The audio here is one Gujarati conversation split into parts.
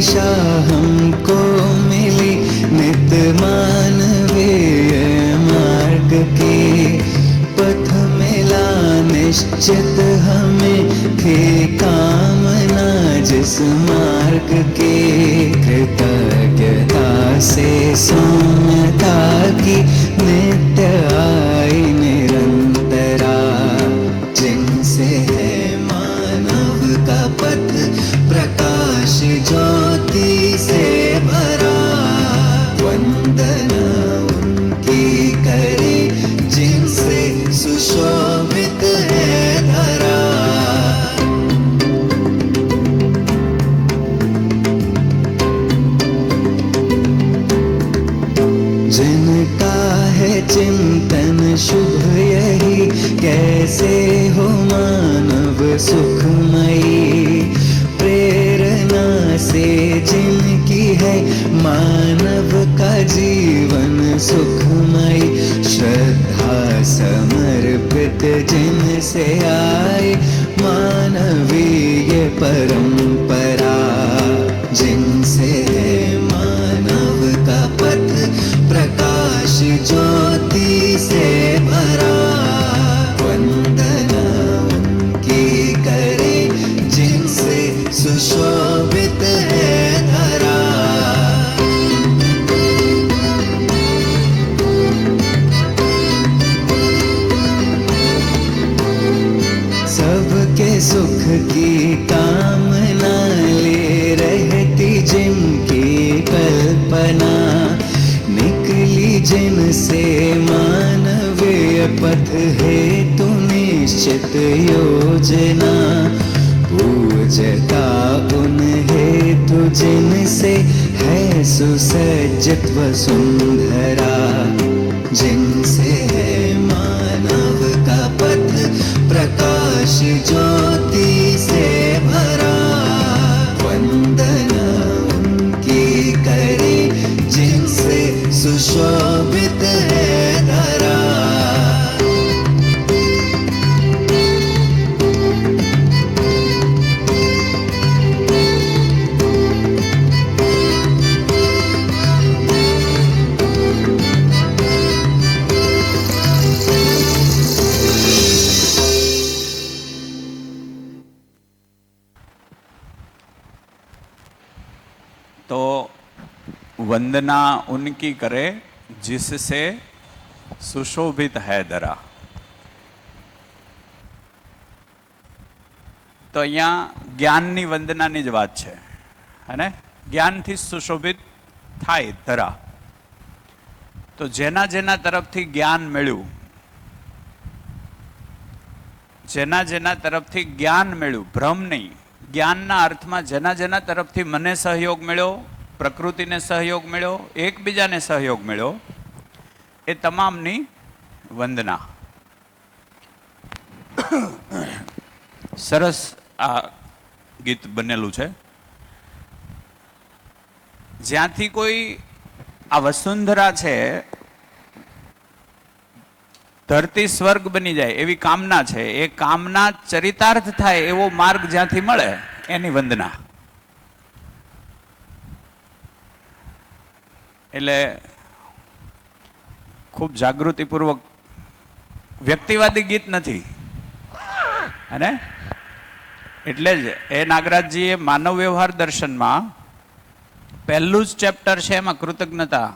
दिशा हमको मिली नित मानवीय मार्ग की, पथ मिला निश्चित हमें थी कामना जिस मार्ग की, कृतज्ञता से सौम्यता की नित्य आई निरंतरा, जिनसे है मानव का पथ प्रकाश ज्योति से भरा, वंदना उनकी करे जिनसे सुशोभित है धरा। जिनका है चिंतन शुभ यही, कैसे हो मानव सुखमयी, प्रेरणा से जिनकी है मानव का जीवन सुखमयी, श्रद्धा समर्पित जिनसे आए मानवीय परंपरा, जिनसे है मानव का पथ प्रकाश ज्योति से भरा, वंदना उनकी करे जिनसे सुशोभित है धरा। सबके सुख की कामना ले रहती जिनकी कल्पना, निकली जिनसे मानवीय पथ हेतु निश्चित योजना, पूजता उन हेतु जिनसे है सुसज्जित वसुंधरा, जिनसे है मानव का पथ प्रकाश ज्योति से भरा, वंदना उनकी करे जिनसे सुशोभित है धरा। तो वंदना उनकी करे जिससे सुशोभित है धरा। તો અહીંયા જ્ઞાનની વંદનાની જ વાત છે, અને જ્ઞાનથી સુશોભિત થાય ધરા. તો જેના જેના તરફથી જ્ઞાન મળ્યું, જેના જેના તરફથી જ્ઞાન મળ્યું, ભ્રમ નહીં, જ્ઞાનના અર્થમાં જેના જેના તરફથી મને સહયોગ મળ્યો, પ્રકૃતિને સહયોગ મળ્યો, એકબીજાને સહયોગ મળ્યો, એ તમામની વંદના. સરસ આ ગીત બનેલું છે. જ્યાંથી કોઈ આ વસુંધરા છે, ધરતી સ્વર્ગ બની જાય એવી કામના છે, એ કામના ચરિતાર્થ થાય એવો માર્ગ જ્યાંથી મળે એની વંદના. એટલે ખૂબ જાગૃતિપૂર્વક, વ્યક્તિવાદી ગીત નથી. અને એટલે જ એ નાગરાજજીએ માનવ વ્યવહાર દર્શનમાં પહેલું જ ચેપ્ટર છે, એમાં કૃતજ્ઞતા,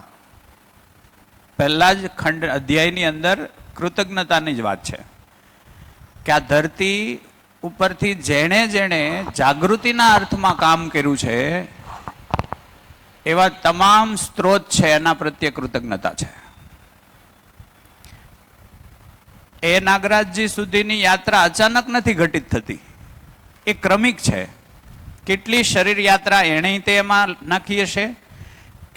પહેલા જ ખંડ અધ્યાયની અંદર કૃતજ્ઞતાની જ વાત છે કે આ ધરતી ઉપરથી જેણે જેણે જાગૃતિના અર્થમાં કામ કર્યું છે એવા તમામ સ્ત્રોત છે, એના પ્રત્યે કૃતજ્ઞતા છે. એ નાગરાજજી સુધીની યાત્રા અચાનક નથી ઘટિત થતી, એ ક્રમિક છે. કેટલી શરીર યાત્રા એણે તે એમાં નાખી હશે,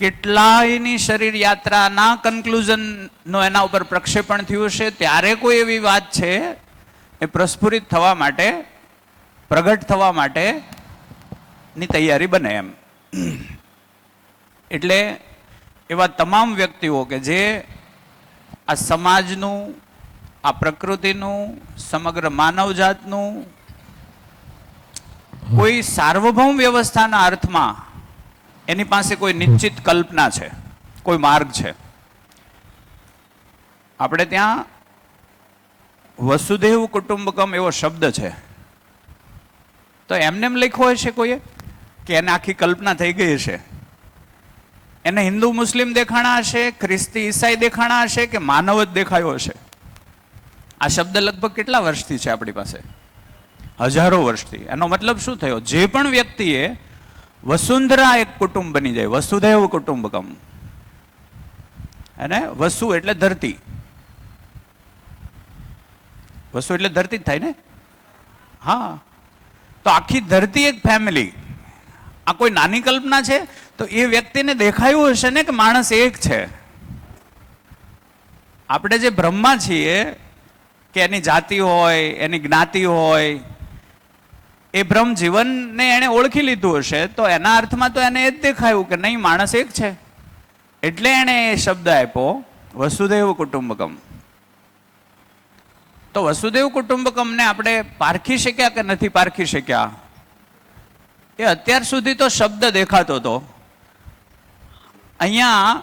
કેટલાયની શરીર યાત્રાના કન્ક્લુઝનનો એના ઉપર પ્રક્ષેપણ થયું હશે, ત્યારે કોઈ એવી વાત છે એ પ્રસ્ફુરિત થવા માટે, પ્રગટ થવા માટે ની તૈયારી બને એમ. એટલે એવા તમામ વ્યક્તિઓ કે જે આ સમાજનું, આ પ્રકૃતિનું, સમગ્ર માનવજાતનું કોઈ સાર્વભૌમ વ્યવસ્થાના અર્થમાં એની પાસે કોઈ નિશ્ચિત કલ્પના છે, કોઈ માર્ગ છે. આપણે ત્યાં વસુધૈવ કુટુંબકમ એવો શબ્દ છે, તો એમને એમ લખ્યો હશે કોઈએ કે એને આખી કલ્પના થઈ ગઈ હશે? એને હિન્દુ મુસ્લિમ દેખાણા હશે, ખ્રિસ્તી ઈસાઈ દેખાણા હશે, કે માનવ જ દેખાયો હશે? આ શબ્દ લગભગ કેટલા વર્ષથી છે આપણી પાસે? હજારો વર્ષથી. એનો મતલબ શું થયો? જે પણ વ્યક્તિએ વસુંધરા એક કુટુંબ બની જાય, વસુધૈવ કુટુંબકમ, અને વસુ એટલે ધરતી, વસુ એટલે ધરતી જ થાય ને? હા, તો આખી ધરતી એક ફેમિલી. આ કોઈ નાની કલ્પના છે? તો એ વ્યક્તિને દેખાયું હશે ને કે માણસ એક છે. આપણે જે બ્રહ્મા છીએ કે એની જાતિ હોય, એની જ્ઞાતિ હોય, એ બ્રહ્મ જીવનને એને ઓળખી લીધું હશે, તો એના અર્થમાં તો એને એ જ દેખાયું કે નહીં, માણસ એક છે. એટલે એને એ શબ્દ આપ્યો વસુધૈવ કુટુંબકમ. તો વસુધૈવ કુટુંબકમને આપણે પારખી શક્યા કે નથી પારખી શક્યા? એ અત્યાર સુધી તો શબ્દ દેખાતો હતો. અહીંયા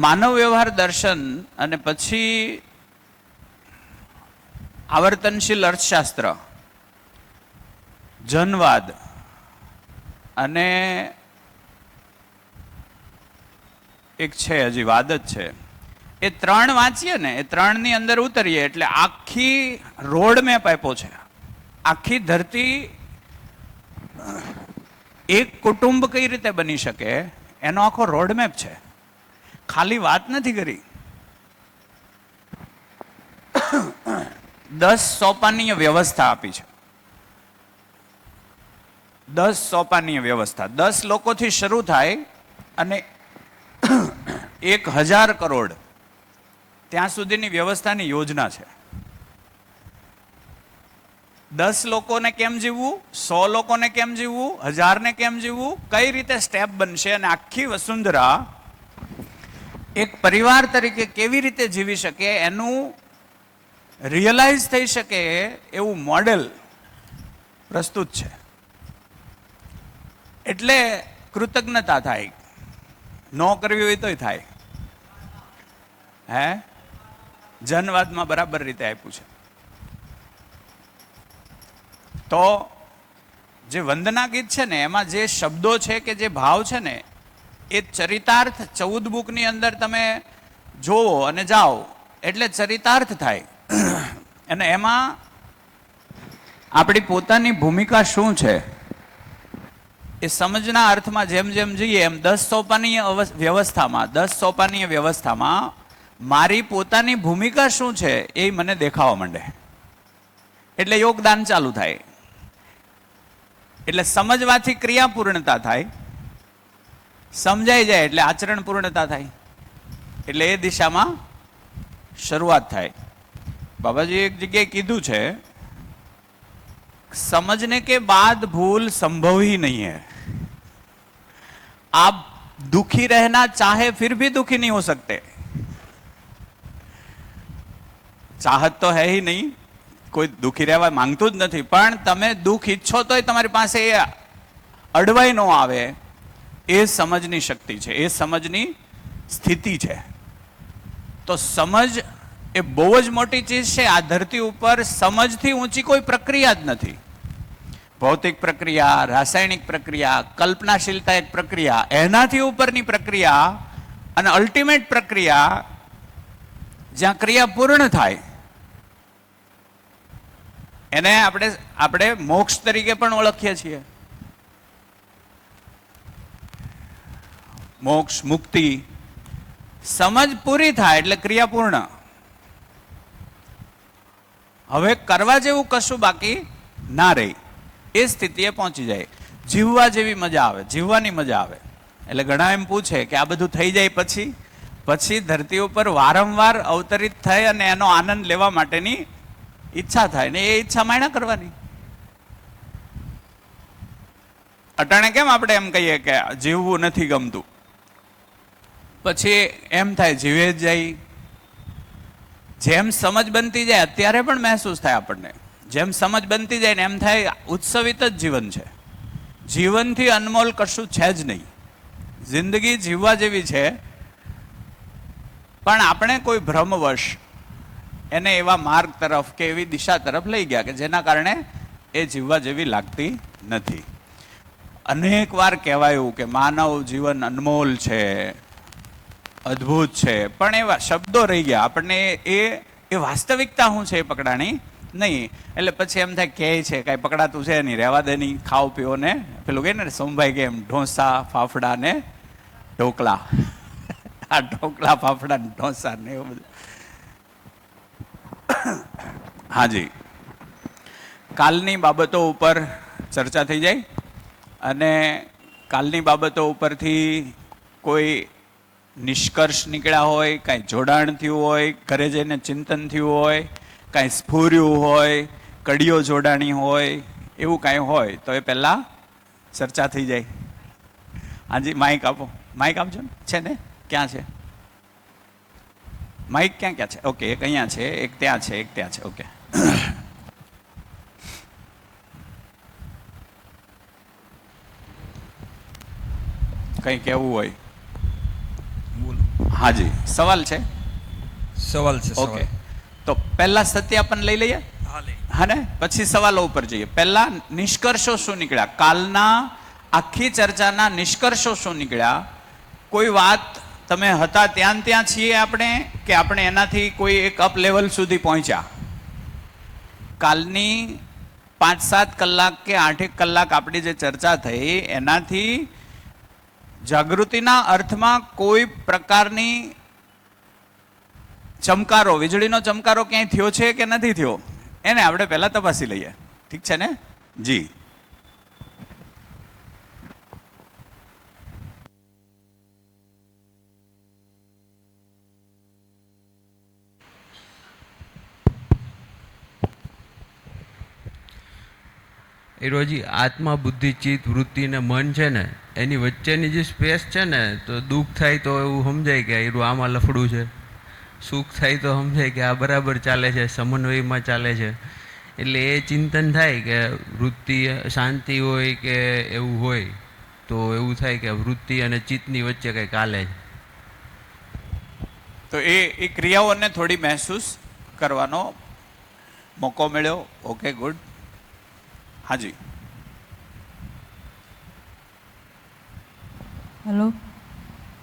માનવ વ્યવહાર દર્શન અને પછી આવર્તનશીલ અર્થશાસ્ત્ર, જનવાદ અને એક છે હજી વાદ જ છે, એ ત્રણ વાંચીએ ને, એ ત્રણની અંદર ઉતરીએ એટલે આખી રોડ મેપ આપ્યો છે. આખી ધરતી એક કુટુંબ કઈ રીતે બની શકે એનો આખો રોડ મેપ છે. ખાલી વાત નથી કરી. 10 સોપાનીય વ્યવસ્થા આપી છે. 10 સોપાનીય વ્યવસ્થા, 10 લોકોથી શરૂ થાય અને 1000 કરોડ ત્યાં સુધીની વ્યવસ્થાની યોજના છે. 10 લોકોને કેમ જીવવું, 100 લોકોને કેમ જીવવું, 1000 ને કેમ જીવવું, કઈ રીતે સ્ટેપ બનશે, અને આખી વસુંધરા એક પરિવાર તરીકે કેવી રીતે જીવી શકે એનું રિયલાઇઝ થઈ શકે એવું મોડેલ પ્રસ્તુત છે. એટલે કૃતજ્ઞતા થાય. ન કરવી હોય તોય થાય. હે, જનવાદમાં બરાબર રીતે આપ્યું છે. તો જે વંદના ગીત છે ને, એમાં જે શબ્દો છે કે જે ભાવ છે ને, એ ચરિતાર્થ 14 બુકની અંદર તમે જોવો અને જાઓ એટલે ચરિતાર્થ થાય. અને એમાં આપણી પોતાની ભૂમિકા શું છે એ સમજના અર્થમાં જેમ જેમ જઈએ એમ 10 સોપાનીય વ્યવસ્થામાં મારી પોતાની ભૂમિકા શું છે એ મને દેખાવા માંડે. એટલે યોગદાન ચાલુ થાય. એટલે સમજવાથી ક્રિયા પૂર્ણતા થાય, સમજાઈ જાય એટલે આચરણ પૂર્ણતા થાય. એટલે એ દિશામાં શરૂઆત થાય. બાબાજી એક જગ્યાએ કીધું છે, समझने के बाद भूल संभव ही नहीं है. आप दुखी रहना चाहे फिर भी दुखी नहीं हो सकते. चाहत तो है ही नहीं, કોઈ દુખી રહેવા માંગતું જ નથી, પણ તમે દુઃખ ઈચ્છો તોય તમારી પાસે એ અડવાઈ ન આવે. એ સમજની શક્તિ છે, એ સમજની સ્થિતિ છે. તો સમજ એ બહુ જ મોટી ચીજ છે. આ ધરતી ઉપર સમજથી ઊંચી કોઈ પ્રક્રિયા જ નથી. ભૌતિક પ્રક્રિયા, રાસાયણિક પ્રક્રિયા, કલ્પનાશીલતા એક પ્રક્રિયા, એનાથી ઉપરની પ્રક્રિયા અને અલ્ટિમેટ પ્રક્રિયા જ્યાં ક્રિયા પૂર્ણ થાય એને આપણે મોક્ષ તરીકે પણ ઓળખીએ છીએ. મોક્ષ, મુક્તિ. સમજ પૂરી થાય એટલે ક્રિયા પૂર્ણ. હવે કરવા જેવું કશું બાકી ના રહી. એ સ્થિતિએ પહોંચી જાય. જીવવા જેવી મજા આવે, જીવવાની મજા આવે. એટલે ઘણા એમ પૂછે કે આ બધું થઈ જાય પછી ધરતી ઉપર વારંવાર અવતરિત થઈ અને એનો આનંદ લેવા માટેની ઈચ્છા થાય ને એ ઈચ્છા માયણા કરવાની. અટાણે કેમ આપણે એમ કહીએ કે જીવવું નથી ગમતું, પછી એમ થાય જીવે જ જાય. જેમ સમજ બનતી જાય અત્યારે પણ મહેસૂસ થાય આપણને, જેમ સમજ બનતી જાય ને એમ થાય ઉત્સવિત જ જીવન છે. જીવનથી અનમોલ કશું છે જ નહીં. જિંદગી જીવવા જેવી છે, પણ આપણે કોઈ ભ્રમવશ એને એવા માર્ગ તરફ કે એવી દિશા તરફ લઈ ગયા કે જેના કારણે એ જીવવા જેવી લાગતી નથી. અનેક વાર કહેવાયું કે માનવ જીવન અનમોલ છે, અદ્ભુત છે, પણ એવા શબ્દો રહી ગયા, આપણને એ વાસ્તવિકતા શું છે એ પકડાણી નહીં. એટલે પછી એમ થાય કહે છે કાંઈ પકડાતું છે નહીં, રહેવા દે નહીં, ખાઓ પીઓ ને પેલું કહે ને સોમભાઈ કે એમ ઢોસા ફાફડા ને ઢોકળા, આ ઢોકળા ફાફડા ને ઢોસા ને એવું બધું. હાજી, કાલની બાબતો ઉપર ચર્ચા થઈ જાય અને કાલની બાબતો ઉપરથી કોઈ નિષ્કર્ષ નીકળ્યા હોય, કાંઈ જોડાણ થયું હોય, ઘરે જઈને ચિંતન થયું હોય, કાંઈ સ્ફૂર્યું હોય, કડીઓ જોડાણી હોય, એવું કાંઈ હોય તો એ પહેલાં ચર્ચા થઈ જાય. હાજી, માઇક આપો, માઇક આપજો ને. છે ને? ક્યાં છે માઇક? ક્યાં ક્યાં છે? ઓકે, એક અહીંયા છે, એક ત્યાં છે, એક ત્યાં છે. ઓકે, કંઈ કહેવું હોય? હાજી, સવાલ છે? સવાલ છે. ઓકે, તો પહેલા સત્યાપન લઈ લઈએ, હા ને, પછી સવાલો ઉપર જઈએ. પહેલા નિષ્કર્ષો શું નીકળ્યા? કાલના આખી ચર્ચાના નિષ્કર્ષો શું નીકળ્યા? કોઈ વાત તમે હતા ત્યાં છીએ આપણે, કે આપણે એનાથી કોઈ એક અપ લેવલ સુધી પહોંચ્યા? કાલની 5-7 કલાક કે 8 કલાક આપણી જે ચર્ચા થઈ એનાથી જાગૃતિના અર્થમાં કોઈ પ્રકારની ચમકારો, વીજળીનો ચમકારો ક્યાંય થયો છે કે નથી થયો, એને આપણે પહેલા તપાસી લઈએ. ઠીક છે ને? જી, એ રોજી આત્મા, બુદ્ધિ, ચિત્ત, વૃત્તિ ને મન છે ને, એની વચ્ચેની જે સ્પેસ છે ને, તો દુઃખ થાય તો એવું સમજાય કે એરું આમાં લફડું છે, સુખ થાય તો સમજાય કે આ બરાબર ચાલે છે, સમન્વયમાં ચાલે છે. એટલે એ ચિંતન થાય કે વૃત્તિ શાંતિ હોય કે એવું હોય, તો એવું થાય કે વૃત્તિ અને ચિત્તની વચ્ચે કંઈક હાલે છે. તો એ ક્રિયાઓને થોડી મહેસૂસ કરવાનો મોકો મળ્યો. Okay, good. હાજી, હલો,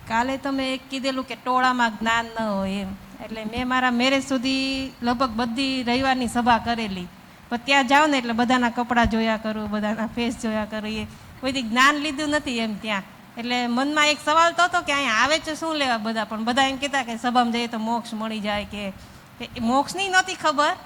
કાલે તમે એક કીધેલું કે ટોળામાં જ્ઞાન ન હોય એમ, એટલે મેં મારા મેરેજ સુધી લગભગ બધી રવિવારની સભા કરેલી, પણ ત્યાં જાઓ ને એટલે બધાના કપડાં જોયા કરું, બધાના ફેસ જોયા કરું, એ કોઈથી જ્ઞાન લીધું નથી એમ ત્યાં. એટલે મનમાં એક સવાલ તો હતો કે અહીંયા આવે છે શું લેવા બધા, પણ બધા એમ કહેતા કે સભામાં જઈએ તો મોક્ષ મળી જાય, કે મોક્ષની નહોતી ખબર,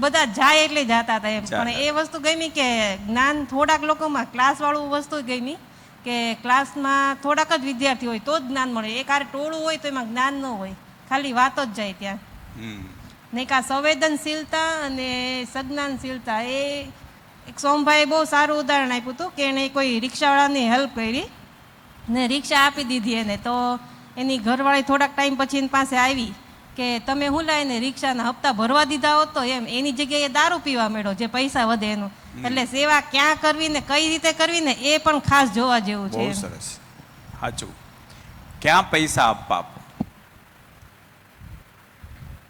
બધા જાય એટલે જતા હતા એમ. પણ એ વસ્તુ ગમી કે જ્ઞાન થોડાક લોકોમાં ક્લાસવાળું વસ્તુ ગમી કે ક્લાસમાં થોડાક જ વિદ્યાર્થી હોય તો જ જ્ઞાન મળે. એક આરે ટોળું હોય તો એમાં જ્ઞાન ન હોય, ખાલી વાતો જ જાય ત્યાં. ને કા સંવેદનશીલતા અને સજ્ઞાનશીલતા, એ એક સોમભાઈએ બહુ સારું ઉદાહરણ આપ્યું હતું કે એણે કોઈ રિક્ષાવાળાની હેલ્પ કરી ને રિક્ષા આપી દીધી એને, તો એની ઘરવાળી થોડાક ટાઈમ પછી એની પાસે આવી કે તમે હું લાવીને રિક્ષાના હપ્તા ભરવા દીધા હોત તો એમ, એની જગ્યાએ દારૂ પીવા માંડ્યો, જે પૈસા વધે એનું. એટલે સેવા ક્યાં કરવી ને કઈ રીતે કરવી ને એ પણ ખાસ જોવા જેવું છે. બહુ સરસ, સાચું. ક્યાં પૈસા આપવા?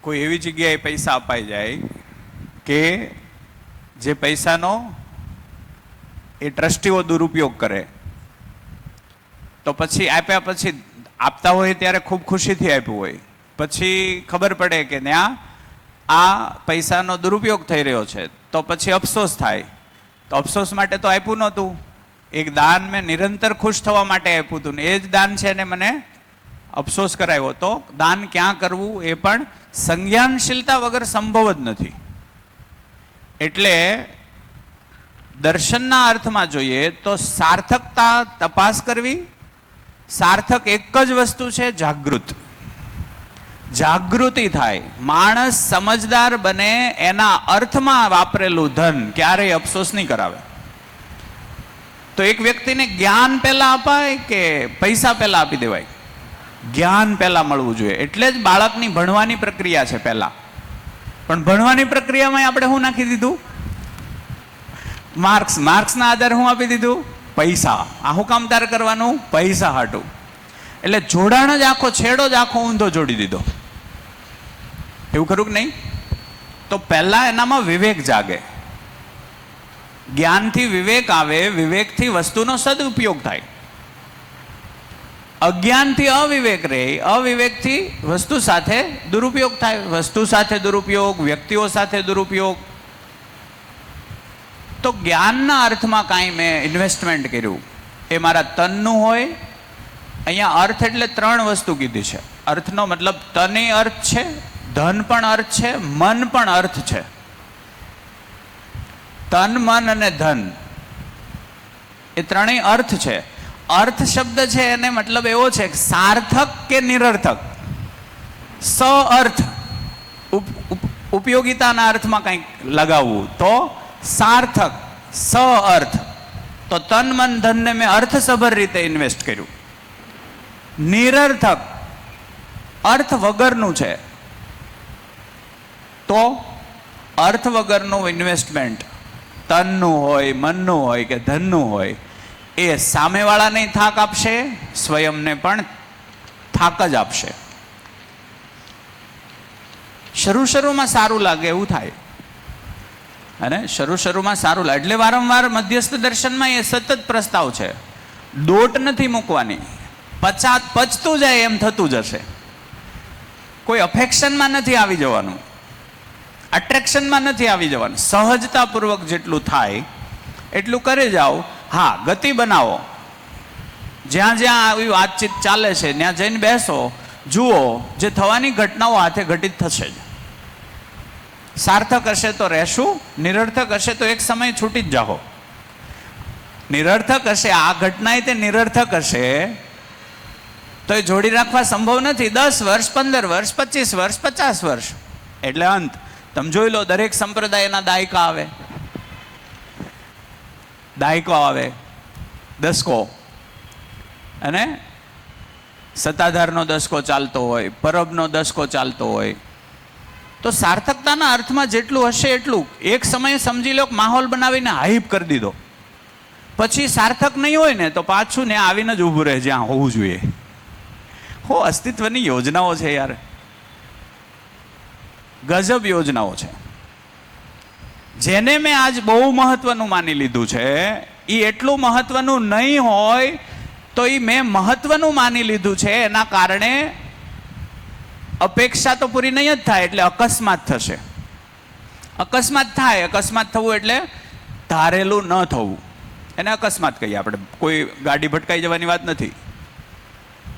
કોઈ એવી જગ્યાએ પૈસા અપાઈ જાય કે જે પૈસાનો એ ટ્રસ્ટીઓ દુરુપયોગ કરે, તો પછી આપ્યા પછી આપતા હોય ત્યારે ખૂબ ખુશીથી આપ્યું હોય, પછી ખબર પડે કે ત્યાં આ પૈસાનો દુરુપયોગ થઈ રહ્યો છે, તો પછી અફસોસ થાય. તો અફસોસ માટે તો આપ્યું નહોતું, એક દાન મેં નિરંતર ખુશ થવા માટે આપ્યું હતું ને એ જ દાન છે ને મને અફસોસ કરાવ્યો. તો દાન ક્યાં કરવું એ પણ સંજ્ઞાનશીલતા વગર સંભવ જ નથી. એટલે દર્શનના અર્થમાં જોઈએ તો સાર્થકતા તપાસ કરવી. સાર્થક એક જ વસ્તુ છે, જાગૃતિ થાય, માણસ સમજદાર બને, એના અર્થમાં વાપરેલું ધન ક્યારેય અફસોસ નહીં કરાવે. તો એક વ્યક્તિને જ્ઞાન પહેલા અપાય કે પૈસા પહેલા આપી દેવાય? જ્ઞાન પહેલા મળવું જોઈએ. એટલે જ બાળકની ભણવાની પ્રક્રિયા છે પહેલા. પણ ભણવાની પ્રક્રિયામાં આપણે શું નાખી દીધું? માર્ક્સના આધારે શું આપી દીધું? પૈસા. આ હું કામ તારે કરવાનું? પૈસા હાટું. એટલે જોડાણ જ આખો, છેડો જ આખો ઊંધો જોડી દીધો. એવું ખરું કે નહીં? તો પહેલા એનામાં વિવેક જાગે, જ્ઞાનથી વિવેક આવે, વિવેકથી વસ્તુનો સદુપયોગ થાય. અજ્ઞાનથી અવિવેક રહે, અવિવેકથી વસ્તુ સાથે દુરુપયોગ થાય. વસ્તુ સાથે દુરુપયોગ, વ્યક્તિઓ સાથે દુરુપયોગ. તો જ્ઞાનના અર્થમાં કાંઈ મેં ઇન્વેસ્ટમેન્ટ કર્યું, એ મારા તનનું હોય. અહીંયા અર્થ એટલે 3 વસ્તુ કીધી છે. અર્થનો મતલબ તન એ અર્થ છે, ધન પણ અર્થ છે, મન પણ અર્થ છે. તન, મન અને ધન એ ત્રણેય અર્થ છે. અર્થ શબ્દ છે એને મતલબ એવો છે કે સાર્થક કે નિરર્થક, સઅર્થ, ઉપયોગિતાના અર્થમાં કંઈક લગાવવું તો સાર્થક, સઅર્થ. તો તન, મન, ધનને મેં અર્થસભર રીતે ઇન્વેસ્ટ કર્યું. નિરર્થક, અર્થ વગરનું છે. તો અર્થ વગરનું ઇન્વેસ્ટમેન્ટ, તનનું હોય, મનનું હોય કે ધનનું હોય, એ સામેવાળાને થાક આપશે, સ્વયંને પણ થાક જ આપશે. શરૂમાં સારું લાગે એવું થાય, અને શરૂમાં સારું લાગે એટલે વારંવાર મધ્યસ્થ દર્શનમાં એ સતત પ્રસ્તાવ છે. દોટ નથી મૂકવાની, પચતું જાય એમ થતું જશે. કોઈ અફેક્શનમાં નથી આવી જવાનું, અટ્રેક્શનમાં નથી આવી જવાનું. સહજતાપૂર્વક જેટલું થાય એટલું કરી જાઓ. હા, ગતિ બનાવો. જ્યાં જ્યાં આવી વાતચીત ચાલે છે ત્યાં જઈને બેસો, જુઓ, જે થવાની ઘટનાઓ હાથે ઘટિત થશે જ. સાર્થક હશે તો રહેશું, નિરર્થક હશે તો એક સમય છૂટી જ જાઓ. નિરર્થક હશે, આ ઘટના તે નિરર્થક હશે તો એ જોડી રાખવા સંભવ નથી. 10 વર્ષ, 15 વર્ષ, 25 વર્ષ, 50 વર્ષ એટલે અંત. તમે જોઈ લો, દરેક સંપ્રદાયના દાયકા આવે, દાયકો આવે, દસકો, અને સત્તાધારનો દસકો ચાલતો હોય, પરબનો દસકો ચાલતો હોય. તો સાર્થકતાના અર્થમાં જેટલું હશે એટલું. એક સમયે સમજી લો, માહોલ બનાવીને હાઈપ કરી દીધો, પછી સાર્થક નહીં હોય ને તો પાછું ને આવીને જ ઊભું રહે જ્યાં હોવું જોઈએ. હો, અસ્તિત્વની યોજનાઓ છે યાર, ગજબ યોજનાઓ છે. જેને મેં આજ બહુ મહત્વનું માની લીધું છે, એ એટલું મહત્વનું નહીં હોય તો એ મેં મહત્વનું માની લીધું છે, એના કારણે અપેક્ષા તો પૂરી નહીં જ થાય, એટલે અકસ્માત થશે. અકસ્માત થાય, અકસ્માત થવું એટલે ધારેલું ન થવું, એને અકસ્માત કહીએ આપણે. કોઈ ગાડી ભટકાઈ જવાની વાત નથી.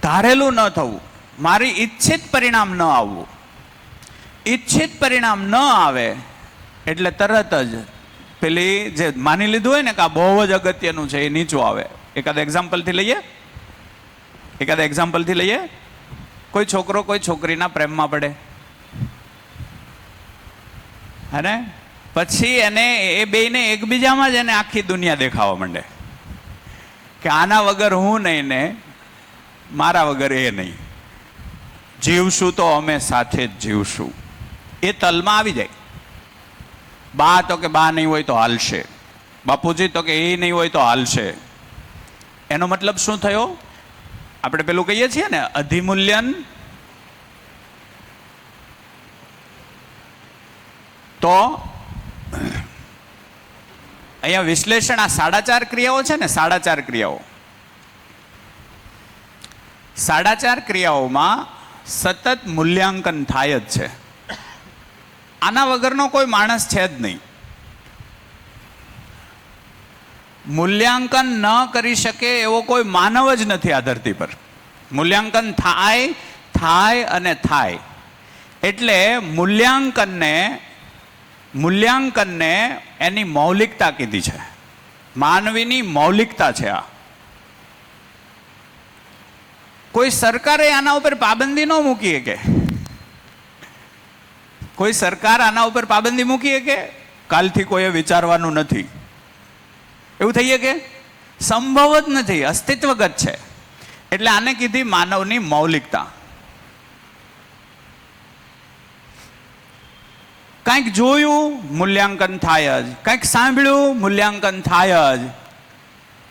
ધારેલું ન થવું, મારી ઈચ્છિત પરિણામ ન આવવું. ઈચ્છિત પરિણામ ન આવે એટલે તરત જ પેલી જે માની લીધું હોય ને કે આ બહુ જ અગત્યનું છે, એ નીચું આવે. એકાદ એક્ઝામ્પલથી લઈએ. કોઈ છોકરો કોઈ છોકરીના પ્રેમમાં પડે, અને પછી એને એ બેયને એકબીજામાં જ એને આખી દુનિયા દેખાવા માંડે કે આના વગર હું નહીં ને મારા વગર એ નહીં, જીવશું તો અમે સાથે જ જીવશું. એ તલમાં આવી જાય. બા તો કે બા નહીં હોય તો હાલશે, બાપુજી તો કે એ નહીં હોય તો હાલશે. એનો મતલબ શું થયો? આપણે પેલું કહીએ છીએ ને, અધિમૂલ્યન. તો અહીંયા વિશ્લેષણ, આ 4.5 ક્રિયાઓ છે ને, 4.5 ક્રિયાઓ, 4.5 ક્રિયાઓમાં સતત મૂલ્યાંકન થાય જ છે. આના વગરનો કોઈ માણસ છે જ નહીં. મૂલ્યાંકન ન કરી શકે એવો કોઈ માનવ જ નથી આ ધરતી પર. મૂલ્યાંકન થાય અને થાય. એટલે મૂલ્યાંકનને એની મૌલિકતા કીધી છે. માનવીની મૌલિકતા છે આ. કોઈ સરકારે આના ઉપર પાબંદી ન મૂકી શકે. કોઈ સરકાર આના ઉપર પાબંદી મૂકી શકે? કાલથી કોઈએ વિચારવાનું નથી એવું થઈ શકે? સંભવ જ નથી, અસ્તિત્વગત છે. એટલે આને કીધી માનવની મૌલિકતા. કંઈક જોયું, મૂલ્યાંકન થાય જ. કંઈક સાંભળ્યું, મૂલ્યાંકન થાય જ.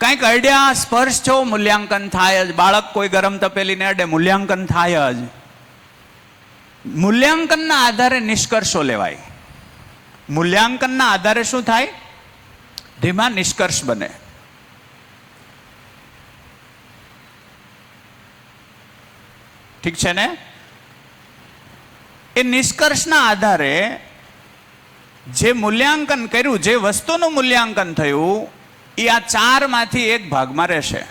કંઈક અડ્યા સ્પર્શ છો, મૂલ્યાંકન થાય જ. બાળક કોઈ ગરમ તપેલીને અડે, મૂલ્યાંકન થાય જ. મૂલ્યાંકનના આધારે નિષ્કર્ષો લેવાય. મૂલ્યાંકનના આધારે શું થાય? ધીમા નિષ્કર્ષ બને. ઠીક છે ને? એ નિષ્કર્ષના આધારે જે મૂલ્યાંકન કર્યું, જે વસ્તુનું મૂલ્યાંકન થયું, એ આ 4માંથી એક ભાગમાં રહેશે.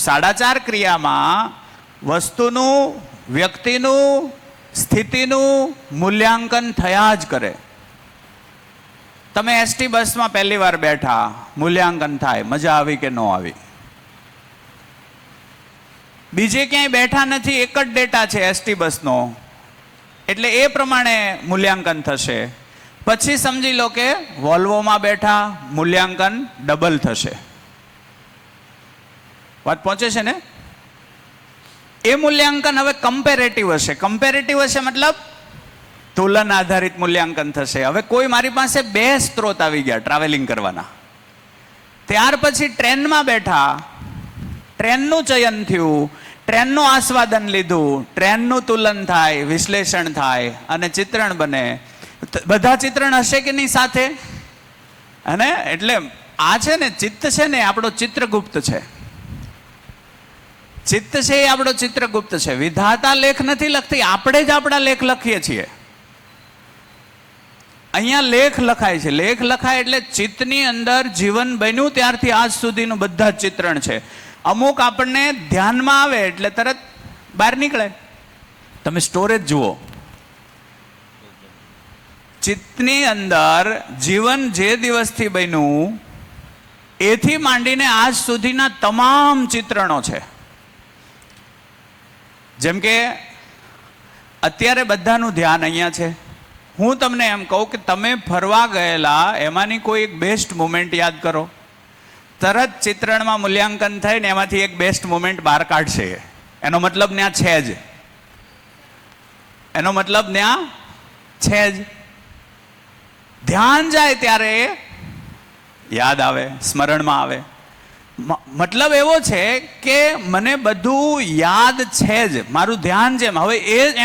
4.5 ક્રિયામાં વસ્તુનું, વ્યક્તિનું, સ્થિતિનું મૂલ્યાંકન થયા જ કરે. તમે એસટી બસમાં પહેલી વાર બેઠા, મૂલ્યાંકન થાય, મજા આવી કે ન આવી. બીજે ક્યાંય બેઠા નથી, એક જ ડેટા છે એસટી બસનો, એટલે એ પ્રમાણે મૂલ્યાંકન થશે. પછી સમજી લો કે વોલ્વોમાં બેઠા, મૂલ્યાંકન ડબલ થશે. વાત પહોંચે છે ને? એ મૂલ્યાંકન હવે કમ્પેરેટિવ હશે. કમ્પેરેટિવ હશે મતલબ તુલન આધારિત મૂલ્યાંકન થશે. હવે કોઈ મારી પાસે 2 સ્ત્રોત આવી ગયા ટ્રાવેલિંગ કરવાના. ત્યાર પછી ટ્રેનમાં બેઠા, ટ્રેનનું ચયન થયું, ટ્રેનનું આસ્વાદન લીધું, ટ્રેનનું તુલન થાય, વિશ્લેષણ થાય અને ચિત્રણ બને. બધા ચિત્રણ હશે કે નહીં સાથે? અને એટલે આ છે ને, ચિત્ત છે ને, આપણો ચિત્રગુપ્ત છે. ચિત્ત છે એ આપણો ચિત્રગુપ્ત છે. વિધાતા લેખ નથી લખતી, આપણે જ આપણા લેખ લખીએ છીએ. અહીંયા લેખ લખાય છે. લેખ લખાય એટલે ચિત્તની અંદર જીવન બન્યું ત્યારથી આજ સુધીનું બધા જ ચિત્રણ છે. અમુક આપણને ધ્યાનમાં આવે એટલે તરત બહાર નીકળે. તમે સ્ટોરેજ જુઓ, ચિત્તની અંદર જીવન જે દિવસથી બન્યું એથી માંડીને આજ સુધીના તમામ ચિત્રણો છે. જેમ કે અત્યારે બધાનું ધ્યાન અહીંયા છે. હું તમને એમ કહું કે તમે ફરવા ગયેલા એમાંની કોઈ એક બેસ્ટ મુમેન્ટ યાદ કરો. તરત ચિત્રણમાં મૂલ્યાંકન થઈને એમાંથી એક બેસ્ટ મુમેન્ટ બહાર કાઢશે. એનો મતલબ ત્યાં છે જ. એનો મતલબ ત્યાં છે જ. ધ્યાન જાય ત્યારે યાદ આવે, સ્મરણમાં આવે. મતલબ એવો છે કે મને બધું યાદ છે જ, મારું ધ્યાન છે. હવે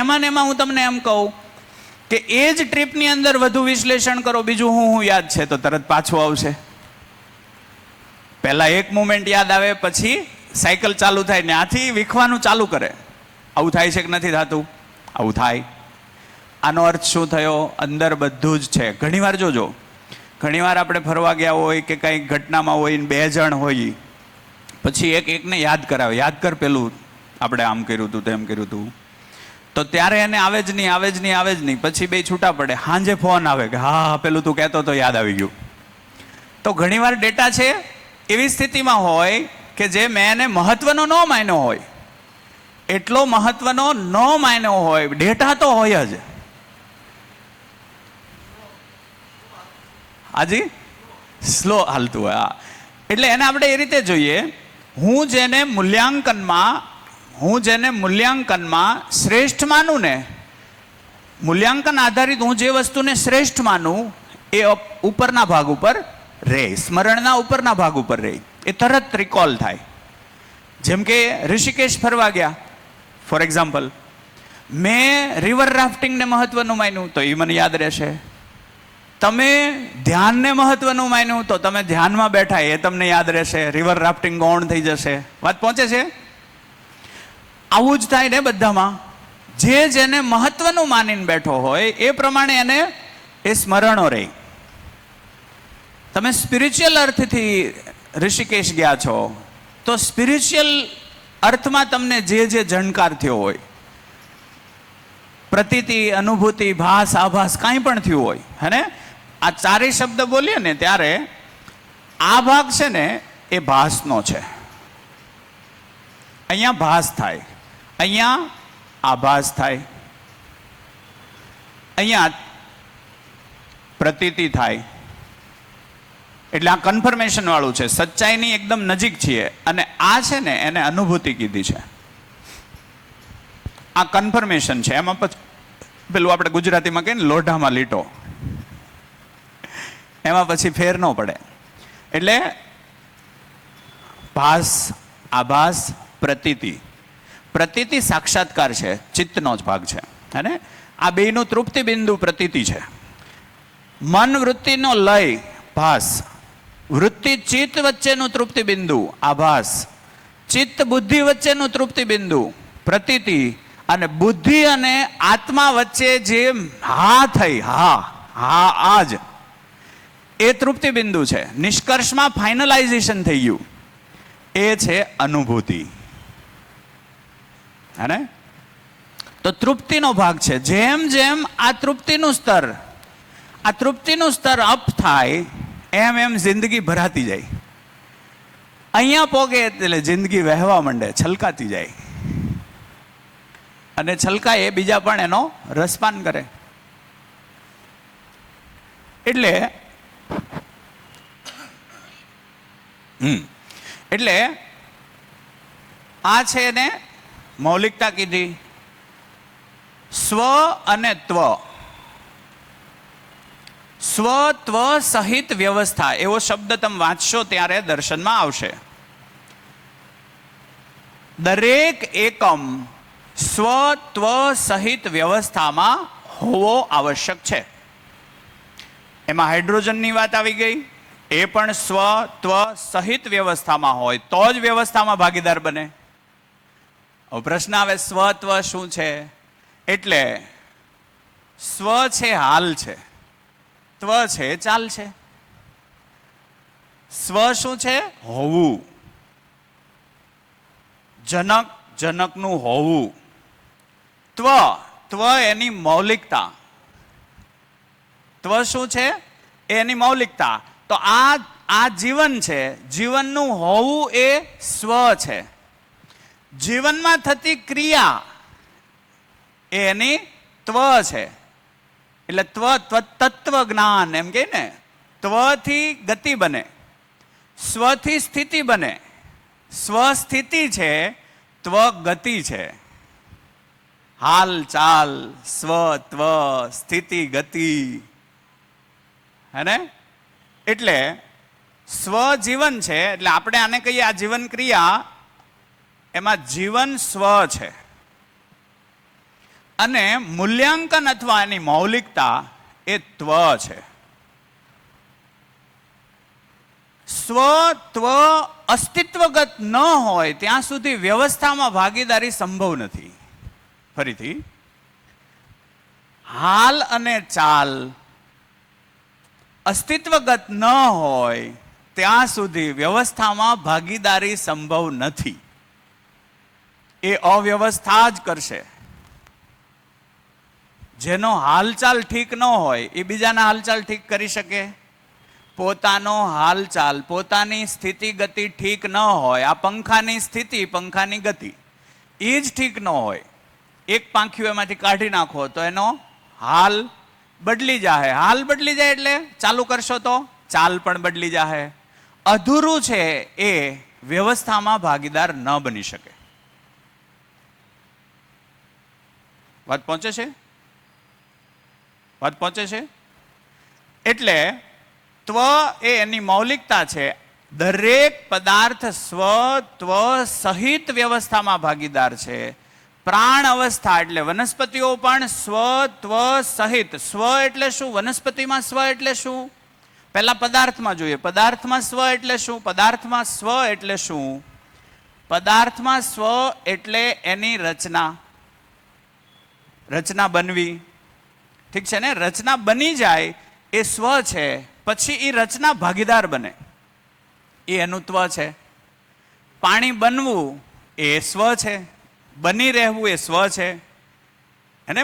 એમાં ને એમાં હું તમને એમ કહું કે એ જ ટ્રીપની અંદર વધુ વિશ્લેષણ કરો, બીજું હું યાદ છે તો તરત પાછું આવશે. પહેલા એક મુમેન્ટ યાદ આવે, પછી સાયકલ ચાલુ થાય, ત્યાંથી વીખવાનું ચાલુ કરે. આવું થાય છે કે નથી થતું? આવું થાય. આનો અર્થ શું થયો? અંદર બધું જ છે. ઘણીવાર જોજો, ઘણીવાર આપણે ફરવા ગયા હોય કે કંઈક ઘટનામાં હોય ને 2 જણ હોય, પછી એકને યાદ કરાવે, યાદ કર પેલું આપણે આમ કર્યું હતું, તેમ કર્યું હતું. તો ત્યારે એને આવે જ નહીં, આવે જ નહીં, આવે જ નહીં. પછી 2 છૂટા પડે, સાંજે ફોન આવે કે હા પેલું તું કહેતો તો યાદ આવી ગયું. તો ઘણીવાર ડેટા છે એવી સ્થિતિમાં હોય કે જે મેં એને મહત્વનો ન માન્યો હોય, એટલો મહત્વનો ન માન્યો હોય, ડેટા તો હોય જ. હાજી, સ્લો હાલતું હોય. એટલે એને આપણે એ રીતે જોઈએ. હું જેને મૂલ્યાંકનમાં શ્રેષ્ઠ માનું ને, મૂલ્યાંકન આધારિત હું જે વસ્તુને શ્રેષ્ઠ માનું એ ઉપરના ભાગ ઉપર રહે, સ્મરણના ઉપરના ભાગ ઉપર રહે, એ તરત રિકોલ થાય. જેમ કે ઋષિકેશ ફરવા ગયા, ફોર એક્ઝામ્પલ, મેં રિવર રાફ્ટિંગને મહત્વનું માન્યું તો એ મને યાદ રહેશે. તમે ધ્યાનને મહત્વનું માન્યું તો તમે ધ્યાનમાં બેઠા એ તમને યાદ રહેશે. રિવર રાફ્ટિંગ ગૌણ થઈ જશે. વાત પહોંચે છે? આવું જ થાય ને બધામાં. જેને મહત્વનું માનીને બેઠો હોય એ પ્રમાણે એને એ સ્મરણો રહે. તમે સ્પિરિચ્યુઅલ અર્થથી ઋષિકેશ ગયા છો તો સ્પિરિચ્યુઅલ અર્થમાં તમને જે જણકાર થયો હોય, પ્રતીતિ, અનુભૂતિ, ભાસ, આભાસ કાંઈ પણ થયું હોય, હે ને, આ 4 શબ્દ બોલીએ ને ત્યારે આ ભાગ છે ને એ ભાસનો છે. અહીંયા ભાસ થાય, અહીંયા આભાસ થાય, અહીંયા પ્રતીતિ થાય. એટલે આ કન્ફર્મેશન વાળું છે, સચ્ચાઈની એકદમ નજીક છીએ. અને આ છે ને એને અનુભૂતિ કીધી છે. આ કન્ફર્મેશન છે. એમાં પછી પેલું આપણે ગુજરાતીમાં કહીએ ને લોઢામાં લીટો, એમાં પછી ફેર ન પડે. એટલે ભાસ, આભાસ, પ્રતીતિ. પ્રતીતિ સાક્ષાત્કાર છે, ચિત્તનો જ ભાગ છે. અને આ બેયનું તૃપ્તિ બિંદુ પ્રતીતિ છે. મન વૃત્તિનો લય ભાસ, વૃત્તિ ચિત્ત વચ્ચેનું તૃપ્તિ બિંદુ આભાસ, ચિત્ત બુદ્ધિ વચ્ચેનું તૃપ્તિ બિંદુ પ્રતીતિ, અને બુદ્ધિ અને આત્મા વચ્ચે જે હા થઈ, આજ એ તૃપ્તિ બિંદુ છે. નિષ્કર્ષમાં ફાઇનલાઇઝેશન થઈ ગયું, એ છે અનુભૂતિ. હે? તો તૃપ્તિનો ભાગ છે. જેમ જેમ આ તૃપ્તિનું સ્તર અપ થાય એમ એમ જિંદગી ભરાતી જાય. અહીંયા પોગે એટલે જિંદગી વહેવા માંડે, છલકાતી જાય. અને છલકાય એ બીજા પણ એનો રસપાન કરે. એટલે આ છે એને મૌલિકતા કીધી. સ્વ અને ત્વ, સ્વ ત્વ સહિત વ્યવસ્થા એવો શબ્દ તમે વાંચશો ત્યારે દર્શનમાં આવશે. દરેક એકમ સ્વ ત્વ સહિત વ્યવસ્થામાં હોવો આવશ્યક છે. એમાં હાઇડ્રોજનની વાત આવી ગઈ, એ પણ સ્વ ત્વ સહિત વ્યવસ્થામાં હોય તો જ વ્યવસ્થામાં ભાગીદાર બને. હવે પ્રશ્ન આવે સ્વત્વ શું છે? એટલે સ્વ છે હાલ છે, ત્વ છે ચાલ છે. સ્વ શું છે? હોવું, જનકનું હોવું. ત્વ એની મૌલિકતા. ત્વ શું છે? એની મૌલિકતા. તો આ જીવન છે, જીવનનું હોવું એ સ્વ છે. જીવનમાં થતી ક્રિયા એ એની ત્વ છે. એટલે તત્વ જ્ઞાન એમ કે ને, ત્વથી ગતિ બને, સ્વથી સ્થિતિ બને. સ્વ સ્થિતિ છે, ત્વ ગતિ છે. હાલ ચાલ, સ્વ ત્વ, સ્થિતિ ગતિ. હે ને? એટલે સ્વ જીવન છે. એટલે આપણે આને કહીએ આ જીવન ક્રિયા, એમાં જીવન સ્વ છે. અને મૂલ્યાંકન અથવા એની મૌલિકતા એ ત્વ છે. સ્વ ત્વ અસ્તિત્વગત ન હોય ત્યાં સુધી વ્યવસ્થામાં ભાગીદારી સંભવ નથી. ફરીથી, હાલ અને ચાલ અસ્તિત્વગત ન હોય ત્યાં સુધી વ્યવસ્થામાં ભાગીદારી સંભવ નથી. એ અવ્યવસ્થા જ કરશે. જેનો હાલચાલ ઠીક ન હોય એ બીજાના હાલચાલ ઠીક કરી શકે? પોતાનો હાલચાલ, પોતાની સ્થિતિ ગતિ ઠીક ન હોય, આ પંખાની સ્થિતિ, પંખાની ગતિ એ જ ઠીક ન હોય, એક પાંખીઓ એમાંથી કાઢી નાખો તો એનો હાલ બદલી જાય. હાલ બદલી જાય એટલે ચાલુ કરશો તો ચાલ પણ બદલી જાય. અધૂરું છે એ વ્યવસ્થામાં ભાગીદાર ન બની શકે. વાત પહોંચે છે? વાત પહોંચે છે? એટલે ત્વ એ એની મૌલિકતા છે. દરેક પદાર્થ સ્વ ત્વ સહિત વ્યવસ્થામાં ભાગીદાર છે. પ્રાણ અવસ્થા એટલે વનસ્પતિઓ પણ સ્વ ત્વ સહિત. સ્વ એટલે શું? વનસ્પતિમાં સ્વ એટલે શું? પહેલા પદાર્થમાં જોઈએ. પદાર્થમાં સ્વ એટલે શું? પદાર્થમાં સ્વ એટલે શું? પદાર્થમાં સ્વ એટલે એની રચના, રચના બનવી. ઠીક છે ને? રચના બની જાય એ સ્વ છે. પછી એ રચના ભાગીદાર બને એ એનું ત્વ છે. પાણી બનવું એ સ્વ છે, બની રહેવું એ સ્વ છે. અને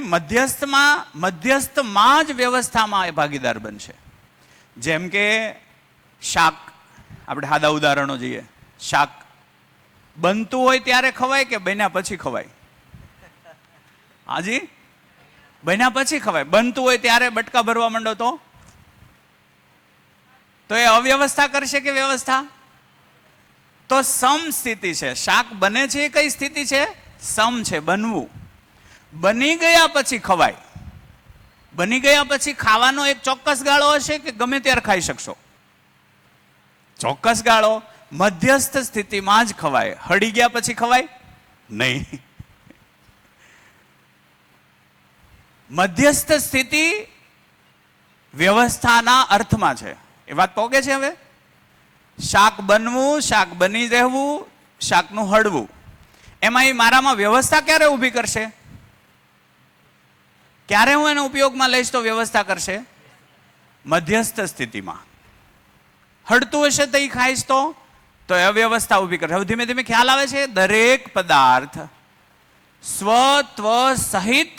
મધ્યસ્થમાં જ વ્યવસ્થામાં એ ભાગીદાર બનશે. જેમ કે શાક, આપણે સાદા ઉદાહરણો જોઈએ. શાક બનતું હોય ત્યારે ખવાય કે બન્યા પછી ખવાય? હાજી, બન્યા પછી ખવાય. બનતું હોય ત્યારે બટકા ભરવા માંડો તો એ અવ્યવસ્થા કરશે કે વ્યવસ્થા? તો સમ સ્થિતિ છે. શાક બને છે એ કઈ સ્થિતિ છે? સમ છે, બનવું. બની ગયા પછી ખવાય. બની ગયા પછી ખાવાનો એક ચોક્કસ ગાળો હશે કે ગમે ત્યારે ખાઈ શકશો? ચોક્કસ ગાળો. મધ્યસ્થ સ્થિતિમાં જ ખવાય. હળી ગયા પછી ખવાય નહીં. મધ્યસ્થ સ્થિતિ વ્યવસ્થાના અર્થમાં છે. એ વાત પોગે છે. હવે શાક બનવું, શાક બની રહેવું, શાકનું હળવું, એમાં એ મારામાં વ્યવસ્થા ક્યારે ઊભી કરશે? ક્યારે હું એને ઉપયોગમાં લઈશ તો વ્યવસ્થા કરશે? મધ્યસ્થ સ્થિતિમાં. હળતું હશે તો એ ખાઈશ તો એ અવ્યવસ્થા ઊભી કરશે. હવે ધીમે ધીમે ખ્યાલ આવે છે, દરેક પદાર્થ સ્વત્વ સહિત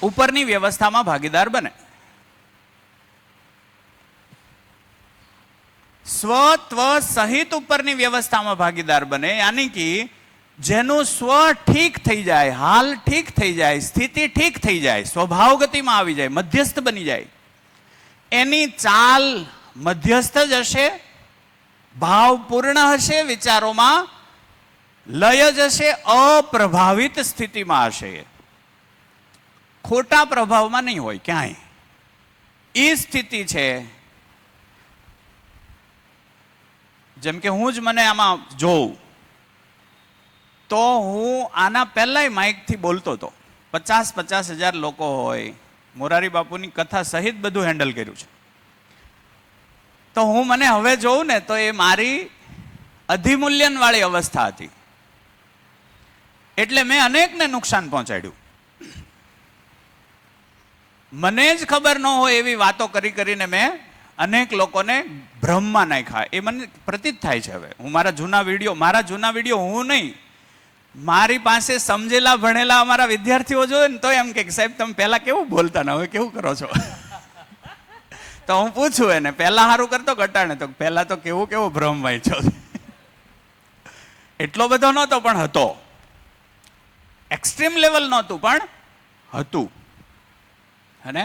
ઉપરની વ્યવસ્થામાં ભાગીદાર બને. સ્વત્વ સહિત ઉપરની વ્યવસ્થામાં ભાગીદાર બને, યાની કે જેનું સ્વ ઠીક થઈ જાય, હાલ ઠીક થઈ જાય, સ્થિતિ ઠીક થઈ જાય, સ્વભાવ ગતિમાં આવી જાય, મધ્યસ્થ બની જાય, એની ચાલ મધ્યસ્થ જ હશે, ભાવપૂર્ણ હશે, વિચારોમાં લય જ હશે, અપ્રભાવિત સ્થિતિમાં હશે, ખોટા પ્રભાવમાં નહીં હોય ક્યાંય. એ સ્થિતિ છે. જેમ કે હું જ મને આમાં જોઉં તો હું આના પહેલાંય માઇકથી બોલતો હતો. 50,000 લોકો હોય, મોરારી બાપુની કથા સહિત બધું હેન્ડલ કર્યું છે. તો હું મને હવે જોઉં ને તો એ મારી અધિમૂલ્યનવાળી અવસ્થા હતી. એટલે મેં અનેકને નુકસાન પહોંચાડ્યું. મને જ ખબર ન હોય એવી વાતો કરી કરીને મેં અનેક લોકોને ભ્રમમાં નાખ્યા. એ મને પ્રતીત થાય છે. હવે હું મારા જૂના વિડીયો હું નહીં, મારી પાસે સમજેલા ભણેલા અમારા વિદ્યાર્થીઓ જોઈએ ને તો એમ કે સાહેબ તમે પહેલા કેવું બોલતા ને હવે કેવું કરો છો. તો હું પૂછું એને, પહેલા સારું કરતો ઘટાડે તો પહેલા તો કેવો ભ્રમ વાંચ્યો. એટલો બધો નહોતો પણ હતો. એક્સ્ટ્રીમ લેવલ નહોતું પણ હતું. અને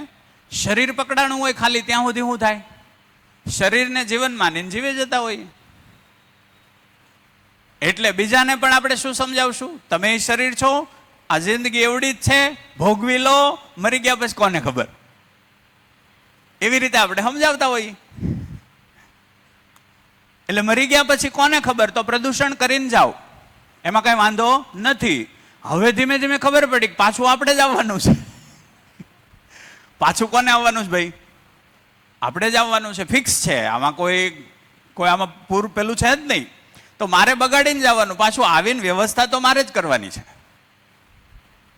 શરીર પકડાણું હોય ખાલી ત્યાં સુધી શું થાય? શરીરને જીવન માનીને જીવે જતા હોય. એટલે બીજાને પણ આપણે શું સમજાવશું? તમે શરીર છો, આ જિંદગી એવડી જ છે, ભોગવી લો, મરી ગયા પછી કોને ખબર? એવી રીતે આપણે સમજાવતા હોઈએ. એટલે મરી ગયા પછી કોને ખબર? તો પ્રદૂષણ કરીને જાઓ, એમાં કઈ વાંધો નથી. હવે ધીમે ધીમે ખબર પડી કે પાછું આપણે જ આવવાનું છે. પાછું કોને આવવાનું છે ભાઈ? આપણે જ આવવાનું છે, ફિક્સ છે. આમાં કોઈ આમાં પૂર પેલું છે જ નહીં. તો મારે બગાડીને જવાનું, પાછું આવીને વ્યવસ્થા તો મારે જ કરવાની છે.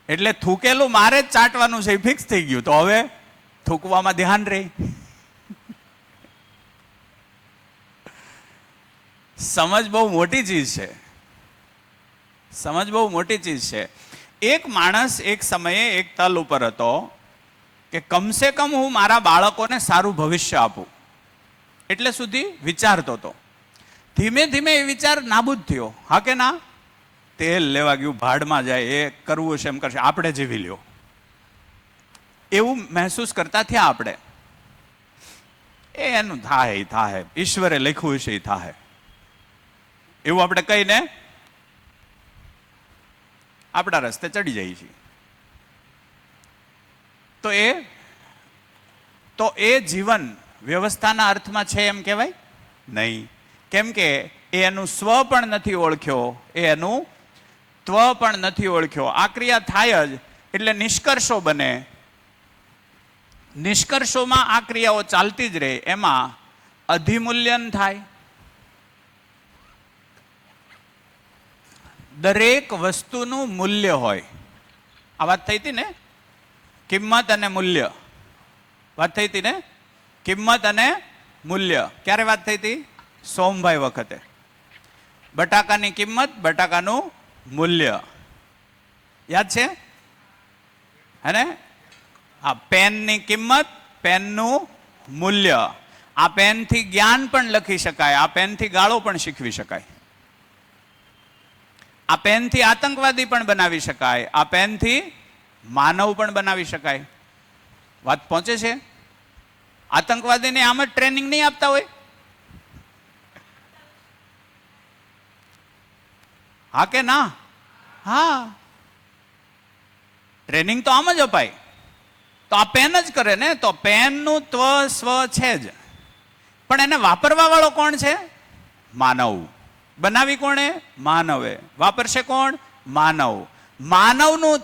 એટલે થૂકેલું મારે જ ચાટવાનું છે, એ ફિક્સ થઈ ગયું. તો હવે થૂકવામાં ધ્યાન રહે. સમજ બહુ મોટી ચીજ છે. સમજ બહુ મોટી ચીજ છે. એક માણસ એક સમયે એક તલ ઉપર હતો કે કમસે કમ હું મારા બાળકોને સારું ભવિષ્ય આપું, એટલે સુધી વિચારતો હતો. ધીમે ધીમે એ વિચાર નાબૂદ થયો. હા કે ના? તેલ લેવા ગયું, ભાડમાં જાય, એ કરવું છે એમ કરશે, આપણે જીવી લ્યો, એવું મહેસૂસ કરતા થયા આપણે. એનું થાય, ઈશ્વરે લખ્યું છે એ થાય, એવું આપણે કહીને આપણા રસ્તે ચડી જઈએ છીએ. તો એ જીવન વ્યવસ્થાના અર્થમાં છે એમ કહેવાય નહીં. કેમ કે એ એનું સ્વ પણ નથી ઓળખ્યો, એ એનું ત્વ પણ નથી ઓળખ્યો. આ ક્રિયા થાય જ એટલે નિષ્કર્ષો બને. નિષ્કર્ષોમાં આ ક્રિયાઓ ચાલતી જ રહે, એમાં અધિમૂલ્યન થાય. દરેક વસ્તુનું મૂલ્ય હોય. આ વાત થઈ હતી ને, કિંમત અને મૂલ્ય. વાત થઈ હતી ને, કિંમત અને મૂલ્ય. ક્યારે વાત થઈ હતી? સોમભાઈ વખતે. બટાકાની કિંમત, બટાકાનું મૂલ્ય. યાદ છે? હે? આ પેનની કિંમત, પેનનું મૂલ્ય. આ પેનથી જ્ઞાન પણ લખી શકાય, આ પેનથી ગાળો પણ શીખવી શકાય, આ પેનથી આતંકવાદી પણ બનાવી શકાય, આ પેનથી માનવ પણ બનાવી શકાય. વાત પહોંચે છે? આતંકવાદીને આમ જ ટ્રેનિંગ નહીં આપતા હોય? હા કે ના? હા, ટ્રેનિંગ તો આમ જ અપાય. તો આ પેન જ કરે ને, તો પેનનું ત્વ સ્વ છે જ. પણ એને વાપરવા વાળો કોણ છે? માનવ. બનાવી કોણે? માનવે. વાપરશે કોણ? માનવ. માનવનું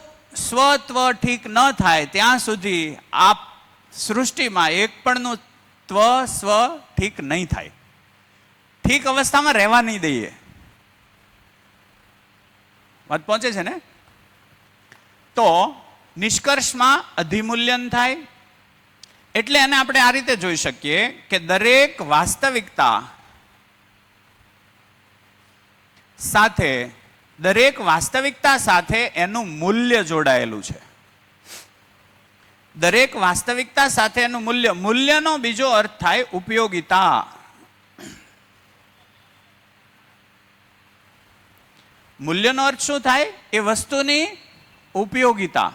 સ્વત્વ ઠીક ન થાય ત્યાં સુધી આ સૃષ્ટિમાં એક પણનું સ્વ ઠીક નહીં થાય. ઠીક અવસ્થામાં રહેવા નહીં દઈએ. વાત પહોંચે છે ને? તો નિષ્કર્ષમાં અધિમૂલ્યન થાય. એટલે એને આપણે આ રીતે જોઈ શકીએ કે દરેક વાસ્તવિકતા સાથે એનું મૂલ્ય જોડાયેલું છે. દરેક વાસ્તવિકતા સાથે એનું મૂલ્યનો બીજો અર્થ થાય ઉપયોગિતા. મૂલ્યનો અર્થ શું થાય? એ વસ્તુની ઉપયોગિતા.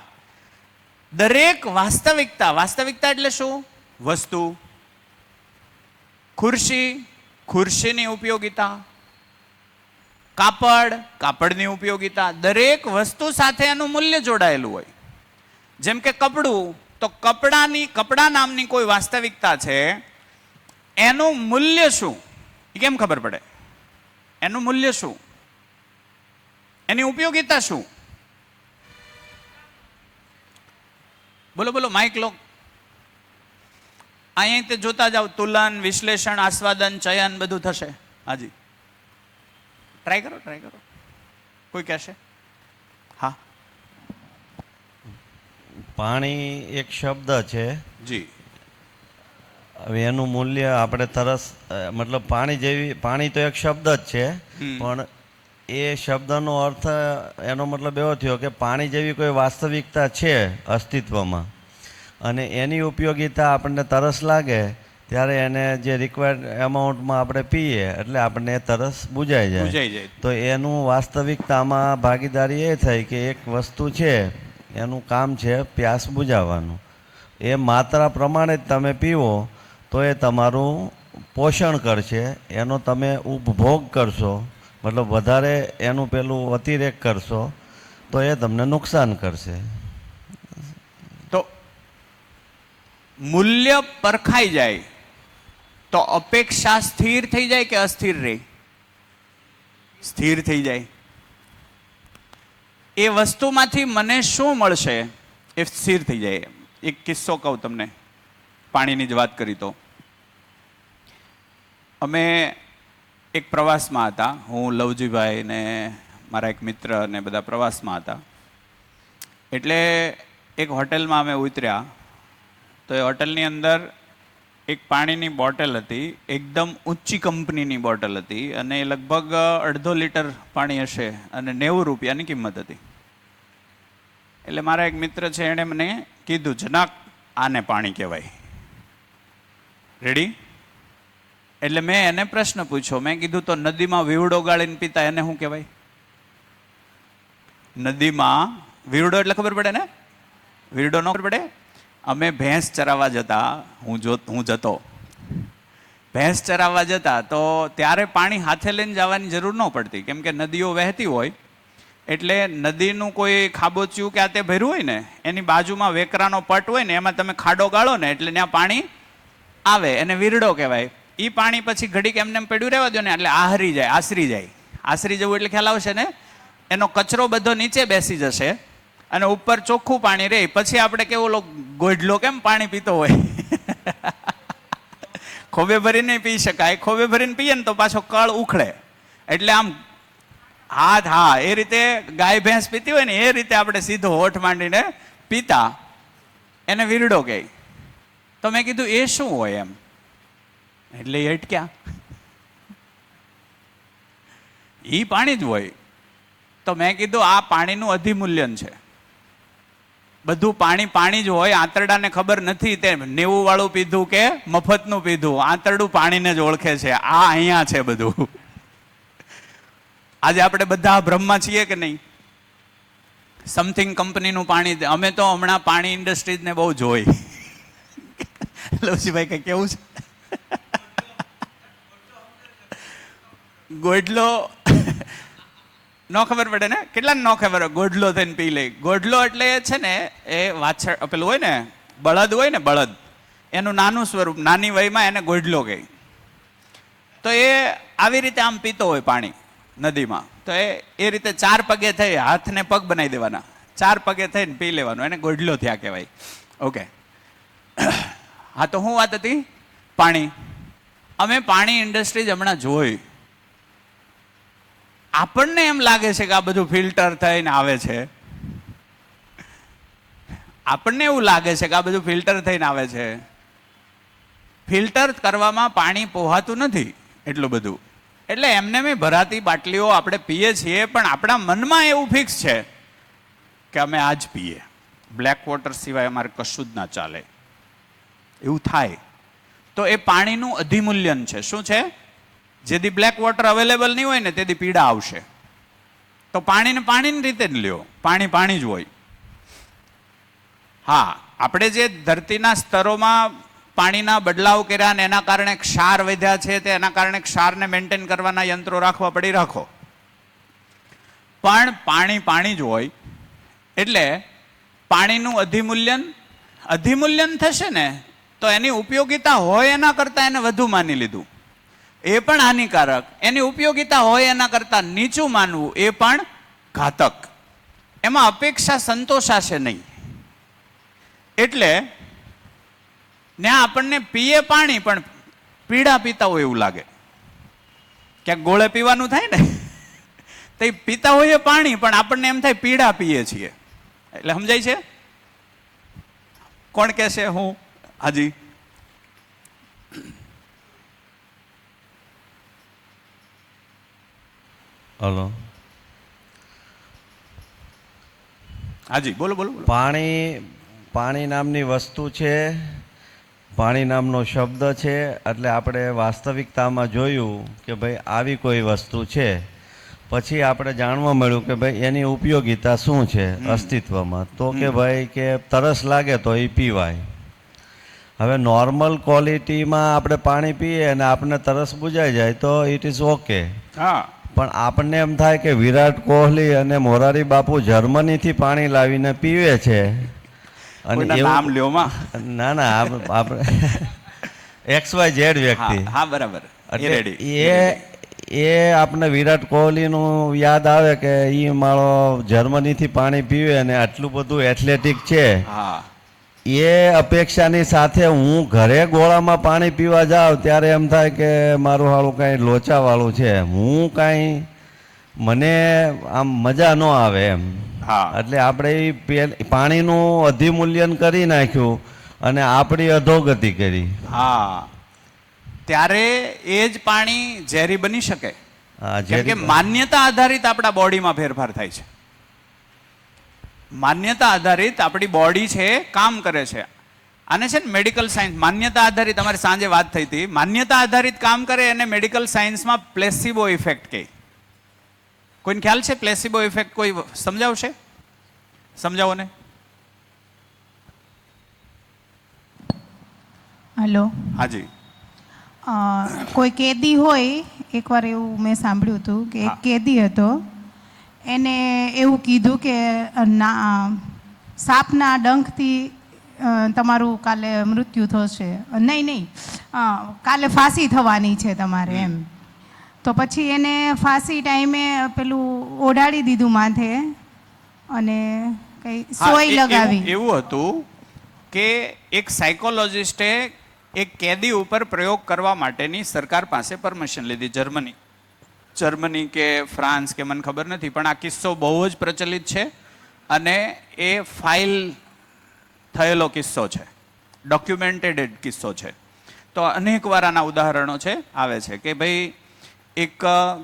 દરેક વાસ્તવિકતા એટલે શું? વસ્તુ. ખુરશીની ઉપયોગિતા. કાપડની ઉપયોગિતા. દરેક વસ્તુ સાથે એનું મૂલ્ય જોડાયેલું હોય. જેમ કે કપડું, તો કપડા નામની કોઈ વાસ્તવિકતા છે, એનું મૂલ્ય શું એ કેમ ખબર પડે? એનું મૂલ્ય શું? એની ઉપયોગિતા શું? બોલો માઇક લો. અહીંયા તે જોતા જાઓ, તુલન, વિશ્લેષણ, આસ્વાદન, ચયન બધું થશે. હાજી, ટ્રાય કરો. કોઈ કહેશે? હા. પાણી એક શબ્દ છે જી. હવે એનું મૂલ્ય આપણે મતલબ પાણી તો એક શબ્દ જ છે, પણ એ શબ્દનો અર્થ એનો મતલબ એવો થયો કે પાણી જેવી કોઈ વાસ્તવિકતા છે અસ્તિત્વમાં, અને એની ઉપયોગિતા આપણને તરસ લાગે ત્યારે એને જે રિક્વાયર્ડ એમાઉન્ટમાં આપણે પીએ એટલે આપણને એ તરસ બુજાઈ જાય. તો એનું વાસ્તવિકતામાં ભાગીદારી એ થઈ કે એક વસ્તુ છે, એનું કામ છે પ્યાસ બુજાવવાનું. એ માત્રા પ્રમાણે જ તમે પીવો તો એ તમારું પોષણ કરશે. એનો તમે ઉપભોગ કરશો, મતલબ વધારે એનું પેલું અતિરેક કરશો તો એ તમને નુકસાન કરશે. તો મૂલ્ય પરખાઈ જાય તો અપેક્ષા સ્થિર થઈ જાય કે અસ્થિર રહે? સ્થિર થઈ જાય. એ વસ્તુમાંથી મને શું મળશે એ સ્થિર થઈ જાય. એક કિસ્સો કહું તમને, પાણીની જ વાત કરી તો. અમે એક પ્રવાસમાં હતા, હું, લવજીભાઈ ને મારા એક મિત્ર ને બધા પ્રવાસમાં હતા. એટલે એક હોટેલમાં અમે ઉતર્યા તો એ હોટલની અંદર એક પાણીની બોટલ હતી, એકદમ ઊંચી કંપનીની બોટલ હતી, અને એ લગભગ 1.5 લીટર પાણી હશે, અને 90 રૂપિયાની કિંમત હતી. એટલે મારા એક મિત્ર છે, એણે મને કીધું, જનાક આને પાણી કહેવાય. રેડી? એટલે મેં એને પ્રશ્ન પૂછ્યો. મેં કીધું, તો નદીમાં વીવડો ગાળીને પીતા એને શું કહેવાય? નદીમાં વીવડો એટલે ખબર પડે ને? વીવડો ન ખબર પડે? અમે ભેંસ ચરાવવા જતા, હું જતો ભેંસ ચરાવવા જતા, તો ત્યારે પાણી હાથે લઈને જવાની જરૂર ન પડતી, કેમ કે નદીઓ વહેતી હોય. એટલે નદીનું કોઈ ખાબોચિયું કે આ તે ભર્યું હોય ને, એની બાજુમાં વેકરાનો પટ હોય ને, એમાં તમે ખાડો ગાળો ને એટલે ત્યાં પાણી આવે, એને વીરડો કહેવાય. એ પાણી પછી ઘડીક એમને પડ્યું રહેવા દો ને એટલે આસરી જાય. આસરી જવું એટલે ખ્યાલ આવશે ને? એનો કચરો બધો નીચે બેસી જશે અને ઉપર ચોખ્ખું પાણી રહે. પછી આપણે કેવો ગોઢલો કેમ પાણી પીતો હોય, ખોબે ભરીને પી શકાય. ખોબે ભરીને પીએ ને તો પાછો કળ ઉખડે. એટલે આમ હા, એ રીતે ગાય ભેંસ પીતી હોય ને એ રીતે આપણે સીધો હોઠ માંડીને પીતા, એને વીરડો કહે. તો મેં કીધું, એ શું હોય એમ? એટલે એ અટક્યા. એ પાણી જ હોય. તો મેં કીધું, આ પાણીનું અધિમૂલ્યન છે. બધું પાણી જ હોય. આંતરડાને ખબર નથી તે 90 વાળું પીધું કે મફતનું પીધું, આંતરડું પાણીને જ ઓળખે છે. આ અહીંયા છે બધું. આજે આપણે બધા બ્રહ્મમાં છીએ કે નહીં? સમથિંગ કંપનીનું પાણી. અમે તો હમણાં પાણી ઇન્ડસ્ટ્રીઝને બહુ જોઈ. લવજીભાઈ કઈ કેવું છે? ગોઢલો ન ખબર પડે ને? કેટલા ન ખબર હોય? ગોઢલો થઈને પી લે. ગોઢલો એટલે છે ને એ વાછળ પેલું હોય ને, બળદ હોય ને, બળદ એનું નાનું સ્વરૂપ, નાની વયમાં એને ગોઢલો કહે. તો એ આવી રીતે આમ પીતો હોય પાણી નદીમાં, તો એ રીતે 4 પગે થઈ, હાથને પગ બનાવી દેવાના, 4 પગે થઈને પી લેવાનું, એને ગોઢલો થયા કહેવાય. ઓકે, હા તો શું વાત હતી? પાણી. અમે પાણી ઇન્ડસ્ટ્રીઝ હમણાં જોઈ, આપણને એમ લાગે છે કે આ બધું ફિલ્ટર થઈને આવે છે, આપણને એવું લાગે છે કે આ બધું ફિલ્ટર થઈને આવે છે. ફિલ્ટર કરવામાં પાણી પોહાતું નથી એટલું બધું. એટલે એમને મેં ભરાતી બાટલીઓ આપણે પીએ છીએ, પણ આપણા મનમાં એવું ફિક્સ છે કે અમે આ જ પીએ, બ્લેક વોટર સિવાય અમારે કશું જ ના ચાલે, એવું થાય. તો એ પાણીનું અધિમૂલ્યન છે. શું છે? જેથી બ્લેક વોટર અવેલેબલ નહીં હોય ને તેથી પીડા આવશે. તો પાણીને પાણીની રીતે જ લ્યો, પાણી પાણી જ હોય. હા, આપણે જે ધરતીના સ્તરોમાં પાણીના બદલાવ કર્યા ને એના કારણે ક્ષાર વધ્યા છે, તે એના કારણે ક્ષારને મેન્ટેન કરવાના યંત્રો રાખવા પડી, રાખો, પણ પાણી પાણી જ હોય. એટલે પાણીનું અધિમૂલ્યન થશે ને તો એની ઉપયોગિતા હોય એના કરતાં એને વધુ માની લીધું, એ પણ હાનિકારક. એની ઉપયોગિતા હોય એના કરતાં નીચું માનવું એ પણ ઘાતક. એમાં અપેક્ષા સંતોષાશે નહીં. એટલે ત્યાં આપણને પીએ પાણી પણ પીડા પીતા હોય એવું લાગે. ક્યાંક ગોળે પીવાનું થાય ને તો એ પીતા હોઈએ પાણી, પણ આપણને એમ થાય પીડા પીએ છીએ. એટલે સમજાય છે? કોણ કહેશે? હું હાજી. હલો, હાજી, બોલો બોલો. પાણી નામની વસ્તુ છે, પાણી નામનો શબ્દ છે. એટલે આપણે વાસ્તવિકતામાં જોયું કે ભાઈ આવી કોઈ વસ્તુ છે, પછી આપણે જાણવા મળ્યું કે ભાઈ એની ઉપયોગિતા શું છે અસ્તિત્વમાં. તો કે ભાઈ કે તરસ લાગે તો એ પીવાય. હવે નોર્મલ ક્વોલિટીમાં આપણે પાણી પીએ અને આપણને તરસ બુજાઈ જાય તો ઇટ ઇઝ ઓકે. હા, પણ આપણને એમ થાય કે વિરાટ કોહલી અને મોરારી બાપુ જર્મનીથી પાણી લાવીને પીવે છે, અને નામ લ્યોમાં ના આપણે XYZ વ્યક્તિ. હા, બરાબર. એ આપણે વિરાટ કોહલીનું યાદ આવે કે એ મારો જર્મનીથી પાણી પીવે અને આટલું બધું એથ્લેટિક છે. હા, એ અપેક્ષાની સાથે હું ઘરે ગોળામાં પાણી પીવા જાઉં ત્યારે એમ થાય કે મારું હાલું કાંઈ લોચાવાળું છે, હું કાંઈ મને આમ મજા ન આવે એમ. એટલે આપણે એ પાણીનું અધિમૂલ્યન કરી નાખ્યું અને આપણી અધોગતિ કરી. હા, ત્યારે એ જ પાણી ઝેરી બની શકે. કેમ કે માન્યતા આધારિત આપણા બોડીમાં ફેરફાર થાય છે. માન્યતા આધારિત આપણી બોડી છે, કામ કરે છે. આને છે ને મેડિકલ સાયન્સ માન્યતા આધારિત, અમારી સાંજે વાત થઈ હતી, માન્યતા આધારિત કામ કરે એને મેડિકલ સાયન્સમાં પ્લેસિબો ઇફેક્ટ કહે. કોઈને ખ્યાલ છે પ્લેસિબો ઇફેક્ટ? કોઈ સમજાવશે? સમજાવો ને. હલો, હાજી. કોઈ કેદી હોય, એકવાર એવું મેં સાંભળ્યું હતું કે એક કેદી હતો, એને એવું કીધું કે સાપના ડંખથી તમારું કાલે મૃત્યુ થશે, નહીં કાલે ફાંસી થવાની છે તમારે એમ. તો પછી એને ફાંસી ટાઈમે પેલું ઓઢાડી દીધું માથે અને કઈ સોય લગાવી. એવું હતું કે એક સાયકોલોજિસ્ટે એક કેદી ઉપર પ્રયોગ કરવા માટેની સરકાર પાસે પરમિશન લીધી. જર્મની કે ફ્રાન્સ કે મને ખબર નથી, પણ આ કિસ્સો બહુ જ પ્રચલિત છે અને એ ફાઇલ થયેલો કિસ્સો છે, ડોક્યુમેન્ટેડ કિસ્સો છે. તો અનેક વાર આના ઉદાહરણો છે, આવે છે કે ભાઈ એક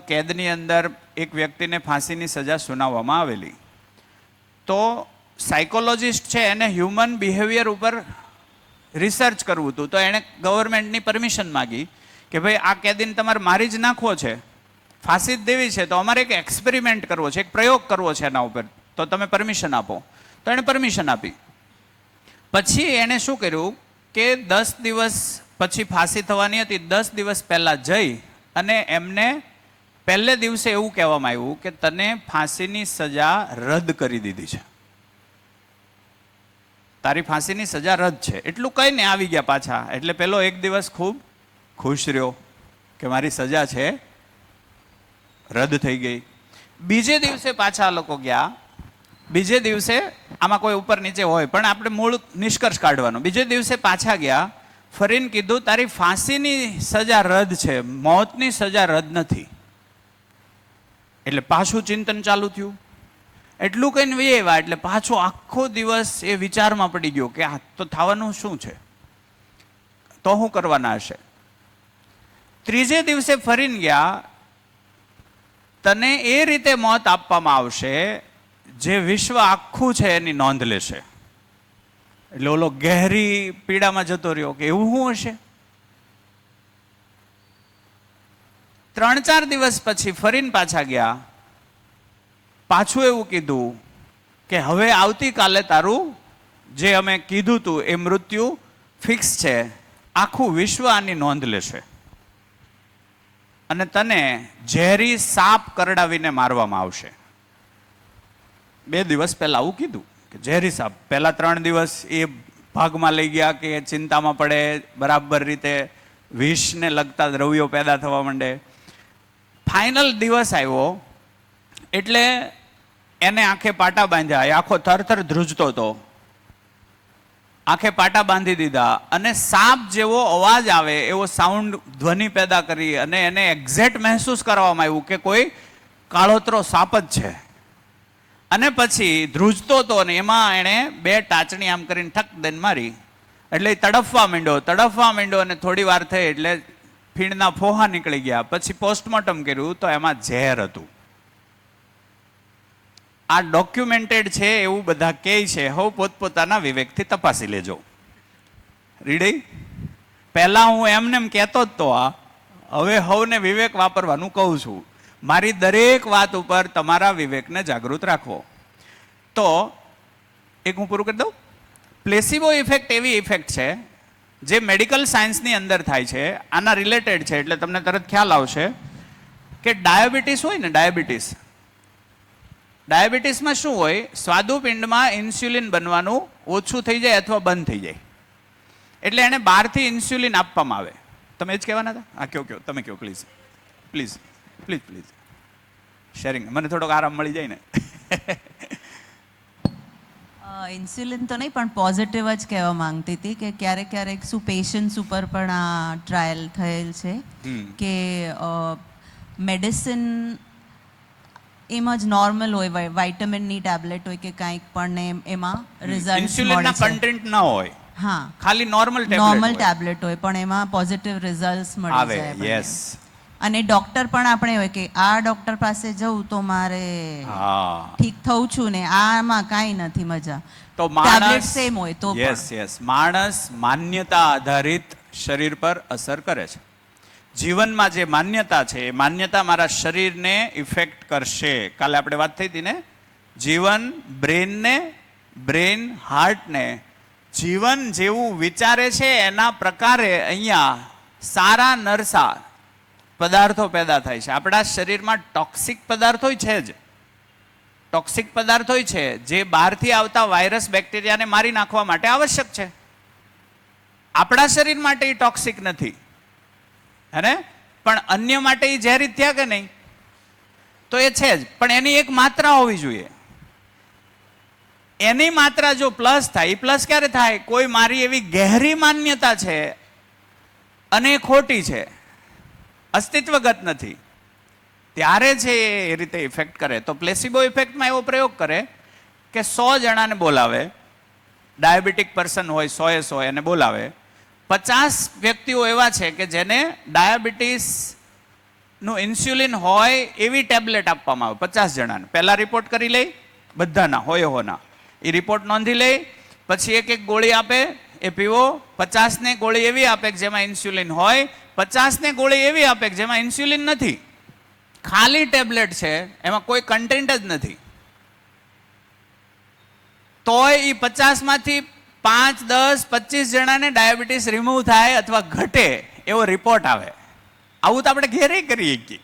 કેદની અંદર એક વ્યક્તિને ફાંસીની સજા સુનાવવામાં આવેલી. તો સાયકોલોજિસ્ટ છે એને હ્યુમન બિહેવિયર ઉપર રિસર્ચ કરવું હતું. તો એણે ગવર્મેન્ટની પરમિશન માગી કે ભાઈ આ કેદીને તમારે મારી જ નાખવો છે, ફાંસી જ દેવી છે, તો અમારે એક એક્સપેરિમેન્ટ કરવો છે, એક પ્રયોગ કરવો છે એના ઉપર, તો તમે પરમિશન આપો. તો એણે પરમિશન આપી. પછી એણે શું કર્યું કે 10 દિવસ પછી ફાંસી થવાની હતી, 10 દિવસ પહેલાં જઈ અને એમને પહેલે દિવસે એવું કહેવામાં આવ્યું કે તને ફાંસીની સજા રદ કરી દીધી છે, તારી ફાંસીની સજા રદ છે. એટલું કહીને આવી ગયા પાછા. એટલે પેલો એક દિવસ ખૂબ ખુશ રહ્યો કે મારી સજા છે રદ થઈ ગઈ. બીજે દિવસે પાછા આ લોકો ગયા. બીજે દિવસે આમાં કોઈ ઉપર નીચે હોય પણ આપણે મૂળ નિષ્કર્ષ કાઢવાનો. બીજે દિવસે પાછા ગયા, ફરીને કીધું તારી ફાંસીની સજા રદ છે, મોતની સજા રદ નથી. એટલે પાછું ચિંતન ચાલુ થયું. એટલું કહીને વી આવ્યા એટલે પાછો આખો દિવસ એ વિચારમાં પડી ગયો કે આ તો થવાનું શું છે, તો શું કરવાના હશે. ત્રીજે દિવસે ફરીને ગયા, તને એ રીતે મોત આપવામાં આવશે જે વિશ્વ આખું છે એની નોંધ લેશે. એટલે ઓલો ગહેરી પીડામાં જતો રહ્યો કે એવું શું હશે. 3-4 દિવસ પછી ફરીને પાછા ગયા, પાછું એવું કીધું કે હવે આવતીકાલે તારું જે અમે કીધું તું એ મૃત્યુ ફિક્સ છે, આખું વિશ્વ આની નોંધ લેશે અને તને ઝેરી સાપ કરડાવીને મારવામાં આવશે. 2 દિવસ પહેલા આવું કીધું કે ઝેરી સાપ. પહેલા 3 દિવસ એ ભાગમાં લઈ ગયા કે ચિંતામાં પડે, બરાબર રીતે વિષને લગતા દ્રવ્યો પેદા થવા માંડે. ફાઇનલ દિવસ આવ્યો એટલે એને આંખે પાટા બાંધ્યા. એ આખો થરથર ધ્રુજતો હતો. આંખે પાટા બાંધી દીધા અને સાપ જેવો અવાજ આવે એવો સાઉન્ડ ધ્વનિ પેદા કરી અને એને એક્ઝેક્ટ મહેસૂસ કરવામાં આવ્યું કે કોઈ કાળોતરો સાપ જ છે. અને પછી ધ્રુજતો હતો અને એમાં એણે 2 ટાચણી આમ કરીને ઠક દઈને મારી એટલે એ તડફવા માંડ્યો અને થોડી વાર થઈ એટલે ફીણના ફોહા નીકળી ગયા. પછી પોસ્ટમોર્ટમ કર્યું તો એમાં ઝેર હતું. આ ડોક્યુમેન્ટેડ છે એવું બધા કહે છે. હવે પોતપોતાના વિવેકથી તપાસી લેજો. રીડી? પહેલા હું એમને કહેતો જ તો, હવે હવને વિવેક વાપરવાનું કહું છું. મારી દરેક વાત ઉપર તમારા વિવેકને જાગૃત રાખવો. તો એક હું પૂરું કરી દઉં. પ્લેસિબો ઇફેક્ટ એવી ઇફેક્ટ છે જે મેડિકલ સાયન્સની અંદર થાય છે. આના રિલેટેડ છે એટલે તમને તરત ખ્યાલ આવશે કે ડાયાબિટીસ હોય ને, ડાયાબિટીસમાં શું હોય, સ્વાદુપિંડમાં ઇન્સ્યુલિન બનવાનું ઓછું થઈ જાય અથવા બંધ થઈ જાય. એટલે એને બહારથી ઇન્સ્યુલિન આપવામાં આવે. તમે જ કહેવાના હતા? હા, કયો તમે કયો please please please please sharing, મને થોડોક આરામ મળી જાય ને. ઇન્સ્યુલિન તો નહીં પણ પોઝિટિવ જ કહેવા માંગતી હતી કે ક્યારેક શું પેશન્ટ્સ ઉપર પણ આ ટ્રાયલ થયેલ છે કે મેડિસિન એમ જ નોર્મલ હોય, વાઇટામિનની ટેબ્લેટ હોય કે કાંઈક પણ એમાં રિઝલ્ટ ઇન્સ્યુલિનના કન્ટેન્ટ ન હોય, હા, ખાલી નોર્મલ ટેબ્લેટ હોય પણ એમાં પોઝિટિવ રિઝલ્ટ મળી જાય. યસ. અને ડોક્ટર પણ આપણે હોય કે આ ડોક્ટર પાસે જવું તો મારે ઠીક થવું છું ને આમાં કાંઈ નથી મજા. તો ટેબ્લેટ સેમ હોય તો યસ માણસ માન્યતા આધારિત શરીર પર અસર કરે છે. જીવનમાં જે માન્યતા છે એ માન્યતા મારા શરીરને ઇફેક્ટ કરશે. કાલે આપણે વાત થઈ હતી ને, જીવન બ્રેન હાર્ટને જીવન જેવું વિચારે છે એના પ્રકારે અહીંયા સારા નરસા પદાર્થો પેદા થાય છે. આપણા શરીરમાં ટોક્સિક પદાર્થો છે જ, ટોક્સિક પદાર્થો છે જે બહારથી આવતા વાયરસ બેક્ટેરિયાને મારી નાખવા માટે આવશ્યક છે. આપણા શરીર માટે એ ટોક્સિક નથી, હે, પણ અન્ય માટે એ ઝેરી થયા કે નહીં તો એ છે જ. પણ એની એક માત્રા હોવી જોઈએ. એની માત્રા જો પ્લસ થાય, એ પ્લસ ક્યારે થાય? કોઈ મારી એવી ગહેરી માન્યતા છે અને એ ખોટી છે, અસ્તિત્વગત નથી, ત્યારે છે એ રીતે ઇફેક્ટ કરે. તો પ્લેસિબો ઇફેક્ટમાં એવો પ્રયોગ કરે કે 100 જણાને બોલાવે, ડાયાબિટીક પર્સન હોય 100 એને બોલાવે. 50 વ્યક્તિઓ એવા છે કે જેને ડાયાબિટીસનું ઇન્સ્યુલિન હોય એવી ટેબ્લેટ આપવામાં આવે 50 જણાને. પહેલા રિપોર્ટ કરી લે બધાના હોના, એ રિપોર્ટ નોંધી લે, પછી એક ગોળી આપે, એ પીવો. 50ને ગોળી એવી આપે કે જેમાં ઇન્સ્યુલિન હોય, 50ને ગોળી એવી આપે કે જેમાં ઇન્સ્યુલિન નથી, ખાલી ટેબ્લેટ છે, એમાં કોઈ કન્ટેન્ટ જ નથી. તોય એ 50માંથી 5, 10, 25 જણાને ડાયાબિટીસ રિમૂવ થાય અથવા ઘટે એવો રિપોર્ટ આવે. આવું તો આપણે ઘેરે કરીએ કે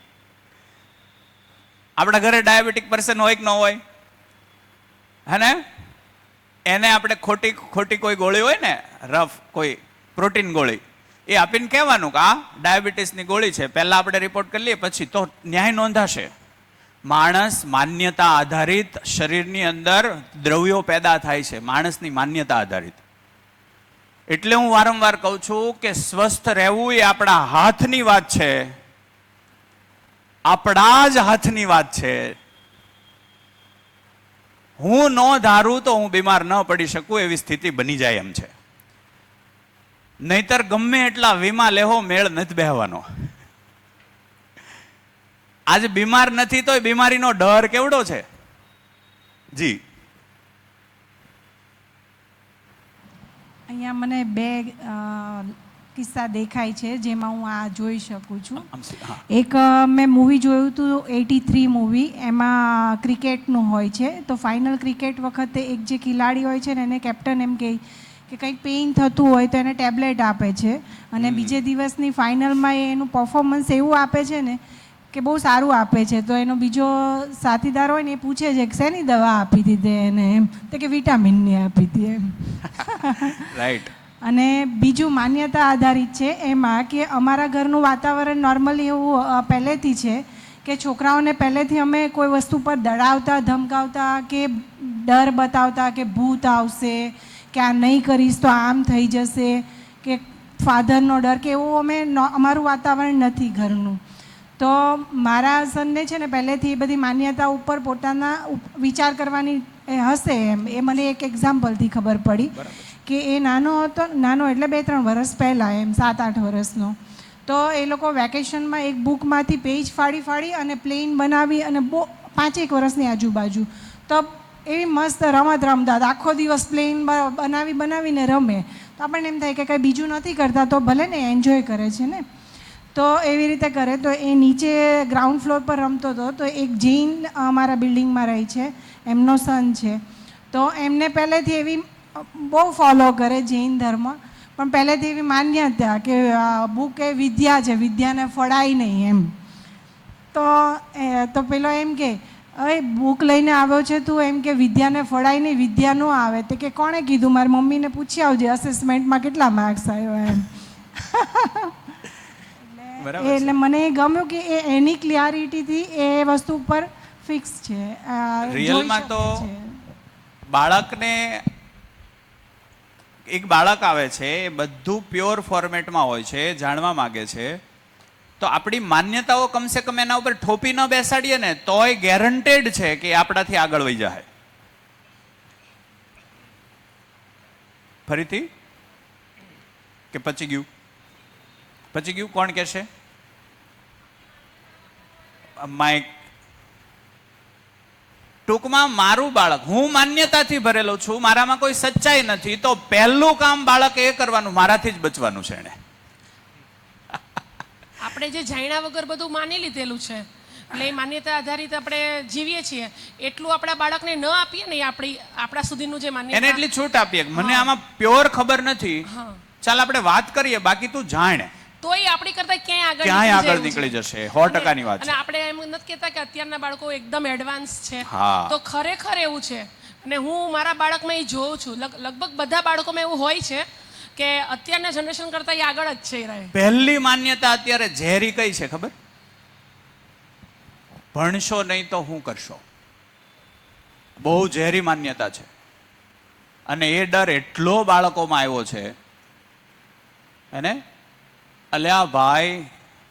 આપણા ઘરે ડાયાબિટીક પર્સન હોય કે ન હોય, હે ને, એને આપણે ખોટી કોઈ ગોળી હોય ને, રફ કોઈ પ્રોટીન ગોળી, એ આપીને કહેવાનું કે આ ડાયાબિટીસની ગોળી છે, પહેલા આપણે રિપોર્ટ કરી લઈએ, પછી તો ન્યાય નોંધાશે. માણસ માન્યતા આધારિત શરીરની અંદર દ્રવ્યો પેદા થાય છે, માણસની માન્યતા આધારિત. એટલે હું વારંવાર કહું છું કે સ્વસ્થ રહેવું એ આપણા હાથની વાત છે, આપણા જ હાથની વાત છે. હું ન ધારું તો હું બીમાર ન પડી શકું એવી સ્થિતિ બની જાય એમ છે. નહીતર ગમે એટલા વીમા લેવો, મેળ નથી બેહવાનો. આજે બીમાર નથી તો બીમારીનો ડર કેવડો છે. જી, અહીંયા મને બે કિસ્સા દેખાય છે જેમાં હું આ જોઈ શકું છું. એક મેં મૂવી જોયું હતું 83 મૂવી, એમાં ક્રિકેટનું હોય છે. તો ફાઇનલ ક્રિકેટ વખતે એક જે ખેલાડી હોય છે ને એને કેપ્ટન એમ કહે કે કંઈક પેઇન થતું હોય તો એને ટેબ્લેટ આપે છે, અને બીજે દિવસની ફાઇનલમાં એનું પરફોર્મન્સ એવું આપે છે ને કે બહુ સારું આપે છે. તો એનો બીજો સાથીદાર હોય ને એ પૂછે છે કે શેની દવા આપી દીધી એને, એમ તો કે વિટામિનની આપી હતી એમ. રાઈટ. અને બીજું માન્યતા આધારિત છે એમાં કે અમારા ઘરનું વાતાવરણ નોર્મલી એવું પહેલેથી છે કે છોકરાઓને પહેલેથી અમે કોઈ વસ્તુ પર દડાવતા, ધમકાવતા કે ડર બતાવતા કે ભૂત આવશે, કે આ નહીં કરીશ તો આમ થઈ જશે, કે ફાધરનો ડર, કે એવું અમે અમારું વાતાવરણ નથી ઘરનું. તો મારા સનને છે ને પહેલેથી એ બધી માન્યતા ઉપર પોતાના વિચાર કરવાની હશે એમ. એ મને એક એક્ઝામ્પલથી ખબર પડી કે એ નાનો હતો, નાનો એટલે 2-3 વર્ષ પહેલાં, એમ 7-8 વર્ષનો. તો એ લોકો વેકેશનમાં એક બુકમાંથી પેજ ફાડી ફાડી અને પ્લેન બનાવી, અને બહુ 5-1 વર્ષની આજુબાજુ, તો એવી મસ્ત રમત રમતા હતા. આખો દિવસ પ્લેન બનાવીને રમે. તો આપણને એમ થાય કે કંઈ બીજું નથી કરતા તો ભલે ને એન્જોય કરે છે ને. તો એવી રીતે કરે. તો એ નીચે ગ્રાઉન્ડ ફ્લોર પર રમતો હતો. તો એક જૈન અમારા બિલ્ડિંગમાં રહે છે, એમનો સન છે. તો એમને પહેલેથી એવી બહુ ફોલો કરે જૈન ધર્મ, પણ પહેલેથી એવી માન્યતા કે બુક એ વિદ્યા છે, વિદ્યાને ફળાય નહીં એમ. તો પેલો એમ કે અરે બુક લઈને આવ્યો છે તું, એમ કે વિદ્યાને ફળાય નહીં, વિદ્યા ન આવે. તો કે કોણે કીધું? મારી મમ્મીને પૂછી આવજે અસેસમેન્ટમાં કેટલા માર્ક્સ આવ્યો એમ. એટલે મને ગમ્યું કે એની ક્લિયરિટીથી એ વસ્તુ ઉપર ફિક્સ છે. રિયલમાં તો બાળકને, એક બાળક આવે છે, એ બધું પ્યોર ફોર્મેટમાં હોય છે, જાણવા માગે છે. તો આપણી માન્યતાઓ કમસે કમ એના ઉપર ઠોપી ન બેસાડીએ ને તોય ગેરંટેડ છે કે આપણાથી આગળ વહી જાય. ફરીથી કે પચી ગયું? પચી ગયું કોણ કહેશે? માઇક. ટૂંકમાં મારું બાળક, હું માન્યતાથી ભરેલો છું, મારામાં કોઈ સચ્ચાઈ નથી, તો પહેલું કામ બાળકે એ કરવાનું, મારાથી જ બચવાનું છે એને. આપણે જે જાણ્યા વગર બધું માની લીધેલું છે, એટલે એ માન્યતા આધારિત આપણે જીવીએ છીએ, એટલું આપણા બાળકને ન આપીએ ને, આપણા સુધીનું જે માન્યતા, એને એટલી છૂટ આપીએ મને આમાં પ્યોર ખબર નથી, ચાલ આપણે વાત કરીએ, બાકી તું જાણે, તો એ આપણી કરતા ક્યાંય આગળ નીકળી જશે. 100%ની વાત છે. અને આપણે એમ નથી કહેતા કે અત્યારના બાળકો એકદમ એડવાન્સ છે, તો ખરેખર એવું છે. અને હું મારા બાળકમાં એ જોઉં છું, લગભગ બધા બાળકોમાં એવું હોય છે કે અત્યારના જનરેશન કરતા એ આગળ જ છે. પહેલી માન્યતા અત્યારે ઝેરી કઈ છે ખબર? ભણશો નહીં તો શું કરશો. બહુ ઝેરી માન્યતા છે. અને એ ડર એટલો બાળકોમાં આવ્યો છે, એને અલ્યા ભાઈ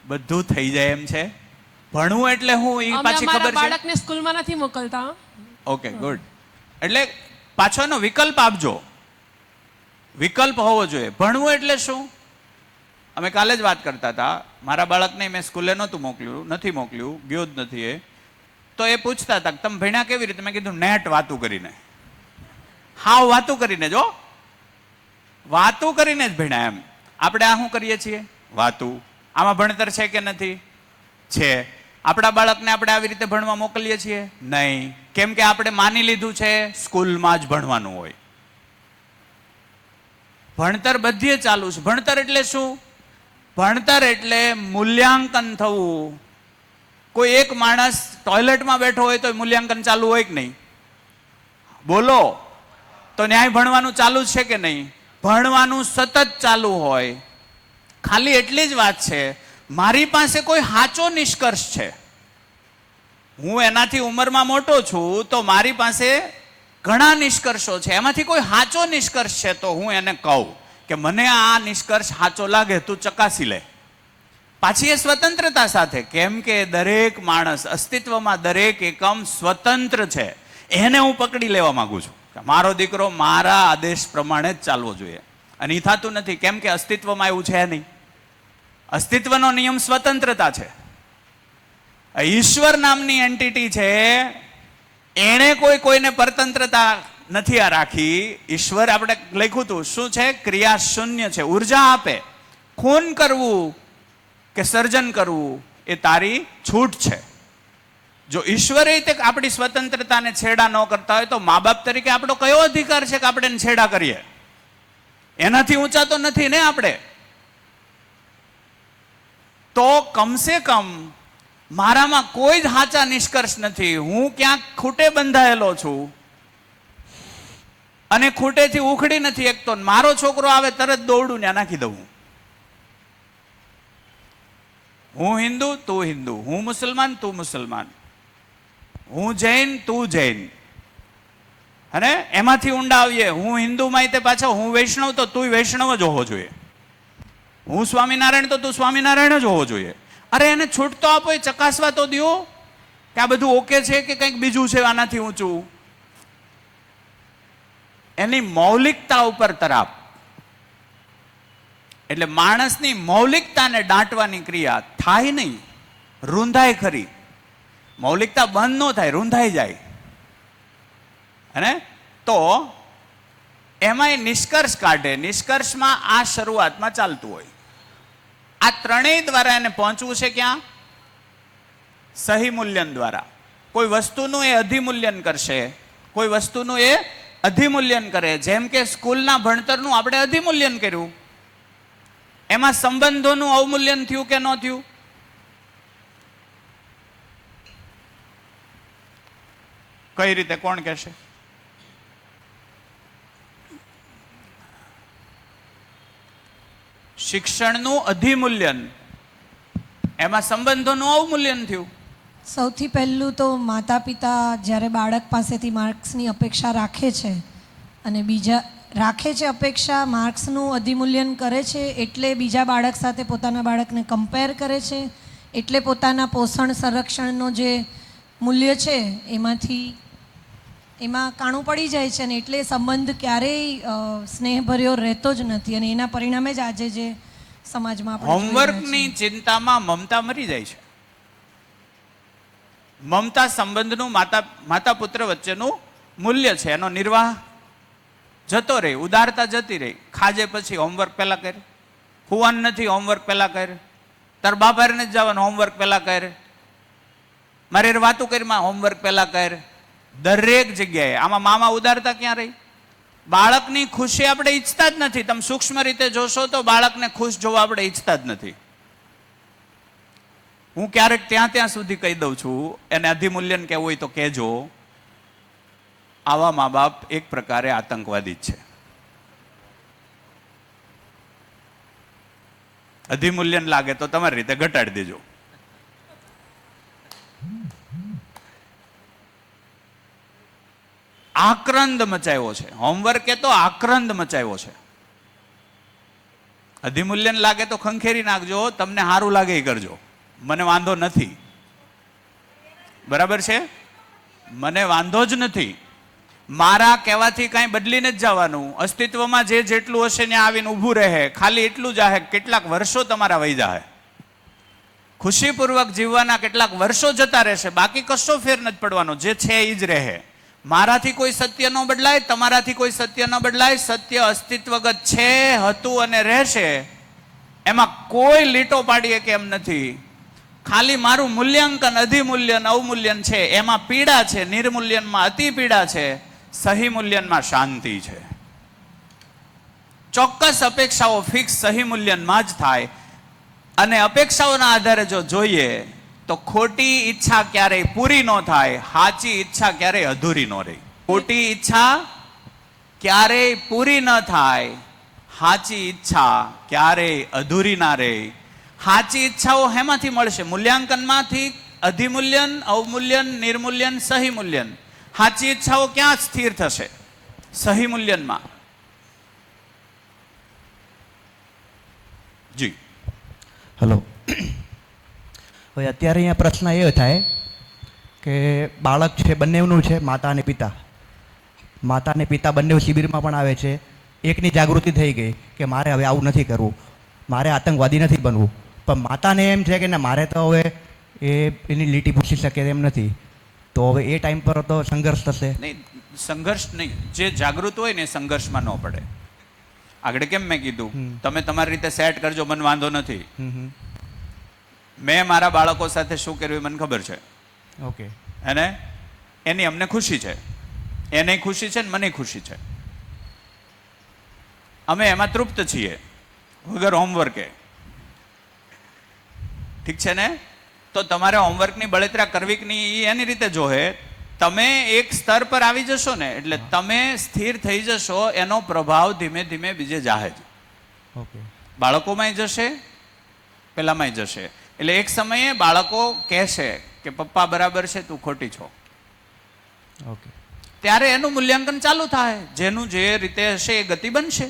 બધું થઈ જાય એમ છે, ભણવું એટલે હું એ પાછી ખબર છે. બાળકને સ્કૂલમાં નથી મોકલતા. Okay, good. એટલે પાછો એનો વિકલ્પ આપજો. વિકલ્પ હોવો જોઈએ. ભણવું એટલે શું? અમે કાલે જ વાત કરતા હતા, મારા બાળકને મેં સ્કૂલે નહોતું મોકલ્યું, નથી મોકલ્યું, ગયો જ નથી એ. તો એ પૂછતા હતા તમે ભણ્યા કેવી રીતે? મેં કીધું નેટ વાતું કરીને. હાવ વાતું કરીને, જો વાતું કરીને જ ભણ્યા એમ. આપણે આ શું કરીએ છીએ? વાતું. આમાં ભણતર છે કે નથી? છે. આપણા બાળકને આપણે આવી રીતે ભણવા મોકલીએ છીએ? નહીં. કેમ કે આપણે માની લીધું છે સ્કૂલમાં જ ભણવાનું હોય. ભણતર બધીએ ચાલુ છે. ભણતર એટલે શું? ભણતર એટલે મૂલ્યાંકન થવું. કોઈ એક માણસ ટોયલેટમાં બેઠો હોય તો મૂલ્યાંકન ચાલુ હોય કે નહીં? બોલો તો ન્યાય ભણવાનું ચાલુ છે કે નહીં? ભણવાનું સતત ચાલુ હોય. ખાલી એટલી જ વાત છે, મારી પાસે કોઈ સાચો નિષ્કર્ષ છે. હું એનાથી ઉંમરમાં મોટો છું તો મારી પાસે ઘણા નિષ્કર્ષો છે, એમાંથી કોઈ સાચો નિષ્કર્ષ છે તો હું એને કહું કે મને આ નિષ્કર્ષ સાચો લાગે, તું ચકાસી લે. પાછી એ સ્વતંત્રતા સાથે, કેમ કે દરેક માણસ અસ્તિત્વમાં દરેક એકમ સ્વતંત્ર છે. એને હું પકડી લેવા માંગુ છું કે મારો દીકરો મારા આદેશ પ્રમાણે જ ચાલવો જોઈએ, અને એ થતું નથી. કેમ કે અસ્તિત્વમાં એવું છે નહીં. અસ્તિત્વનો નિયમ સ્વતંત્રતા છે. ઈશ્વર નામની એન્ટિટી છે, એણે કોઈને પરતંત્રતા નથી આ રાખી. ઈશ્વર આપણે લખ્યું હતું શું છે? ક્રિયા શૂન્ય છે. ઉર્જા આપે. ખૂન કરવું કે સર્જન કરવું એ તારી છૂટ છે. જો ઈશ્વરે આપણી સ્વતંત્રતાને છેડા ન કરતા હોય તો મા બાપ તરીકે આપણો કયો અધિકાર છે કે આપણે એને છેડા કરીએ? એનાથી ઊંચા તો નથી ને આપણે. તો કમસે કમ મારામાં કોઈ જ સાચા નિષ્કર્ષ નથી. હું ક્યાંક ખૂટે બંધાયેલો છું અને ખૂટેથી ઉખડી નથી એકતો. મારો છોકરો આવે તરત દોરડું ત્યાં નાખી દઉં. હું હિન્દુ, તું હિન્દુ. હું મુસલમાન, તું મુસલમાન. હું જૈન, તું જૈન. અને એમાંથી ઊંડા આવીએ, હું હિન્દુમાં તે પાછો હું વૈષ્ણવ તો તું વૈષ્ણવ જ હોવો જોઈએ. હું સ્વામિનારાયણ તો તું સ્વામિનારાયણ જ હોવો જોઈએ. અરે એને છૂટ તો આપો, એ ચકાસવા તો દો કે આ બધું ઓકે છે કે કંઈક બીજું છે આનાથી ઊંચું. એની મૌલિકતા ઉપર તરાપ. એટલે માણસની મૌલિકતાને દાંટવાની ક્રિયા થાય નહીં, રૂંધાય ખરી. મૌલિકતા બંધ ન થાય, રૂંધાઈ જાય. અને તો એમાં એ નિષ્કર્ષ કાઢે. નિષ્કર્ષમાં આ શરૂઆતમાં ચાલતું હોય. આ ત્રણેય દ્વારા એને પહોંચવું છે ક્યાં? સહી મૂલ્યન દ્વારા. કોઈ વસ્તુનું એ અધિમૂલ્યન કરશે, કોઈ વસ્તુનું એ અધિમૂલ્યન કરે. જેમ કે સ્કૂલના ભણતરનું આપણે અધિમૂલ્યન કર્યું, એમાં સંબંધોનું અવમૂલ્યન થયું કે ન થયું? કઈ રીતે? કોણ કહેશે? શિક્ષણનું અધિમૂલ્યન, એમાં સંબંધોનું અવમૂલ્યન થયું. સૌથી પહેલું તો માતા પિતા જ્યારે બાળક પાસેથી માર્ક્સની અપેક્ષા રાખે છે અને અપેક્ષા માર્ક્સનું અધિમૂલ્યન કરે છે, એટલે બીજા બાળક સાથે પોતાના બાળકને કમ્પેર કરે છે, એટલે પોતાના પોષણ સંરક્ષણનો જે મૂલ્ય છે એમાં કાણું પડી જાય છે, અને એટલે સંબંધ ક્યારેય સ્નેહભર્યો રહેતો જ નથી. અને એના પરિણામે જ આજે જે સમાજમાં હોમવર્કની ચિંતામાં મમતા મરી જાય છે. મમતા સંબંધનું માતા પુત્ર વચ્ચેનું મૂલ્ય છે, એનો નિર્વાહ જતો રહે, ઉદારતા જતી રહી. ખાજે પછી હોમવર્ક પહેલા કર, ખુવાનું નથી હોમવર્ક પહેલા કર, તાર બાપારે નથી જવાનું હોમવર્ક પહેલા કર, મારે વાતું કરીમાં હોમવર્ક પહેલા કર. દરેક જગ્યાએ આમાં મામા ઉદારતા ક્યાં રહી? બાળકની ખુશી આપણે ઈચ્છતા જ નથી. તમે સૂક્ષ્મ રીતે જોશો તો બાળકને ખુશ જોવા આપણે ઈચ્છતા જ નથી. હું ક્યારેક ત્યાં સુધી કહી દઉં છું, એને અધિમૂલ્યન કહેવું હોય તો કહેજો. આવા મા બાપ એક પ્રકારે આતંકવાદી જ છે. અધિમૂલ્યન લાગે તો તમારી રીતે ઘટાડી દેજો. આક્રંદ મચાવ્યો છે હોમવર્કે, તો આક્રંદ મચાવ્યો છે. અધિમૂલ્યન લાગે તો ખંખેરી નાખજો, તમને સારું લાગે એ કરજો, મને વાંધો નથી. બરાબર છે? મને વાંધો જ નથી. મારા કહેવાથી કાંઈ બદલીને જ જવાનું. અસ્તિત્વમાં જે જેટલું હશે ત્યાં આવીને ઊભું રહે. ખાલી એટલું જ आहे, કેટલાક વર્ષો તમારા વહી જાય. ખુશીપૂર્વક જીવવાના કેટલાક વર્ષો જતા રહેશે, બાકી કશો ફેર નથી પડવાનો. જે છે એ જ રહે. મારાથી કોઈ સત્ય ન બદલાય, તમારાથી કોઈ સત્ય ન બદલાય. સત્ય અસ્તિત્વગત છે, હતું અને રહેશે. એમાં કોઈ લીટો પાડીએ કે એમ નથી. ખાલી મારું મૂલ્યાંકન અધિમૂલ્યન અવમૂલ્યન છે, એમાં પીડા છે. નિર્મૂલ્યનમાં અતિ પીડા છે, સહી મૂલ્યનમાં શાંતિ છે. ચોક્કસ અપેક્ષાઓ ફિક્સ સહી મૂલ્યનમાં જ થાય. અને અપેક્ષાઓના આધારે જો જોઈએ તો ખોટી ઈચ્છા ક્યારેય પૂરી ન થાય, સાચી ઈચ્છા ક્યારેય અધૂરી ન રહી. ખોટી ઈચ્છા ક્યારેય પૂરી ન થાય, સાચી ઈચ્છા ક્યારેય અધૂરી ના રહે. સાચી ઈચ્છાઓ હેમાંથી મળશે? મૂલ્યાંકનમાંથી. અધિમૂલ્યન, અવમૂલ્યન, નિર્મૂલ્યન, સહી મૂલ્યન. સાચી ઈચ્છાઓ ક્યાં સ્થિર થશે? સહી મૂલ્યનમાં. જી હલો. હવે અત્યારે અહીંયા પ્રશ્ન એ થાય કે બાળક છે બંનેનું છે, માતા અને પિતા. માતા અને પિતા બંને શિબિરમાં પણ આવે છે. એકની જાગૃતિ થઈ ગઈ કે મારે હવે આવું નથી કરવું, મારે આતંકવાદી નથી બનવું. પણ માતાને એમ છે કે ના, મારે તો હવે એની લીટી પૂછી શકે એમ નથી. તો હવે એ ટાઈમ પર તો સંઘર્ષ થશે. નહીં, સંઘર્ષ નહીં. જે જાગૃત હોય ને સંઘર્ષમાં ન પડે. આગળ કેમ મેં કીધું, તમે તમારી રીતે સેટ કરજો, મને વાંધો નથી. મેં મારા બાળકો સાથે શું કર્યું મને ખબર છે. ઓકે. અને એની અમને ખુશી છે, એને ખુશી છે ને મને ખુશી છે. અમે એમાં તૃપ્ત છીએ વગર હોમવર્કે. ઠીક છે ને? તો તમારે હોમવર્કની બળતરા કરવી કે નહીં એની રીતે જોહે. તમે એક સ્તર પર આવી જશો ને એટલે તમે સ્થિર થઈ જશો, એનો પ્રભાવ ધીમે ધીમે બીજે જાહે જ. ઓકે. બાળકોમાંય જશે, પેલામાંય જશે. એટલે એક સમયે બાળકો કહેશે કે પપ્પા બરાબર છે, તું ખોટી છો. ઓકે. ત્યારે એનું મૂલ્યાંકન ચાલુ થાય. જેનું જે રીતે હશે એ ગતિ બનશે.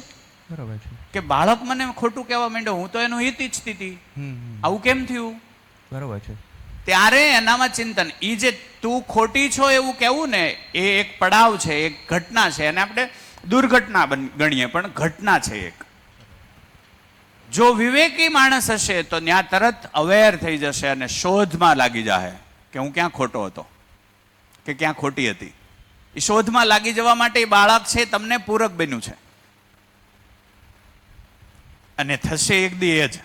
બરાબર છે. કે બાળક મને ખોટું કહેવા માંડ્યો, હું તો એનું હિત ઈચ્છતી હતી, આવું કેમ થયું? બરાબર છે. ત્યારે એનામાં ચિંતન. એ જે તું ખોટી છો એવું કહેવું ને, એ એક પડાવ છે, એક ઘટના છે. એને આપણે દુર્ઘટના ગણીએ પણ ઘટના છે એક. જો વિવેકી માણસ હશે તો ત્યાં તરત અવેર થઈ જશે અને શોધમાં લાગી જાય કે હું ક્યાં ખોટો હતો કે ક્યાં ખોટી હતી. એ શોધમાં લાગી જવા માટે એ બાળક છે તમને પૂરક બન્યું છે. અને થશે એક દી એ જ.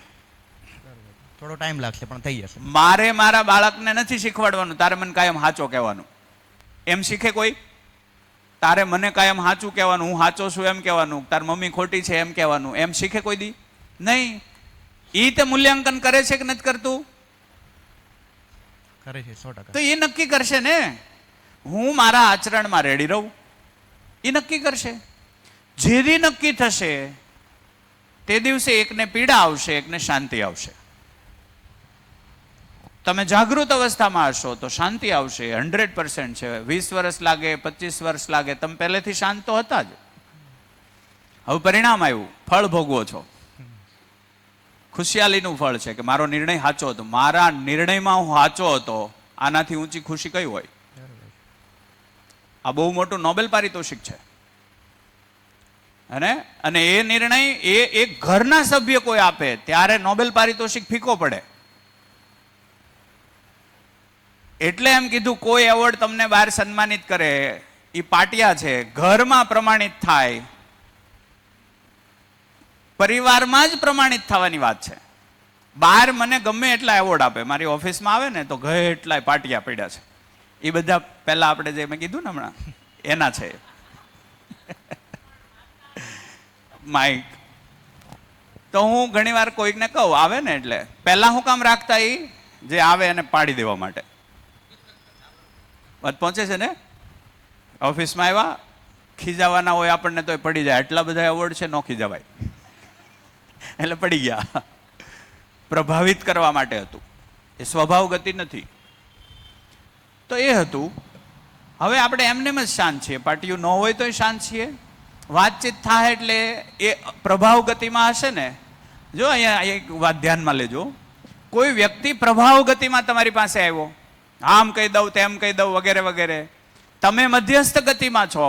થોડો ટાઈમ લાગશે પણ થઈ જશે. મારે મારા બાળકને નથી શીખવાડવાનું તારે મને કાયમ સાચો કહેવાનું. એમ શીખે કોઈ? તારે મને કાયમ સાચું કહેવાનું, હું સાચો છું એમ કહેવાનું, તાર મમ્મી ખોટી છે એમ કહેવાનું, એમ શીખે કોઈ દી? નહીં. એ તે મૂલ્યાંકન કરે છે કે નથી કરતું? કરે છે 100%. તો એ નક્કી કરશે ને હું મારા આચરણમાં રેડી રહું. એ નક્કી કરશે. જે દી નક્કી થશે તે દિવસે એકને પીડા આવશે, એકને શાંતિ આવશે. તમે જાગૃત અવસ્થામાં હશો તો શાંતિ આવશે. 100% છે. 20 વર્ષ લાગે, 25 વર્ષ લાગે, તમે પહેલેથી શાંત તો હતા જ. હવે પરિણામ આવ્યું, ફળ ભોગવો છો. ખુશિયાલીનું ફળ છે કે મારો નિર્ણય સાચો હતો. મારા નિર્ણયમાં હું સાચો હતો. આનાથી ઊંચી ખુશી કઈ હોય? આ બહુ મોટું નોબેલ પારિતોષિક છે. અને એ નિર્ણય એ ઘરના સભ્ય કોઈ આપે ત્યારે નોબેલ પારિતોષિક ફીકો પડે. એટલે એમ કીધું કોઈ એવોર્ડ તમને બહાર સન્માનિત કરે એ પાટિયા છે. ઘરમાં પ્રમાણિત થાય, પરિવારમાં જ પ્રમાણિત થવાની વાત છે. બહાર મને ગમે એટલા એવોર્ડ આપે, મારી ઓફિસમાં આવે ને તો ઘરે એટલા પાટિયા પડ્યા છે. એ બધા પહેલા આપણે જે મેં કીધું ને હમણાં એના છે. માઇક તો હું ઘણી વાર કોઈકને કહું આવે ને એટલે પહેલા હું કામ રાખતા એ જે આવે એને પાડી દેવા માટે. વાત પહોંચે છે ને? ઓફિસમાં આવ્યા, ખીજાવાના હોય આપણને તો પડી જાય. આટલા બધા એવોર્ડ છે, ન ખીજાવાય એટલે પડી ગયા. પ્રભાવિત કરવા માટે હતું, એ સ્વભાવ ગતિ નથી. તો એ હતું. હવે આપણે એમને જ શાંત છીએ, પાટિયું ન હોય તો શાંત છીએ. વાતચીત થાય એટલે એ પ્રભાવ ગતિમાં હશે ને. જો અહીંયા એક વાત ધ્યાનમાં લેજો. કોઈ વ્યક્તિ પ્રભાવ ગતિમાં તમારી પાસે આવ્યો, આમ કહી દઉં તેમ કહી દઉં વગેરે વગેરે, તમે મધ્યસ્થ ગતિમાં છો,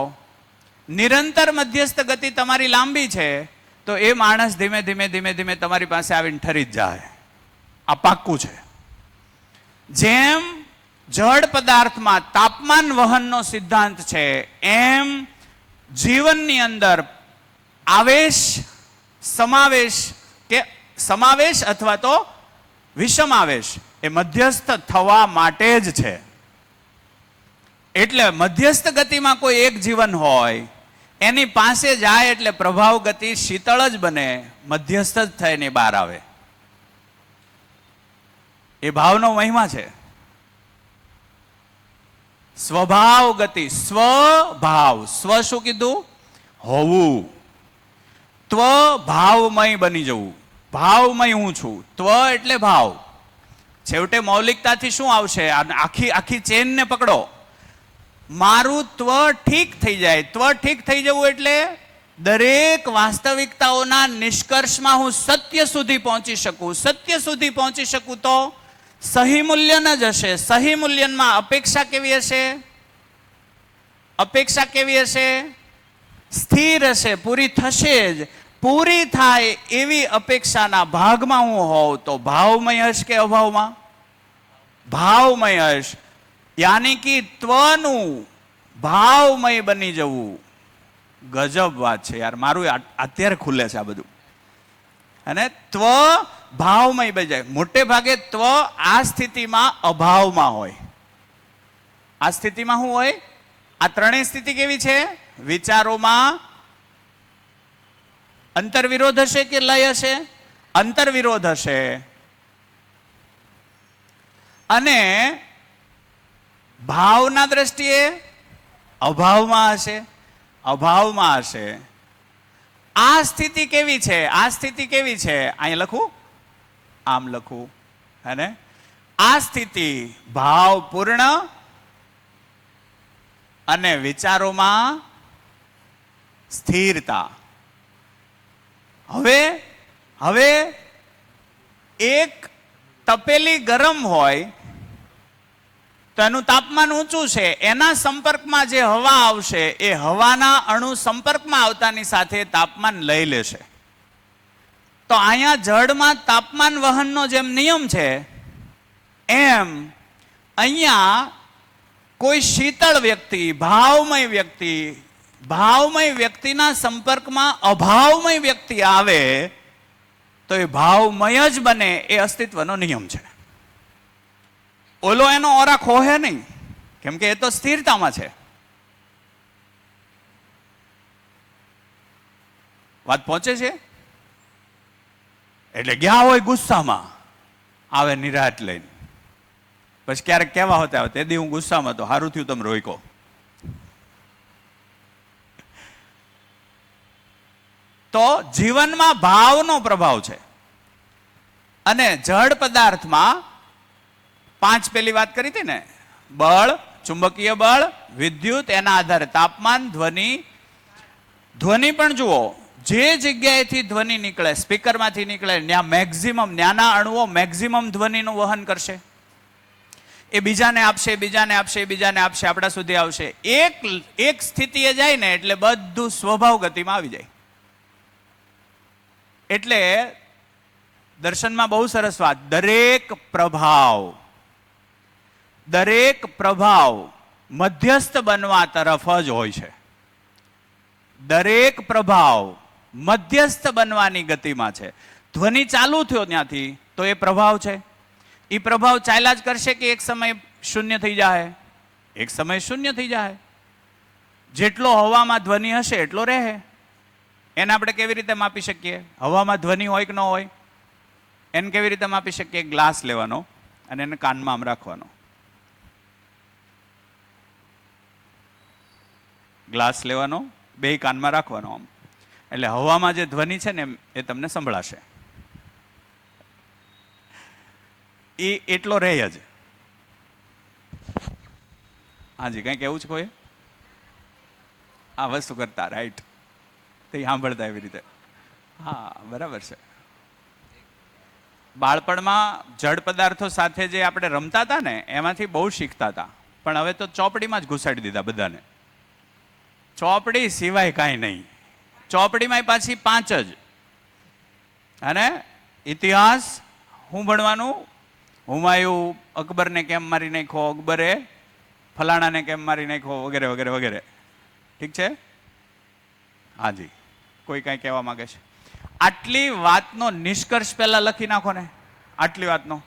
નિરંતર મધ્યસ્થ ગતિ તમારી લાંબી છે, તો એ માણસ ધીમે ધીમે ધીમે ધીમે તમારી પાસે આવીને ઠરી જ જાય. આ પાક્કું છે. જેમ જળ પદાર્થમાં તાપમાન વહનનો સિદ્ધાંત છે, એમ જીવનની અંદર આવેશ, સમાવેશ અથવા તો વિષમાવેશ એ મધ્યસ્થ થવા માટે જ છે. એટલે મધ્યસ્થ ગતિમાં કોઈ એક જીવન હોય, એની પાસે જાય એટલે પ્રભાવ ગતિ શીતળ જ બને, મધ્યસ્થ જ થઈને બહાર આવે. એ ભાવનો મહિમા છે. સ્વભાવ ગતિ, સ્વભાવ. સ્વ શું કીધું? હોવું. ત્વ ભાવમય બની જવું. ભાવમય હું છું. ત્વ એટલે ભાવ. છેવટે મૌલિકતાથી શું આવશે? આખી ચેનને પકડો. મારું ત્વ ઠીક થઈ જાય. ત્વ ઠીક થઈ જવું એટલે દરેક વાસ્તવિકતાઓના નિષ્કર્ષમાં હું સત્ય સુધી પહોંચી શકું. સત્ય સુધી પહોંચી શકું તો સહી મૂલ્યન જ હશે. સહી મૂલ્યનમાં અપેક્ષા કેવી હશે? અપેક્ષા કેવી હશે? સ્થિર હશે, પૂરી થશે જ. પૂરી થાય એવી અપેક્ષાના ભાગમાં હું હોઉં તો ભાવમય હશ કે અભાવમાં? ભાવમય હશ. યાની કે ત્વનું ભાવમય બની જવું. ગજબ વાત છે યાર, મારું અત્યારે ખુલે છે આ બધું. અને ત્વ ભાવમય બની જાય. મોટે ભાગે ત્વ આ સ્થિતિમાં અભાવમાં હોય. આ સ્થિતિમાં શું હોય? આ ત્રણેય સ્થિતિ કેવી છે? વિચારોમાં અંતરવિરોધ હશે કે લય હશે? અંતરવિરોધ હશે. અને ભાવના દ્રષ્ટિએ અભાવમાં હશે. અભાવમાં હશે. આ સ્થિતિ કેવી છે? આ સ્થિતિ કેવી છે? અહીં લખું, આમ લખું. અને આ સ્થિતિ ભાવપૂર્ણ અને વિચારોમાં સ્થિરતા. હવે એક તપેલી ગરમ હોય તો એનું તાપમાન ઊંચું છે. એના સંપર્કમાં જે હવા આવશે એ હવાના અણુ સંપર્કમાં આવતાની સાથે તાપમાન લઈ લેશે. તો અહીંયા જળમાં તાપમાન વહનનો જેમ નિયમ છે એમ અહીંયા કોઈ શીતળ વ્યક્તિ, ભાવમય વ્યક્તિના સંપર્કમાં અભાવમય વ્યક્તિ આવે તો એ ભાવમય જ બને. એ અસ્તિત્વનો નિયમ છે. ઓલો એનો ઓરા ખોહે નહીં, કેમ કે એ તો સ્થિરતામાં છે. વાત પહોંચે છે? એટલે ગયા હોય ગુસ્સામાં, આવે નિરાત લઈને. પછી ક્યારેક કેવા હોતા આવે, તે દી હું ગુસ્સામાં તો સારું થયું તમે રોઈકો. તો જીવનમાં ભાવનો પ્રભાવ છે. અને જળ પદાર્થમાં 5 પેલી વાત કરી હતી ને, બળ, ચુંબકીય બળ, વિદ્યુત, એના આધારે તાપમાન, ધ્વનિ. ધ્વનિ પણ જુઓ, જે જગ્યાએથી ધ્વનિ નીકળે, સ્પીકરમાંથી નીકળે, ત્યાં મેક્સિમમ, ત્યાંના અણુઓ મેક્સિમમ ધ્વનિનું વહન કરશે. એ બીજાને આપશે, બીજાને આપશે, બીજાને આપશે, આપણા સુધી આવશે. એક સ્થિતિએ જાય ને એટલે બધું સ્વભાવ ગતિમાં આવી જાય. એટલે દર્શનમાં બહુ સરસ વાત, દરેક પ્રભાવ મધ્યસ્થ બનવા તરફ જ હોય છે. દરેક પ્રભાવ મધ્યસ્થ બનવાની ગતિમાં છે. ધ્વનિ ચાલુ થયો ત્યાંથી તો એ પ્રભાવ છે. એ પ્રભાવ ચાલ્યા જ કરશે કે એક સમય શૂન્ય થઈ જાય? એક સમય શૂન્ય થઈ જાય. જેટલો હવામાં ધ્વનિ હશે એટલો રહે. એને આપણે કેવી રીતે માપી શકીએ? હવામાં ધ્વનિ હોય કે ન હોય એને કેવી રીતે માપી શકીએ? ગ્લાસ લેવાનો અને એને કાનમાં આમ રાખવાનો. ગ્લાસ લેવાનો, બે કાનમાં રાખવાનો આમ, એટલે હવામાં જે ધ્વનિ છે ને એ તમને સંભળાશે. એ એટલો રહે જ. હાજી, કંઈક એવું છે કોઈ આ વસ્તુ કરતા? રાઈટ, તે સાંભળતા એવી રીતે. હા, બરાબર છે. બાળપણમાં જળ પદાર્થો સાથે જે આપણે રમતા હતા ને એમાંથી બહુ શીખતા હતા, પણ હવે તો ચોપડીમાં જ ઘુસાડી દીધા બધાને. ચોપડી સિવાય કાંઈ નહીં. ચોપડીમાં પાછી 5 જ. અને ઇતિહાસ હું ભણવાનું, હુમાયુ અકબરને કેમ મારી નાખ્યો, અકબરે ફલાણાને કેમ મારી નાખ્યો, વગેરે વગેરે વગેરે. ઠીક છે? હાજી, કોઈ કાંઈ કહેવા માંગે છે? આટલી વાતનો નિષ્કર્ષ પહેલા લખી નાખો ને. આટલી વાતનો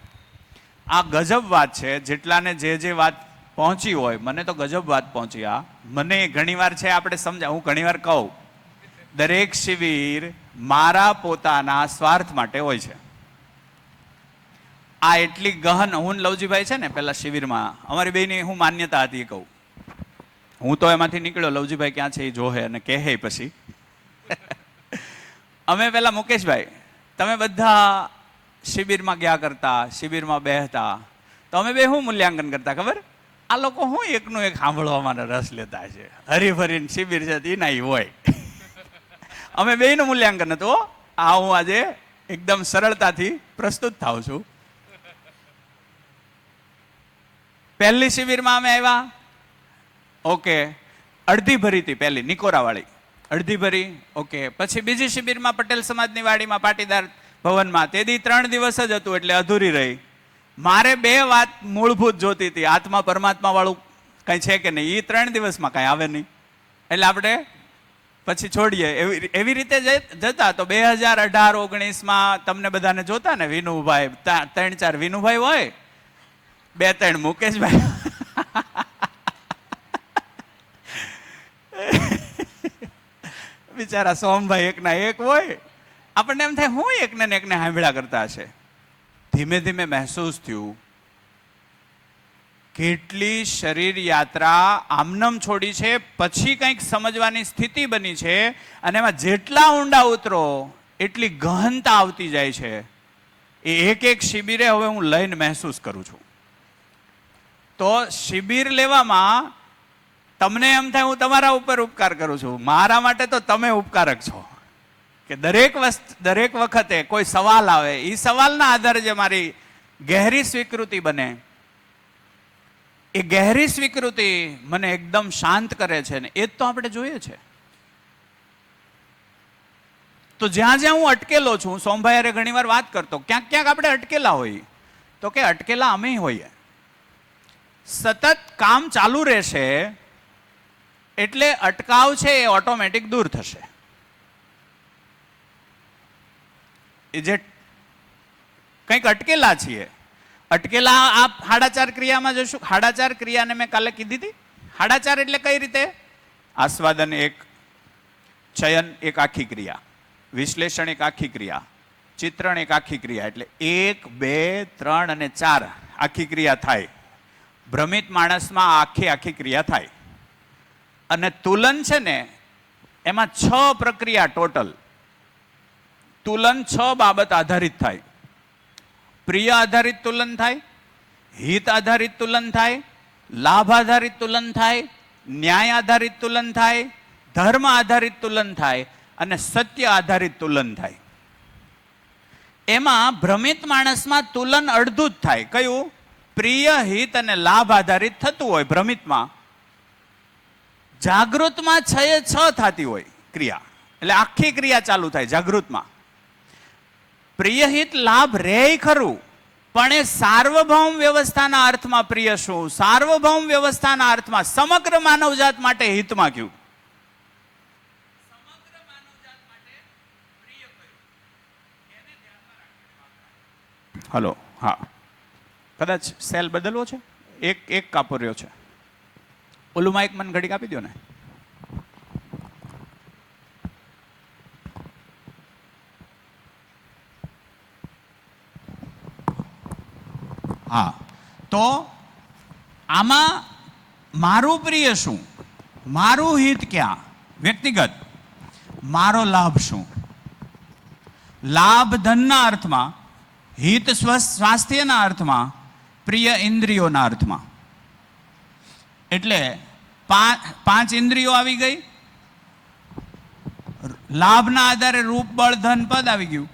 આ ગજબ વાત છે. જેટલાને જે વાત પહોંચી હોય, મને તો ગજબ વાત પહોંચી. આ મને ઘણીવાર છે આપણે સમજા, હું ઘણીવાર કહું દરેક શિબિર મારા પોતાના સ્વાર્થ માટે હોય છે. આ એટલી ગહન, હું લવજીભાઈ છે ને પેલા શિબિરમાં અમારી બેની હું માન્યતા હતી કહું, હું તો એમાંથી નીકળ્યો, લવજીભાઈ ક્યાં છે એ જોહે અને કહે પછી. અમે પેલા મુકેશભાઈ, તમે બધા શિબિરમાં ગયા કરતા, શિબિરમાં બેહતા, તો અમે બે શું મૂલ્યાંકન કરતા ખબર? આ લોકો હું એકનું એક સાંભળવામાં રસ લેતા છે, હરીફરીને શિબિર છે એના હોય. અમે બેયનું મૂલ્યાંકન હતું. આ હું આજે એકદમ સરળતાથી પ્રસ્તુત થાઉં છું. પહેલી શિબિરમાં અમે આવ્યા, ઓકે, અડધી ભરી હતી પહેલી નિકોરાવાળી, અડધી ભરી, ઓકે. પછી બીજી શિબિરમાં પટેલ સમાજની વાડીમાં પાટીદાર ભવનમાં, તેથી 3 દિવસ જ હતું એટલે અધૂરી રહી. મારે 2 વાત મૂળભૂત જોતી હતી, આત્મા પરમાત્મા વાળું કંઈ છે કે નહીં, એ 3 દિવસમાં કાંઈ આવે નહીં, એટલે આપણે પછી છોડીએ. એવી રીતે જતા તો 2018-19માં તમને બધાને જોતા ને, વિનુભાઈ 3-4 વિનુભાઈ હોય, 2-3 મુકેશભાઈ, બિચારા સોમભાઈ એકના એક હોય. આપણને એમ થાય હું એકને ને એકને સાંભળ્યા કરતા હશે. ધીમે ધીમે મહેસૂસ થયું કેટલી શરીર યાત્રા આમનમ છોડી છે, પછી કંઈક સમજવાની સ્થિતિ બની છે, અને એમાં જેટલા ઊંડા ઉતરો એટલી ગહનતા આવતી જાય છે. એ એક શિબિરે હવે હું લઈને મહેસૂસ કરું છું. તો શિબિર લેવામાં તમને એમ થાય હું તમારા ઉપર ઉપકાર કરું છું, મારા માટે તો તમે ઉપકારક છો. કે દરેક વખતે કોઈ સવાલ આવે, એ સવાલના આધારે જે મારી ગહેરી સ્વીકૃતિ બને, એ ગહેરી સ્વીકૃતિ મને એકદમ શાંત કરે છે ને, એ જ તો આપણે જોઈએ છે. તો જ્યાં જ્યાં હું અટકેલો છું, સોમભાઈ અરે ઘણી વાર વાત કરતો, ક્યાંક ક્યાંક આપણે અટકેલા હોઈએ, તો કે અટકેલા અમે હોઈએ. સતત કામ ચાલુ રહેશે એટલે અટકાવ છે એ ઓટોમેટિક દૂર થશે. એ જે કંઈક અટકેલા છીએ, અટકેલા આ 4.5 ક્રિયામાં જોશું. 4.5 ક્રિયાને મેં કાલે કીધી હતી. 4.5 એટલે કઈ રીતે? આસ્વાદન એક, ચયન એક આખી ક્રિયા, વિશ્લેષણ એક આખી ક્રિયા, ચિત્રણ એક આખી ક્રિયા. એટલે 1, 2, 3 અને 4 આખી ક્રિયા થાય. ભ્રમિત માણસમાં આખી ક્રિયા થાય. અને તુલન છે ને, એમાં 6 પ્રક્રિયા ટોટલ. તુલન 6 બાબત આધારિત થાય. પ્રિય આધારિત તુલન થાય, હિત આધારિત તુલન થાય, લાભ આધારિત તુલન થાય, ન્યાય આધારિત તુલન થાય, ધર્મ આધારિત તુલન થાય, અને સત્ય આધારિત તુલન થાય. એમાં ભ્રમિત માણસમાં તુલન અડધું જ થાય. કયું? પ્રિય, હિત અને લાભ આધારિત થતું હોય ભ્રમિતમાં. જાગૃતમાં 6 થતી હોય ક્રિયા, એટલે આખી ક્રિયા ચાલુ થાય જાગૃતમાં. પ્રિય હિત લાભ રે ખરું, પણ એ સાર્વભૌમ વ્યવસ્થાના અર્થમાં પ્રિય શું, સાર્વભૌમ વ્યવસ્થાના અર્થમાં સમગ્ર માનવજાત માટે હિતમાં કયું, સમગ્ર માનવજાત માટે પ્રિય કયું, એને ધ્યાનમાં રાખીને. હલો, હા, કદાચ સેલ બદલવો છે, એક કાપો રહ્યો છે. ઓલું માઇક મને ઘડીક આપી દો ને. હા, તો આમાં મારું પ્રિય શું, મારું હિત ક્યાં વ્યક્તિગત, મારો લાભ શું. લાભ ધનના અર્થમાં, હિત સ્વાસ્થ્યના અર્થમાં, પ્રિય ઇન્દ્રિયોના અર્થમાં. એટલે 5 ઇન્દ્રિયો આવી ગઈ, લાભના આધારે રૂપ, બળ, ધન, પદ આવી ગયું.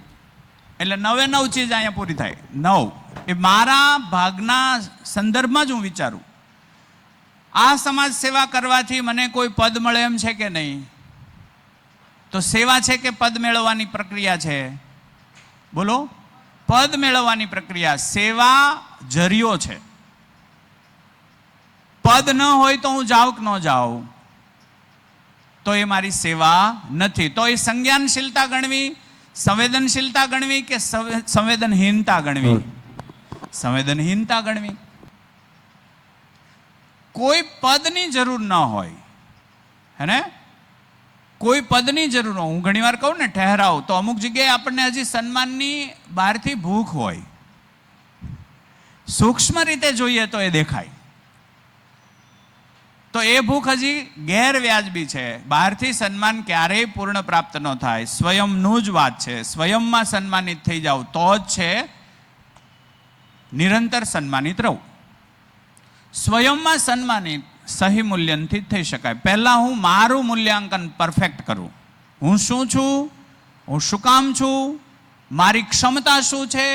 એટલે 9 ચીજ અહીંયા પૂરી થાય. 9 એ મારા ભાગના સંદર્ભમાં જ હું વિચારું. આ સમાજ સેવા કરવાથી મને કોઈ પદ મળે એમ છે કે નહીં? તો સેવા છે કે પદ મેળવવાની પ્રક્રિયા છે? બોલો. પદ મેળવવાની પ્રક્રિયા. સેવા જરિયો છે. પદ ન હોય તો હું જાઉં કે ન જાઉં, તો એ મારી સેવા નથી. તો એ સંજ્ઞાનશીલતા ગણવી, સંવેદનશીલતા ગણવી કે સંવેદનહીનતા ગણવી? સંવેદનહીનતા ગણવી. કોઈ પદની જરૂર ન હોય, હે ને, કોઈ પદની જરૂર હોય. હું ઘણી વાર કહું ને ઠહેરાવ, તો અમુક જગ્યાએ આપણને હજી સન્માનની બહારથી ભૂખ હોય. સૂક્ષ્મ રીતે જોઈએ તો એ દેખાય. તો એ ભૂખ હજી ગેરવ્યાજબી છે. બહારથી સન્માન ક્યારેય પૂર્ણ પ્રાપ્ત ન થાય. સ્વયંનું જ વાત છે. સ્વયંમાં સન્માનિત થઈ જાવ તો જ છે નિરંતર સન્માનિત રહું. સ્વયંમાં સન્માનિત સહી મૂલ્યનથી જ થઈ શકાય. પહેલા હું મારું મૂલ્યાંકન પરફેક્ટ કરું. હું શું છું, હું શું કામ છું, મારી ક્ષમતા શું છે,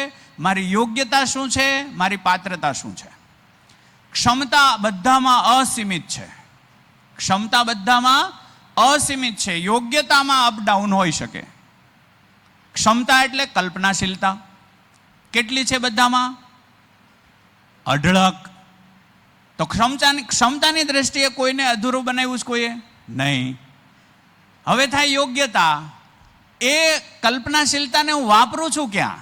મારી યોગ્યતા શું છે, મારી પાત્રતા શું છે. ક્ષમતા બધામાં અસીમિત છે. ક્ષમતા બધામાં અસીમિત છે. યોગ્યતામાં અપડાઉન હોઈ શકે. ક્ષમતા એટલે કલ્પનાશીલતા કેટલી છે બધામાં? અઢળક. તો ક્ષમતાની દ્રષ્ટિએ કોઈને અધૂરું બનાવ્યું છે કોઈએ નહીં. હવે થાય યોગ્યતા. એ કલ્પનાશીલતાને હું વાપરું છું ક્યાં?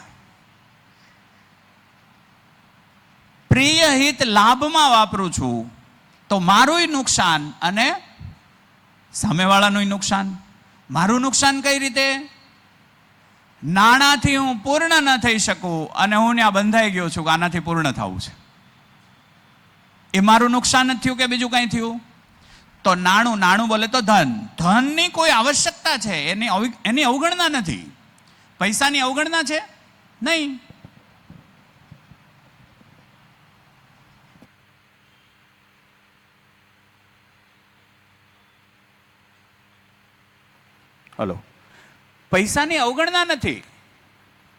પ્રિય હિત લાભમાં વાપરું છું તો મારુંય નુકસાન અને સામેવાળાનું નુકસાન. મારું નુકસાન કઈ રીતે? નાણાંથી હું પૂર્ણ ન થઈ શકું અને હું ત્યાં બંધાઈ ગયો છું કે આનાથી પૂર્ણ થવું છે. એ મારું નુકસાન જ થયું કે બીજું કંઈ થયું? તો નાણું બોલે તો ધન. ધનની કોઈ આવશ્યકતા છે એની અવગણના નથી. પૈસાની અવગણના છે નહીં. હલો, પૈસાની અવગણના નથી.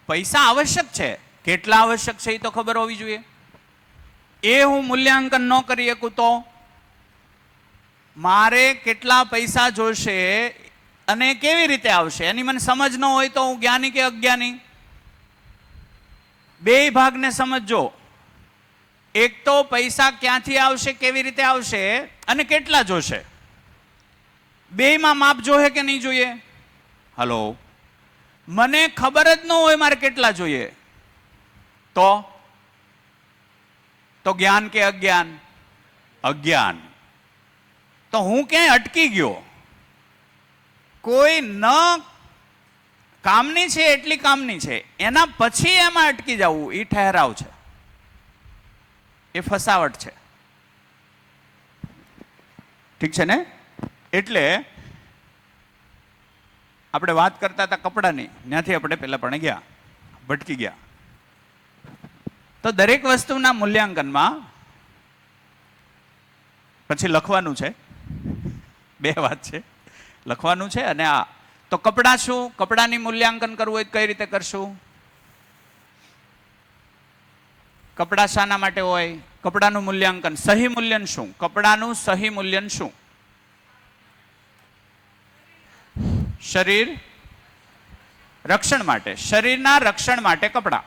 પૈસા આવશ્યક છે. કેટલા આવશ્યક છે એ તો ખબર હોવી જોઈએ. એ હું મૂલ્યાંકન ન કરી શકું તો મારે કેટલા પૈસા જોશે અને કેવી રીતે આવશે એની મને સમજ ન હોય તો હું જ્ઞાની કે અજ્ઞાની? બે ભાગને સમજજો. એક તો પૈસા ક્યાંથી આવશે, કેવી રીતે આવશે અને કેટલા જોશે. બેયમાં માપ જોઈએ કે નહીં જોઈએ? હલો, મને ખબર જ ન હોય મારે કેટલા જોઈએ તો જ્ઞાન કે અજ્ઞાન? અજ્ઞાન. તો હું ક્યાંય અટકી ગયો. કોઈ ન કામની છે એટલી કામની છે એના પછી એમાં અટકી જવું એ ઠહેરાવ છે, એ ફસાવટ છે. ઠીક છે ને? એટલે આપણે વાત કરતા હતા કપડાની, ત્યાંથી આપણે પહેલા પણ ગયા, ભટકી ગયા. તો દરેક વસ્તુના મૂલ્યાંકનમાં પછી લખવાનું છે. બે વાત છે, લખવાનું છે અને આ. તો કપડાં શું? કપડાની મૂલ્યાંકન કરવું હોય કઈ રીતે કરશું? કપડાં શાના માટે હોય? કપડાનું મૂલ્યાંકન, સહી મૂલ્યન શું? કપડાનું સહી મૂલ્યન શું? શરીર રક્ષણ માટે, શરીરના રક્ષણ માટે કપડાં.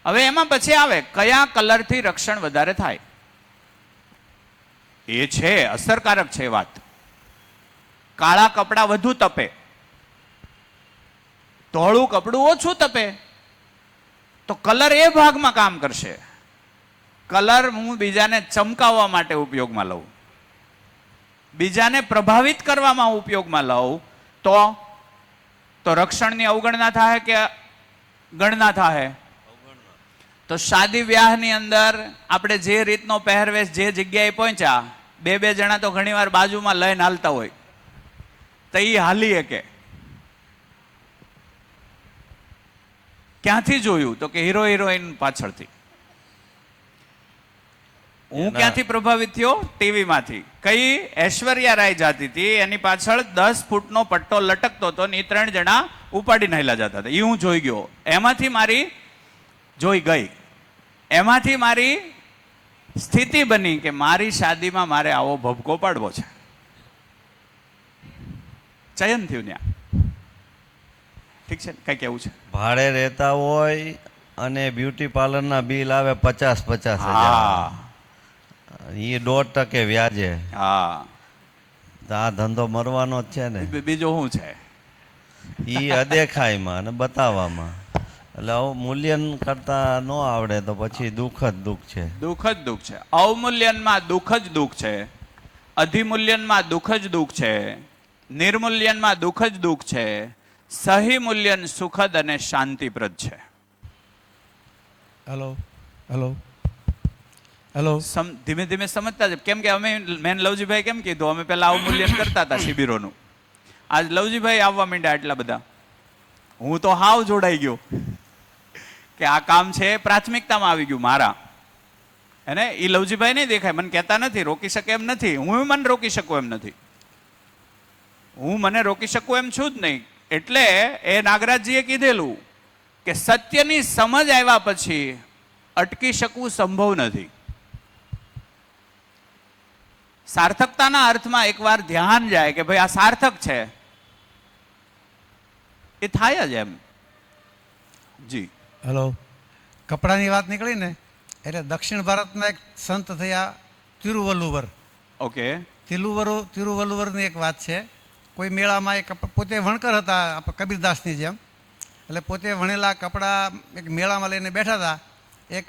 હવે એમાં પછી આવે કયા કલરથી રક્ષણ વધારે થાય. એ છે અસરકારક છે વાત. કાળા કપડાં વધુ તપે, ધોળું કપડું ઓછું તપે. તો કલર એ ભાગમાં કામ કરશે. કલર હું બીજાને ચમકાવવા માટે ઉપયોગમાં લઉં, બીજાને પ્રભાવિત કરવામાં ઉપયોગમાં લઉં તો રક્ષણની અવગણના થાય કે ગણના થાય? તો શાદી વ્યાહની અંદર આપણે જે રીતનો પહેરવેશ જે જગ્યાએ પહોંચ્યા, બે જણા તો ઘણીવાર બાજુમાં લઈને હાલતા હોય તો એ હાલી કે ક્યાંથી જોયું? તો કે હીરો હિરોઈન પાછળથી. હું ક્યાંથી પ્રભાવિત થયો? ટીવીમાંથી. કઈ ઐશ્વર્યા રાય જાતી હતી, એની પાછળ 10 ફૂટનો પટ્ટો લટકતો હતો ને એ 3 જણા ઉપાડીને હેલા જતા હતા. એ હું જોઈ ગયો. એમાંથી મારી જોઈ ગઈ, એમાંથી મારી સ્થિતિ બની કે મારી શાદીમાં મારે આવો ભભકો પાડવો છે. ચયન થયું ત્યાં. ઠીક છે, કઈ કેવું છે? ભાડે રહેતા હોય અને બ્યુટી પાર્લરના બિલ આવે 50,000. એ 1% વ્યાજે. હા, આ ધંધો મરવાનો જ છે ને. બીજો શું છે? એ અદેખાઈમાં અને બતાવવામાં. એટલે આવું મૂલ્યન કરતા ન આવડે તો પછી દુઃખ જ દુઃખ છે. દુઃખ જ દુઃખ છે. અવમૂલ્યનમાં દુઃખ જ દુઃખ છે. અધિમૂલ્યનમાં દુઃખ જ દુઃખ છે. નિર્મૂલ્યનમાં દુઃખ જ દુઃખ છે. સહી મૂલ્યન સુખદ અને શાંતિપ્રદ છે. હેલો. હેલો. ધીમે ધીમે સમજતા જ, કેમ કે અમે મેન લવજીભાઈ કેમ કીધું, અમે પહેલા અવમૂલ્યન કરતા હતા શિબિરોનું. આજ લવજીભાઈ આવવા માંડ્યા એટલા બધા, હું તો હાવ જોડાઈ ગયો કે આ કામ છે પ્રાથમિકતામાં આવી ગયું મારા. એને એ લવજીભાઈ નહીં દેખાય, મને કહેતા નથી, રોકી શકે એમ નથી, હું મને રોકી શકું એમ નથી, હું મને રોકી શકું એમ છું જ નહીં. એટલે એ નાગરાજજીએ કીધેલું કે સત્યની સમજ આવ્યા પછી અટકી શકવું સંભવ નથી. સાર્થકતાના અર્થમાં એકવાર ધ્યાન જાય કે ભાઈ આ સાર્થક છે, એ થાય જ એમ. જી હેલો. કપડાની વાત નીકળી ને એટલે દક્ષિણ ભારતના એક સંત થયા તિરુવલ્લુવર. ઓકે. તિરુવલ્લુવરની એક વાત છે. કોઈ મેળામાં એક પોતે વણકર હતા કબીરદાસની જેમ, એટલે પોતે વણેલા કપડાં એક મેળામાં લઈને બેઠા હતા. એક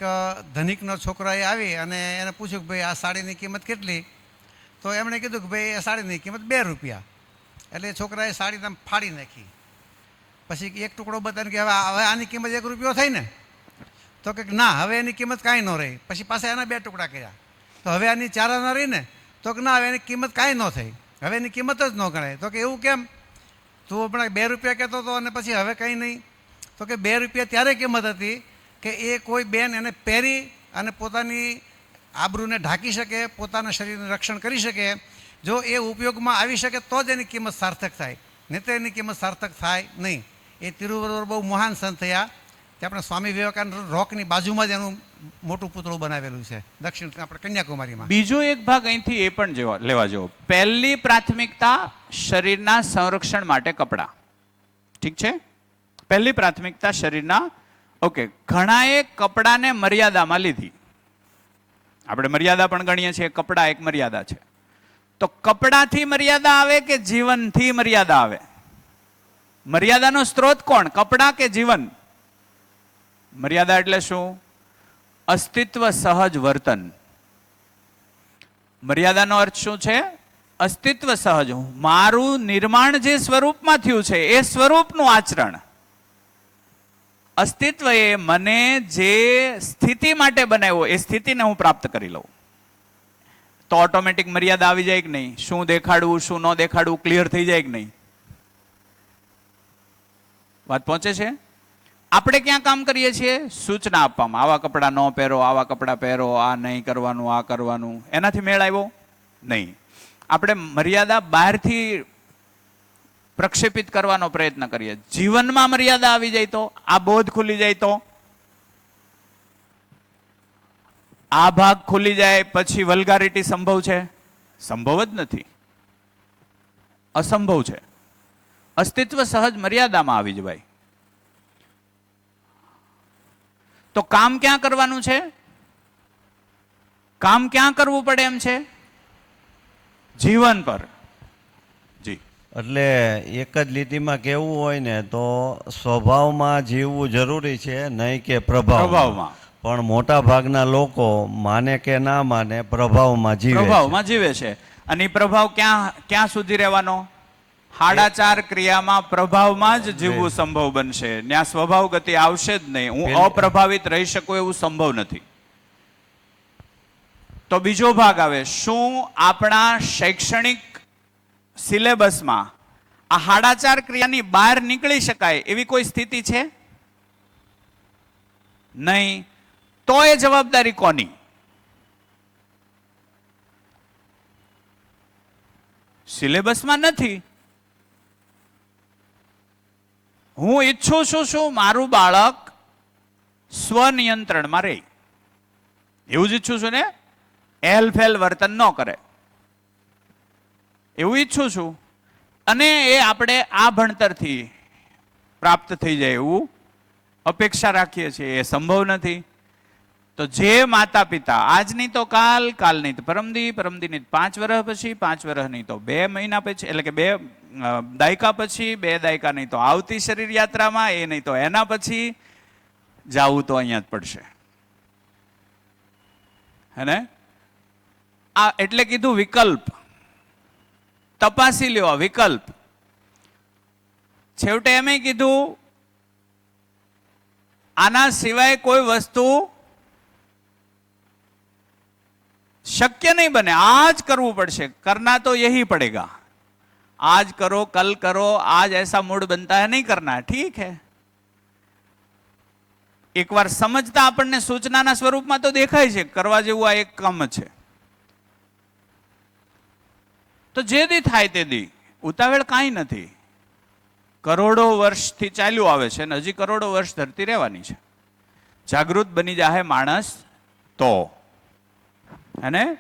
ધનિકનો છોકરાએ આવી અને એને પૂછ્યું કે ભાઈ આ સાડીની કિંમત કેટલી? તો એમણે કીધું કે ભાઈ આ સાડીની કિંમત 2 રૂપિયા. એટલે છોકરાએ સાડી તમે ફાડી નાખી. પછી એક ટુકડો બતાવીને કે હવે આની કિંમત 1 રૂપિયો થઈ ને? તો કે ના, હવે એની કિંમત કાંઈ ન રહી. પછી પાછા એના 2 ટુકડા કર્યા. તો હવે આની 4 આના રહી ને? તો કે ના, હવે એની કિંમત કાંઈ ન થઈ, હવે એની કિંમત જ ન ગણાય. તો કે એવું કેમ? તું હમણાં 2 રૂપિયા કહેતો હતો અને પછી હવે કંઈ નહીં? તો કે 2 રૂપિયા ત્યારે કિંમત હતી કે એ કોઈ બેન એને પહેરી અને પોતાની આબરૂને ઢાંકી શકે, પોતાના શરીરનું રક્ષણ કરી શકે. જો એ ઉપયોગમાં આવી શકે તો જ એની કિંમત સાર્થક થાય, નહીં તો એની કિંમત સાર્થક થાય નહીં. એ તિરુવલ્લુવર બહુ મહાન સંત થયા. તે આપણે સ્વામી વિવેકાનંદ રોકની બાજુમાં જ એનું મોટું પૂતળું બનાવેલું છે દક્ષિણ આપણે કન્યાકુમારીમાં. બીજો એક ભાગ અહીંથી એ પણ લેવા જેવો. પહેલી પ્રાથમિકતા શરીરના સંરક્ષણ માટે કપડાં, ઠીક છે? પહેલી પ્રાથમિકતા શરીરના. ઓકે. ઘણાએ કપડાને મર્યાદામાં લીધી. આપણે મર્યાદા પણ ગણીએ છીએ, કપડા એક મર્યાદા છે. તો કપડાથી મર્યાદા આવે કે જીવનથી મર્યાદા આવે? મર્યાદાનો સ્ત્રોત કોણ, કપડા કે જીવન? મર્યાદા એટલે શું? અસ્તિત્વ સહજ વર્તન. મર્યાદાનો અર્થ શું છે? અસ્તિત્વ સહજ, મારું નિર્માણ જે સ્વરૂપમાં થયું છે એ સ્વરૂપનું આચરણ. અસ્તિત્વ એ મને જે સ્થિતિ માટે બનાવ્યો એ સ્થિતિને હું પ્રાપ્ત કરી લઉં તો ઓટોમેટિક મર્યાદા આવી જાય કે નહીં? શું દેખાડવું શું ન દેખાડવું ક્લિયર થઈ જાય કે નહીં? વાત પહોંચે છે? આપણે ક્યાં કામ કરીએ છીએ? સૂચના આપવામાં, આવા કપડાં ન પહેરો, આવા કપડાં પહેરો, આ નહીં કરવાનું, આ કરવાનું. એનાથી મેળ આવ્યો નહીં. આપણે મર્યાદા બહારથી પ્રક્ષેપિત કરવાનો પ્રયત્ન કરીએ. જીવનમાં મર્યાદા આવી જાય તો, આ બોધ ખુલી જાય તો, આ ભાગ ખુલી જાય પછી વલ્ગારિટી સંભવ છે? સંભવ જ નથી, અસંભવ છે. અસ્તિત્વ સહજ મર્યાદામાં આવી જવાય. તો કામ ક્યાં કરવાનું છે? કામ ક્યાં કરવું પડે એમ છે? જીવન પર. જી. એટલે એક જ લીટીમાં કહેવું હોય ને તો સ્વભાવમાં જીવવું જરૂરી છે, નહીં કે પ્રભાવમાં. પણ મોટા ભાગના લોકો માને કે ના માને પ્રભાવમાં જીવે છે. પ્રભાવમાં જીવે છે. અને એ પ્રભાવ ક્યાં સુધી રહેવાનો? 4.5 ક્રિયામાં પ્રભાવમાં જ જીવવું સંભવ બનશે. ત્યાં સ્વભાવ ગતિ આવશે જ નહીં. હું અપ્રભાવિત રહી શકું એવું સંભવ નથી. તો બીજો ભાગ આવે, શું આપણા શૈક્ષણિક સિલેબસમાં આ 4.5 ક્રિયાની બહાર નીકળી શકાય એવી કોઈ સ્થિતિ છે? નહીં. તો એ જવાબદારી કોની? સિલેબસમાં નથી. હું ઈચ્છું છું શું મારું બાળક સ્વનિયંત્રણમાં રહે, એવું જ ઈચ્છું છું ને? એલફેલ વર્તન ન કરે એવું ઈચ્છું છું. અને એ આપણે આ ભણતરથી પ્રાપ્ત થઈ જાય એવું અપેક્ષા રાખીએ છીએ. એ સંભવ નથી. તો જે માતા પિતા આજની તો કાલ, કાલની તો પરમદી, પરમદીની 5 વર્ષ પછી, 5 વર્ષની તો 2 મહિના પછી, એટલે કે 2 દાયકા પછી, 2 દાયકા નહીં તો આવતી શરીર યાત્રામાં, એ નહીં તો એના પછી જાવું તો અહીંયા જ પડશે. હે ને? આ એટલે કીધું વિકલ્પ. તપાસી લ્યો વિકલ્પ. છેવટે એમ કીધું આના સિવાય કોઈ વસ્તુ शक्य नहीं बने, आज करवू पड़े, करना तो यही पड़ेगा। आज करो कल करो, आज ऐसा मूड बनता है नहीं करना है, ठीक है। एक बार समझता આપણને સૂચનાના સ્વરૂપમાં તો દેખાય છે કરવા જેવું આ એક કામ છે, તો જે દી થાય તે દી, ઉતાવળ કાંઈ નથી। કરોડો વર્ષથી ચાલ્યું આવે છે અને હજી કરોડો વર્ષ ધરતી રહેવાની છે। જાગૃત બની જાહે માણસ તો, અને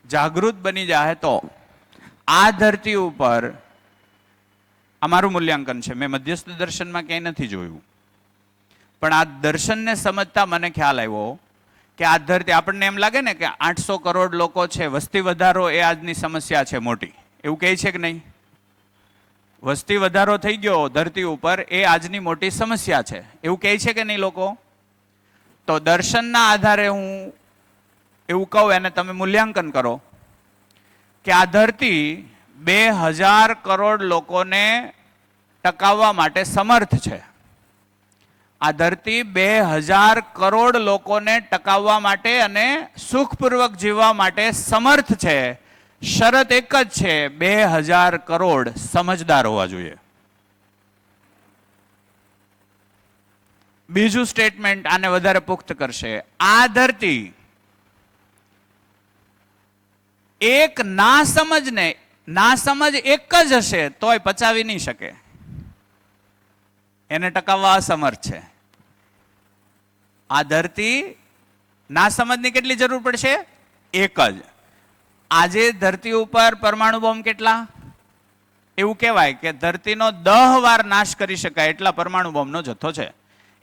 જાગૃત બની જાહે તો આ ધરતી ઉપર અમારું મૂલ્યાંકન છે, મેં મધ્યસ્થ દર્શનમાં ક્યાંય નથી જોયું, પણ આ દર્શનને સમજતા મને ખ્યાલ આવ્યો કે આ ધરતી, આપણને એમ લાગે ને કે 800 કરોડ લોકો છે, વસ્તી વધારો એ આજની સમસ્યા છે મોટી, એવું કહે છે કે નહીં? વસ્તી વધારો થઈ ગયો ધરતી ઉપર એ આજની મોટી સમસ્યા છે, એવું કહે છે કે નહીં લોકો? તો દર્શનના આધારે હું એવું કહું, એને તમે મૂલ્યાંકન કરો કે આ ધરતી 2000 કરોડ લોકોને ટકાવવા માટે સમર્થ છે। આ ધરતી 2000 કરોડ લોકોને ટકાવવા માટે અને સુખપૂર્વક જીવવા માટે સમર્થ છે। શરત એક જ છે, 2000 કરોડ સમજદાર હોવા જોઈએ। બીજું સ્ટેટમેન્ટ આને વધારે પુખ્ત કરશે, આ ધરતી એક નાસમજ એક જ હશે તોય પચાવી નહીં શકે, એને ટકાવવા અસમર્થ છે। આ ધરતી નાસમજની કેટલી જરૂર પડશે? એક જ। આજે ધરતી ઉપર પરમાણુ બોમ્બ કેટલા? એવું કહેવાય કે ધરતીનો 10 વાર નાશ કરી શકાય એટલા પરમાણુ બોમ્બનો જથ્થો છે।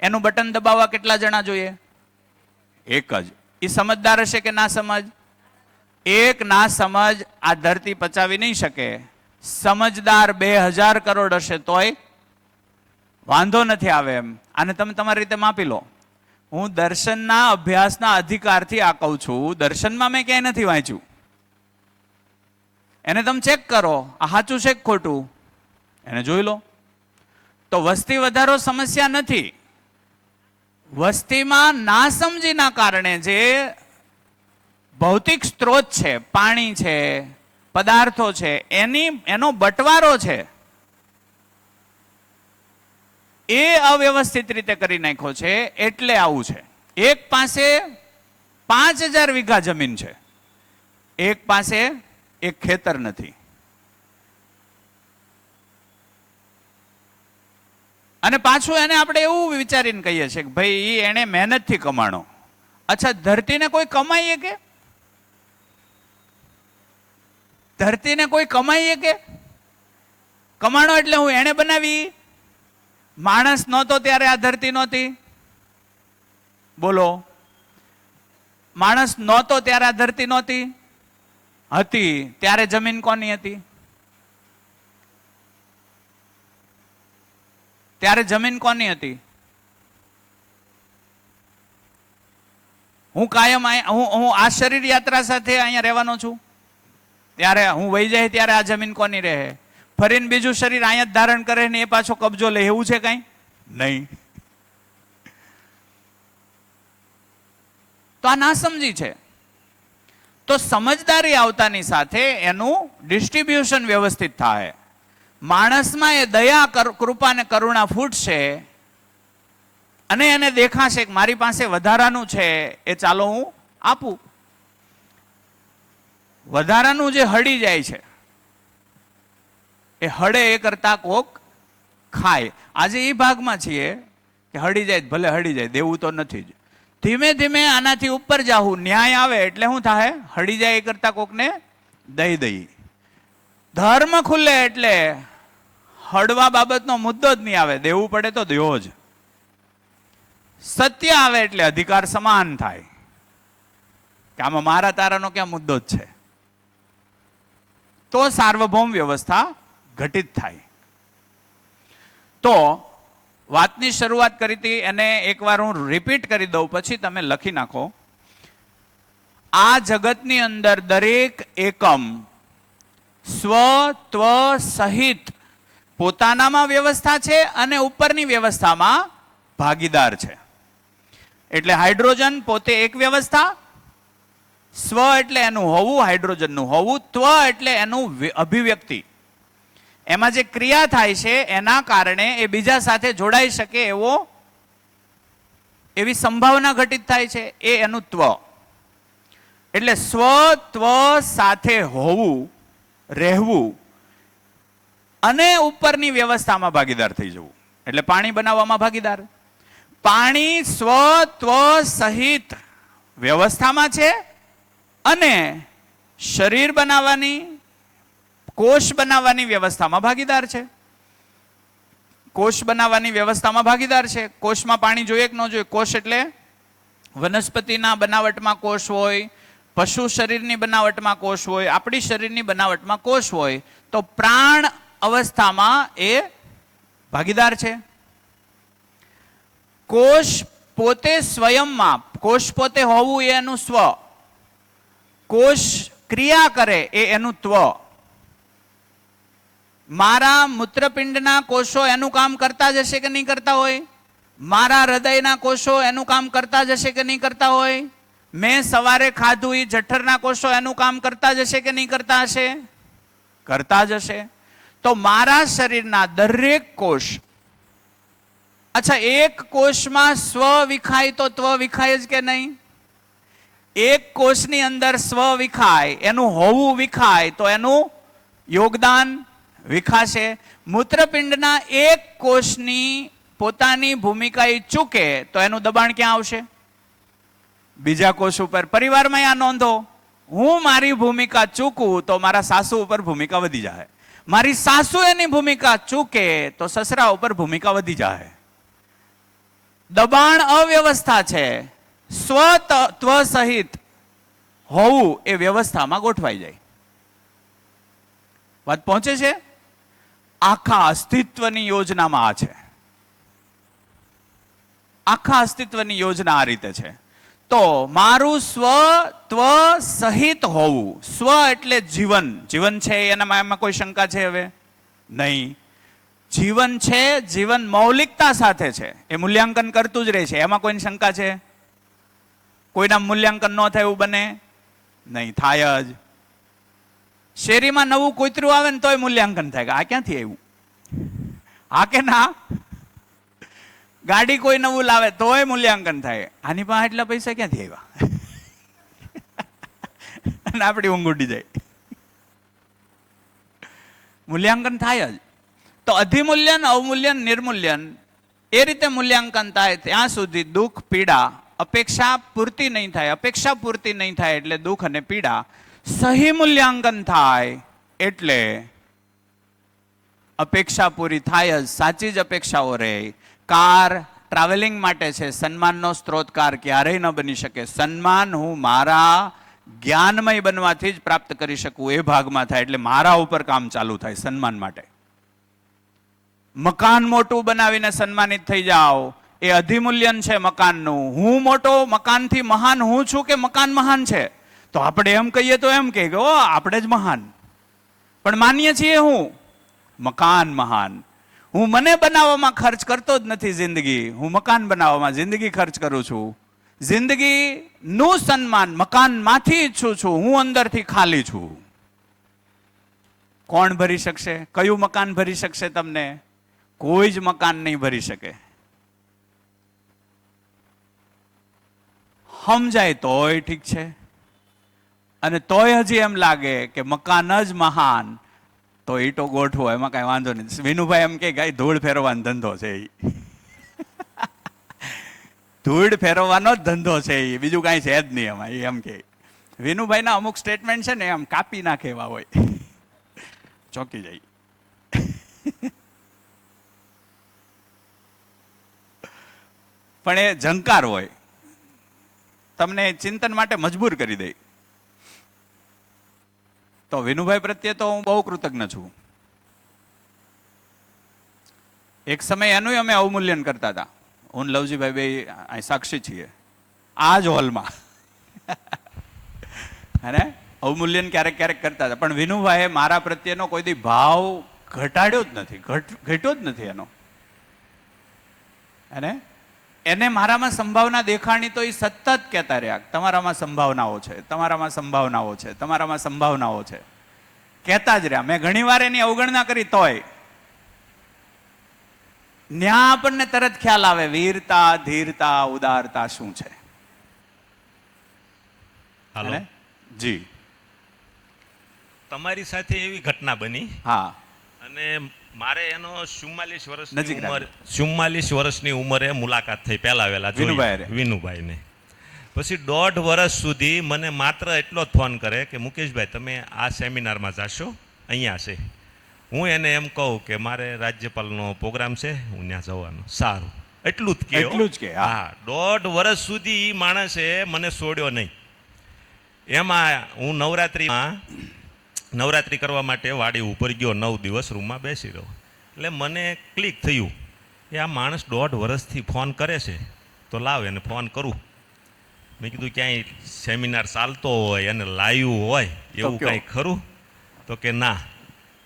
એનું બટન દબાવવા કેટલા જણા જોઈએ? એક જ। એ સમજદાર હશે કે ના સમજ? એક ના સમજ આ ધરતી પચાવી નહીં શકે, સમજદાર 2000 કરોડ હશે તોય વાંધો નથી આવે એમ। આને તમે તમારી રીતે માપી લો। હું દર્શનના અભ્યાસના અધિકારથી આ કહું છું, દર્શનમાં મેં ક્યાંય નથી વાંચ્યું, એને તમે ચેક કરો, આ સાચું છે કે ખોટું એને જોઈ લો। તો વસ્તી વધારો સમસ્યા નથી, વસ્તીમાં નાસમજીના કારણે જે ભૌતિક સ્ત્રોત છે, પાણી છે, પદાર્થો છે, એનો બટવારો છે એ અવ્યવસ્થિત રીતે કરી નાખ્યો છે, એટલે આવું છે। એક પાસે 5000 વીઘા જમીન છે, એક પાસે એક ખેતર નથી, અને પાછું એને આપણે એવું વિચારીને કહીએ છીએ કે ભાઈ એને મહેનતથી કમાણો। અચ્છા, ધરતીને કોઈ કમાઈએ કે? ધરતીને કોઈ કમાઈએ કે? કમાણો એટલે હું એને બનાવી? માણસ નહોતો ત્યારે આ ધરતી નહોતી? બોલો, માણસ નહોતો ત્યારે આ ધરતી નહોતી? હતી। ત્યારે જમીન કોની હતી? ત્યારે જમીન કોની હતી? હું કાયમ હું આ શરીર યાત્રા સાથે અહીંયા રહેવાનો છું, ત્યારે હું વહી જાય ત્યારે આ જમીન કોની રહે? ફરીને બીજું શરીર અહીંયા જ ધારણ કરે ને એ પાછો કબજો લે, એવું છે કઈ નહીં। તો આ ના સમજી છે। તો સમજદારી આવતાની સાથે એનું ડિસ્ટ્રીબ્યુશન વ્યવસ્થિત થાય, માણસમાં એ દયા કૃપા ને કરુણા ફૂટશે અને એને દેખાશે કે મારી પાસે વધારાનું છે, એ ચાલો હું આપું। વધારાનું જે હળી જાય છે એ હળે એ કરતા કોક ખાય। આજે એ ભાગમાં છીએ કે હળી જાય ભલે હળી જાય, દેવું તો નથી જ। ધીમે ધીમે આનાથી ઉપર જાવું, ન્યાય આવે એટલે શું થાય? હળી જાય એ કરતા કોકને દઈ દઈ। ધર્મ ખુલે એટલે હળવા બાબતનો મુદ્દો જ નહીં આવે, દેવું પડે તો દેવો જ। સત્ય આવે એટલે અધિકાર સમાન થાય કે આમાં મારા તારાનો ક્યાં મુદ્દો જ છે, તો સાર્વભૌમ વ્યવસ્થા ઘટિત થાય। તો વાતની શરૂઆત કરી હતી એને એકવાર હું રિપીટ કરી દઉં, પછી તમે લખી નાખો। આ જગતની અંદર દરેક એકમ સ્વ ત્વ સહિત પોતાનામાં વ્યવસ્થા છે અને ઉપરની વ્યવસ્થામાં ભાગીદાર છે। એટલે હાઇડ્રોજન પોતે એક વ્યવસ્થા, સ્વ એટલે એનું હોવું, હાઇડ્રોજનનું હોવું. ત્વ એટલે એનું અભિવ્યક્તિ. એમાં જે ક્રિયા થાય છે એના કારણે એ બીજા સાથે જોડાઈ શકે એવી સંભાવના ઘટિત થાય છે, એ એનું ત્વ. એટલે સ્વ ત્વ સાથે હોવું, રહેવું અને ઉપરની વ્યવસ્થામાં ભાગીદાર થઈ જવું. એટલે પાણી બનાવવામાં ભાગીદાર. પાણી સ્વ ત્વ સહિત વ્યવસ્થામાં છે અને શરીર બનાવવાની, કોષ બનાવવાની વ્યવસ્થામાં ભાગીદાર છે. કોષ બનાવવાની વ્યવસ્થામાં ભાગીદાર છે. કોષમાં પાણી જોઈએ કે ન જોઈએ? કોષ એટલે વનસ્પતિના બનાવટમાં કોષ હોય, પશુ શરીરની બનાવટમાં કોષ હોય, આપણી શરીરની બનાવટમાં કોષ હોય, તો પ્રાણ અવસ્થામાં એ ભાગીદાર છે. કોષ પોતે સ્વયંમાં, કોષ પોતે હોવું એ એનું સ્વ, કોષ ક્રિયા કરે એ એનું ત્વ. મારા મૂત્રપિંડના કોષો એનું કામ કરતા જ હશે કે નહીં કરતા હોય? મારા હૃદયના કોષો એનું કામ કરતા જ હશે કે નહીં કરતા હોય? મેં સવારે ખાધું એ જઠરના કોષો એનું કામ કરતા જ હશે કે નહીં કરતા હશે? કરતા જ હશે. તો મારા શરીરના દરેક કોષ, અચ્છા, એક કોષમાં સ્વ વિખાય તો ત્વ વિખાય જ કે નહીં? એક કોષની અંદર સ્વ વિખાય, એનું હોવું વિખાય, તો એનું યોગદાન વિખાશે. મૂત્રપિંડના એક કોષની પોતાની ભૂમિકા એ ચૂકે તો એનું દબાણ ક્યાં આવશે? બીજા કોષ ઉપર. પરિવારમાં આ નોંધો, હું મારી ભૂમિકા ચૂકું તો મારા સાસુ ઉપર ભૂમિકા વધી જાય, મારી સાસુ એની ભૂમિકા ચૂકે તો સસરા ઉપર ભૂમિકા વધી જાય. દબાણ અવ્યવસ્થા છે. સ્વ ત્વ સહિત હોવું એ વ્યવસ્થામાં ગોઠવાઈ જાય. વાત પહોંચે છે? આખા અસ્તિત્વની યોજનામાં આ છે. આખા અસ્તિત્વની યોજના આ રીતે છે. તો મારું સ્વ ત્વ સહિત હોવું, સ્વ એટલે જીવન. જીવન છે એમાં કોઈ શંકા છે હવે? નહીં. જીવન છે, જીવન મૌલિકતા સાથે છે, એ મૂલ્યાંકન કરતું જ રહે છે. એમાં કોઈની શંકા છે? કોઈના મૂલ્યાંકન ન થાય એવું બને નહીં, થાય જ. શેરીમાં નવું કૂતરું આવે ને તોય મૂલ્યાંકન થાય કે આ ક્યાંથી આવ્યું, હા કે ના? ગાડી કોઈ નવું લાવે તોય મૂલ્યાંકન થાય, આની પાસે એટલા પૈસા ક્યાંથી આવ્યા, અને આપણી ઊંઘ ઉડી જાય. મૂલ્યાંકન થાય જ. તો અધિમૂલ્યન, અવમૂલ્યન, નિર્મૂલ્યન એ રીતે મૂલ્યાંકન થાય ત્યાં સુધી દુઃખ, પીડા, અપેક્ષા પૂર્તિ નહીં થાય. અપેક્ષા પૂર્તિ નહીં થાય એટલે દુઃખ અને પીડા. સહી મૂલ્યાંકન થાય એટલે અપેક્ષા પૂરી થાય જ, સાચી જ અપેક્ષાઓ રહે. કાર ટ્રાવેલિંગ માટે છે, સન્માનનો સ્ત્રોત કાર ક્યારેય ન બની શકે. સન્માન હું મારા જ્ઞાનમય બનવાથી જ પ્રાપ્ત કરી શકું એ ભાગમાં થાય, એટલે મારા ઉપર કામ ચાલુ થાય સન્માન માટે. મકાન મોટું બનાવીને સન્માનિત થઈ જાઓ એ અધિમૂલ્યન છે મકાનનું. હું મોટો, મકાનથી મહાન હું છું કે મકાન મહાન છે? તો આપણે એમ કહીએ તો એમ કે ઓ આપણે જ મહાન, પણ માનીએ છીએ હું મકાન મહાન. હું મને બનાવવામાં ખર્ચ કરતો જ નથી જિંદગી, હું મકાન બનાવવામાં જિંદગી ખર્ચ કરું છું. જિંદગીનું સન્માન મકાનમાંથી ઈચ્છું છું, હું અંદરથી ખાલી છું. કોણ ભરી શકશે? કયું મકાન ભરી શકશે તમને? કોઈ જ મકાન નહીં ભરી શકે. સમજાય તોય ઠીક છે, અને તોય હજી એમ લાગે કે મકાન જ મહાન, તો ઈટો ગોઠવો, એમાં કઈ વાંધો નહીં. વિનુભાઈ એમ કે ગાય ધૂળ ફેરવવાનો ધંધો છે, ધૂળ ફેરવવાનો જ ધંધો છે, બીજું કાંઈ છે જ નહીં એમાં. એમ કે વિનુભાઈના અમુક સ્ટેટમેન્ટ છે ને આમ કાપી નાખે એવા હોય, ચોંકી જાય. પણ એ ઝંકાર હોય, તમને ચિંતન માટે મજબૂર કરી દે. તો વિનુભાઈ પ્રત્યે તો હું બહુ કૃતજ્ઞ છું. એક સમય એનું અમે અવમૂલ્યન કરતા હતા, હું લવજીભાઈ બે અહીં સાક્ષી છીએ આ જ હોલમાં. અને અવમૂલ્યન ક્યારેક ક્યારેક કરતા હતા, પણ વિનુભાઈએ મારા પ્રત્યેનો કોઈ દી ભાવ ઘટાડ્યો જ નથી, ઘટ્યો જ નથી એનો. અને એને મારામાં સંભાવના દેખાણી તો એ સતત કહેતા રહ્યા તમારામાં સંભાવનાઓ છે, તમારામાં સંભાવનાઓ છે, તમારામાં સંભાવનાઓ છે, કહેતા જ રહ્યા. મેં ઘણી વાર એની અવગણના કરી તોય ન્યા આપણને તરત ખ્યાલ આવે વીરતા, ધીરતા, ઉદારતા શું છે. હાલો જી, તમારી સાથે એવી ઘટના બની. હા. અને મારે એનો 44 વર્ષની ઉંમરે મુલાકાત થઈ પહેલા વહેલા વિનુભાઈને. પછી 1.5 વર્ષ સુધી મને માત્ર એટલો જ ફોન કરે કે મુકેશભાઈ તમે આ સેમિનારમાં જાશો, અહીંયા છે. હું એને એમ કહું કે મારે રાજ્યપાલનો પ્રોગ્રામ છે, હું ત્યાં જવાનું. સારું, એટલું જ કે. હા, 1.5 વર્ષ સુધી એ માણસે મને છોડ્યો નહીં. એમાં હું નવરાત્રિ કરવા માટે વાડી ઉપર ગયો, 9 દિવસ રૂમમાં બેસી રહ્યો. એટલે મને ક્લિક થયું કે આ માણસ 1.5 વર્ષથી ફોન કરે છે, તો લાવ એને ફોન કરું. મેં કીધું ક્યાંય સેમિનાર ચાલતો હોય અને લાઈવ હોય એવું કાંઈ ખરું? તો કે ના.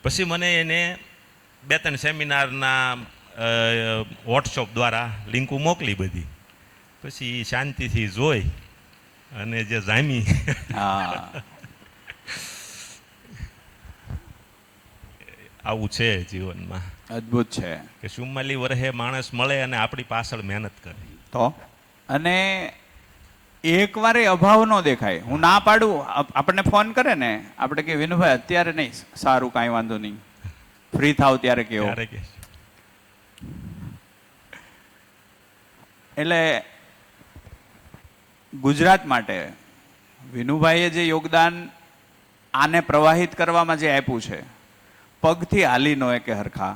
પછી મને એને 2-3 સેમિનારના વોટ્સઅપ દ્વારા લિંકો મોકલી બધી. પછી શાંતિથી જોઈ અને જે જામી આવું છે જીવનમાં. અદ્ભુત છે કે 44 વર્ષે માણસ મળે અને આપણી પાછળ મહેનત કરે. તો અને એક વારે અભાવ ન દેખાય. હું ના પાડું, આપણને ફોન કરે ને, આપણે કે વિનુભાઈ અત્યારે નહીં, સારું કાંઈ વાંધો નહીં, ફ્રી થાવ ત્યારે કેવો. એટલે ગુજરાત માટે વિનુભાઈએ જે યોગદાન આને પ્રવાહિત કરવામાં જે આપ્યું છે, પગથી હાલી નો કે હરખા,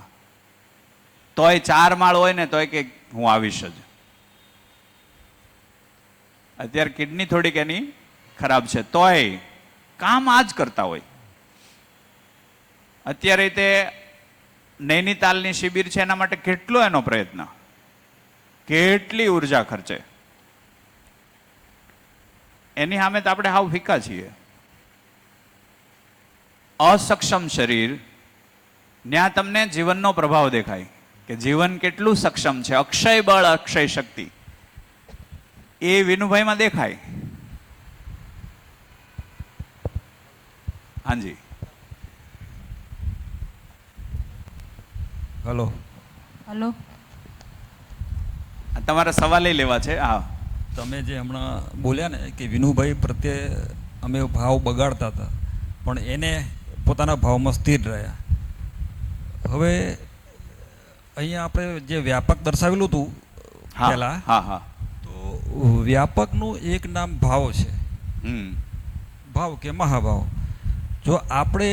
તોય 4 માળ હોય ને તોય કે હું આવીશ જ. અત્યારે કિડની થોડીક એની ખરાબ છે, તોય કામ આ જ કરતા હોય. અત્યારે તે નૈનીતાલની શિબિર છે એના માટે કેટલો એનો પ્રયત્ન, કેટલી ઉર્જા ખર્ચે. એની સામે તો આપણે હાવ ફીકા છીએ. અસક્ષમ શરીર, ત્યાં તમને જીવનનો પ્રભાવ દેખાય કે જીવન કેટલું સક્ષમ છે. અક્ષય બળ, અક્ષય શક્તિ એ વિનુભાઈમાં દેખાય. હાજી. હલો. તમારા સવાલ લેવા છે. હા, તમે જે હમણાં બોલ્યા ને કે વિનુભાઈ પ્રત્યે અમે ભાવ બગાડતા હતા, પણ એને પોતાના ભાવમાં સ્થિર રહ્યા. હવે અહીંયા આપણે જે વ્યાપક દર્શાવેલું હતું પહેલા, તો વ્યાપકનું એક નામ ભાવ છે. ભાવ કે મહાભાવ. જો આપણે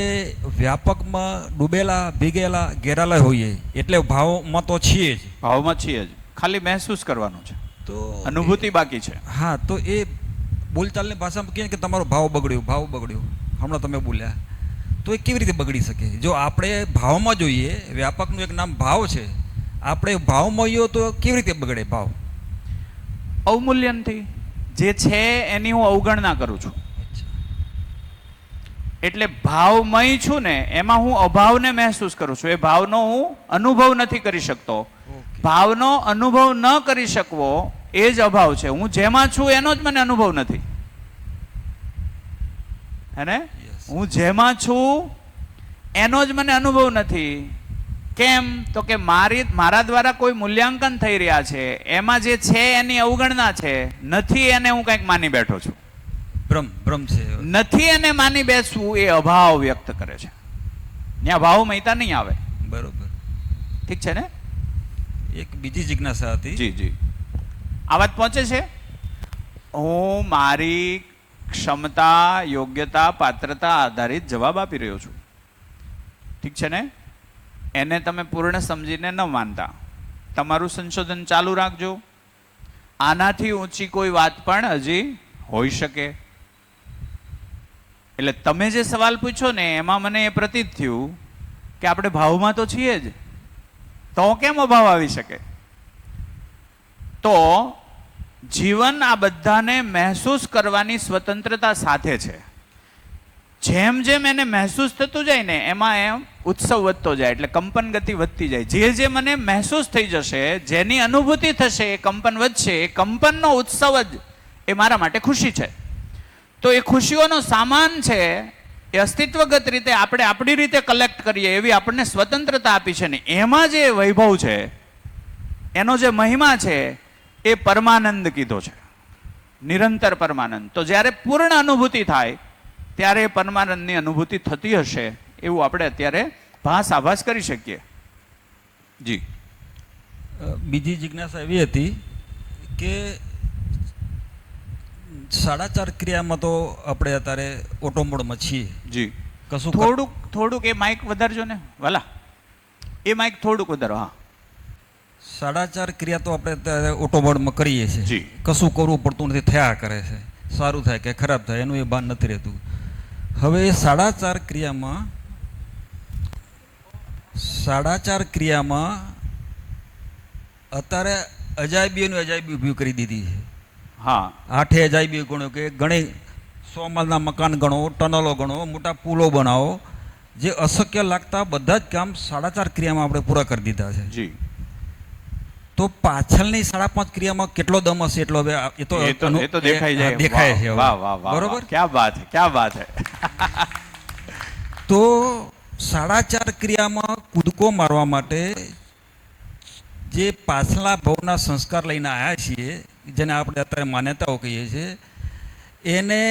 વ્યાપકમાં ડૂબેલા, ભીગેલા, ઘેરાલા હોઈએ એટલે ભાવમાં તો છીએ જ. ભાવમાં છીએ જ, ખાલી મહેસૂસ કરવાનું છે, તો અનુભૂતિ બાકી છે. હા, તો એ બોલચાલની ભાષામાં કહે કે તમારો ભાવ બગડ્યો. હમણાં તમે બોલ્યા, તો એ કેવી રીતે બગડી શકે? જો આપણે ભાવમાં જોઈએ, વ્યાપકનું એક નામ ભાવ છે, આપણે ભાવમાં હોઈએ તો કેવી રીતે બગડે ભાવ? અવમૂલ્યનથી. જે છે એની હું અવગણના કરું છું. એટલે ભાવમય છું ને, એમાં હું અભાવને મહેસૂસ કરું છું. એ ભાવનો હું અનુભવ નથી કરી શકતો. ભાવનો અનુભવ ન કરી શકવો એ જ અભાવ છે. હું જેમાં છું એનો જ મને અનુભવ નથી. હે, હું જેમાં છું એનો જ મને અનુભવ નથી. કેમ? તો કે મારા દ્વારા કોઈ મૂલ્યાંકન થઈ રહ્યા છે, એમાં જે છે એની અવગણના છે. નથી એને હું કંઈક માની બેઠો છું. ભ્રમ છે. નથી એને માની બેસવું એ અભાવ વ્યક્ત કરે છે. ત્યાં ભાવ મહિતા નહીં આવે. બરોબર, ઠીક છે ને? એક બીજી જિજ્ઞાસા હતી. જી. આ વાત પહોંચે છે? હું મારી ક્ષમતા, યોગ્યતા, પાત્રતા આધારિત જવાબ આપી રહ્યો છું. ઠીક છે ને? એને તમે પૂર્ણ સમજીને ન માનતા, તમારું સંશોધન ચાલુ રાખજો. આનાથી ઊંચી કોઈ વાત પણ હજી હોઈ શકે. એટલે તમે જે સવાલ પૂછો ને એમાં મને એ પ્રતીત થયું કે આપણે ભાવમાં તો છીએ જ, તો કેમ અભાવ આવી શકે? તો જીવન આ બધાને મહેસૂસ કરવાની સ્વતંત્રતા સાથે છે. જેમ જેમ એને મહેસૂસ થતું જાય ને એમાં એમ ઉત્સવ વધતો જાય એટલે કંપન ગતિ વધતી જાય. જે જે મને મહેસૂસ થઈ જશે, જેની અનુભૂતિ થશે, એ કંપન વધશે. એ કંપનનો ઉત્સવ જ એ મારા માટે ખુશી છે. તો એ ખુશીઓનો સામાન છે એ અસ્તિત્વગત રીતે આપણે આપણી રીતે કલેક્ટ કરીએ એવી આપણને સ્વતંત્રતા આપી છે ને એમાં જે વૈભવ છે, એનો જે મહિમા છે એ પરમાનંદ કીધો છે, નિરંતર પરમાનંદ. તો જ્યારે પૂર્ણ અનુભૂતિ થાય ત્યારે એ પરમાનંદની અનુભૂતિ થતી હશે એવું આપણે અત્યારે આભાસ કરી શકીએ. જી. બીજી જિજ્ઞાસા એવી હતી કે 4.5 ક્રિયામાં તો આપણે અત્યારે ઓટોમોડમાં છીએ. જી. કશું થોડુંક એ માઇક વધારજો ને વાલા, એ માઇક થોડુંક વધારો. હા. 4.5 ક્રિયા તો આપણે અત્યારે ઓટોમોડમાં કરીએ છીએ. જી. કશું કરવું પડતું નથી, થયા કરે છે. સારું થાય કે ખરાબ થાય એનું એ ભાન નથી રહેતું. હવે 4.5 ક્રિયામાં અત્યારે અજાયબીઓની અજાયબી ઊભી કરી દીધી છે. હા. 8 અજાયબી ગણો કે ઘણી 100 માળના મકાન ગણો, ટનલો ગણો, મોટા પુલો બનાવો, જે અશક્ય લાગતા બધા જ કામ 4.5 ક્રિયામાં આપણે પૂરા કરી દીધા છે. જી. તો પાછળની 5.5 ક્રિયામાં કેટલો દમ હશે એટલો હવે એ તો દેખાય છે. વાહ વાહ વાહ, બરોબર. ક્યા બાત હે, ક્યા બાત હે. તો 4.5 ક્રિયામાં કૂદકો મારવા માટે જે પાછલા ભવના સંસ્કાર લઈને આવ્યા છીએ, જેને આપણે અત્યારે માન્યતાઓ કહીએ છીએ, એને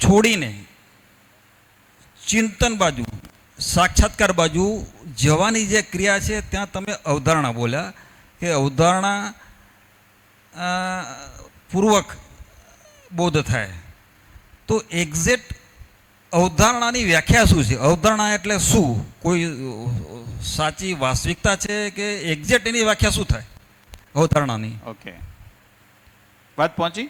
છોડીને ચિંતન બાજુ, સાક્ષાત્કાર બાજુ જવાની જે ક્રિયા છે, ત્યાં તમે અવધારણા બોલ્યા કે અવધારણા પૂર્વક બોધ થાય. તો એક્ઝેક્ટ અવધારણાની વ્યાખ્યા શું છે? અવધારણા એટલે શું? કોઈ સાચી વાસ્તવિકતા છે કે એક્ઝેક્ટ એની વ્યાખ્યા શું થાય અવધારણાની? ઓકે, વાત પહોંચી?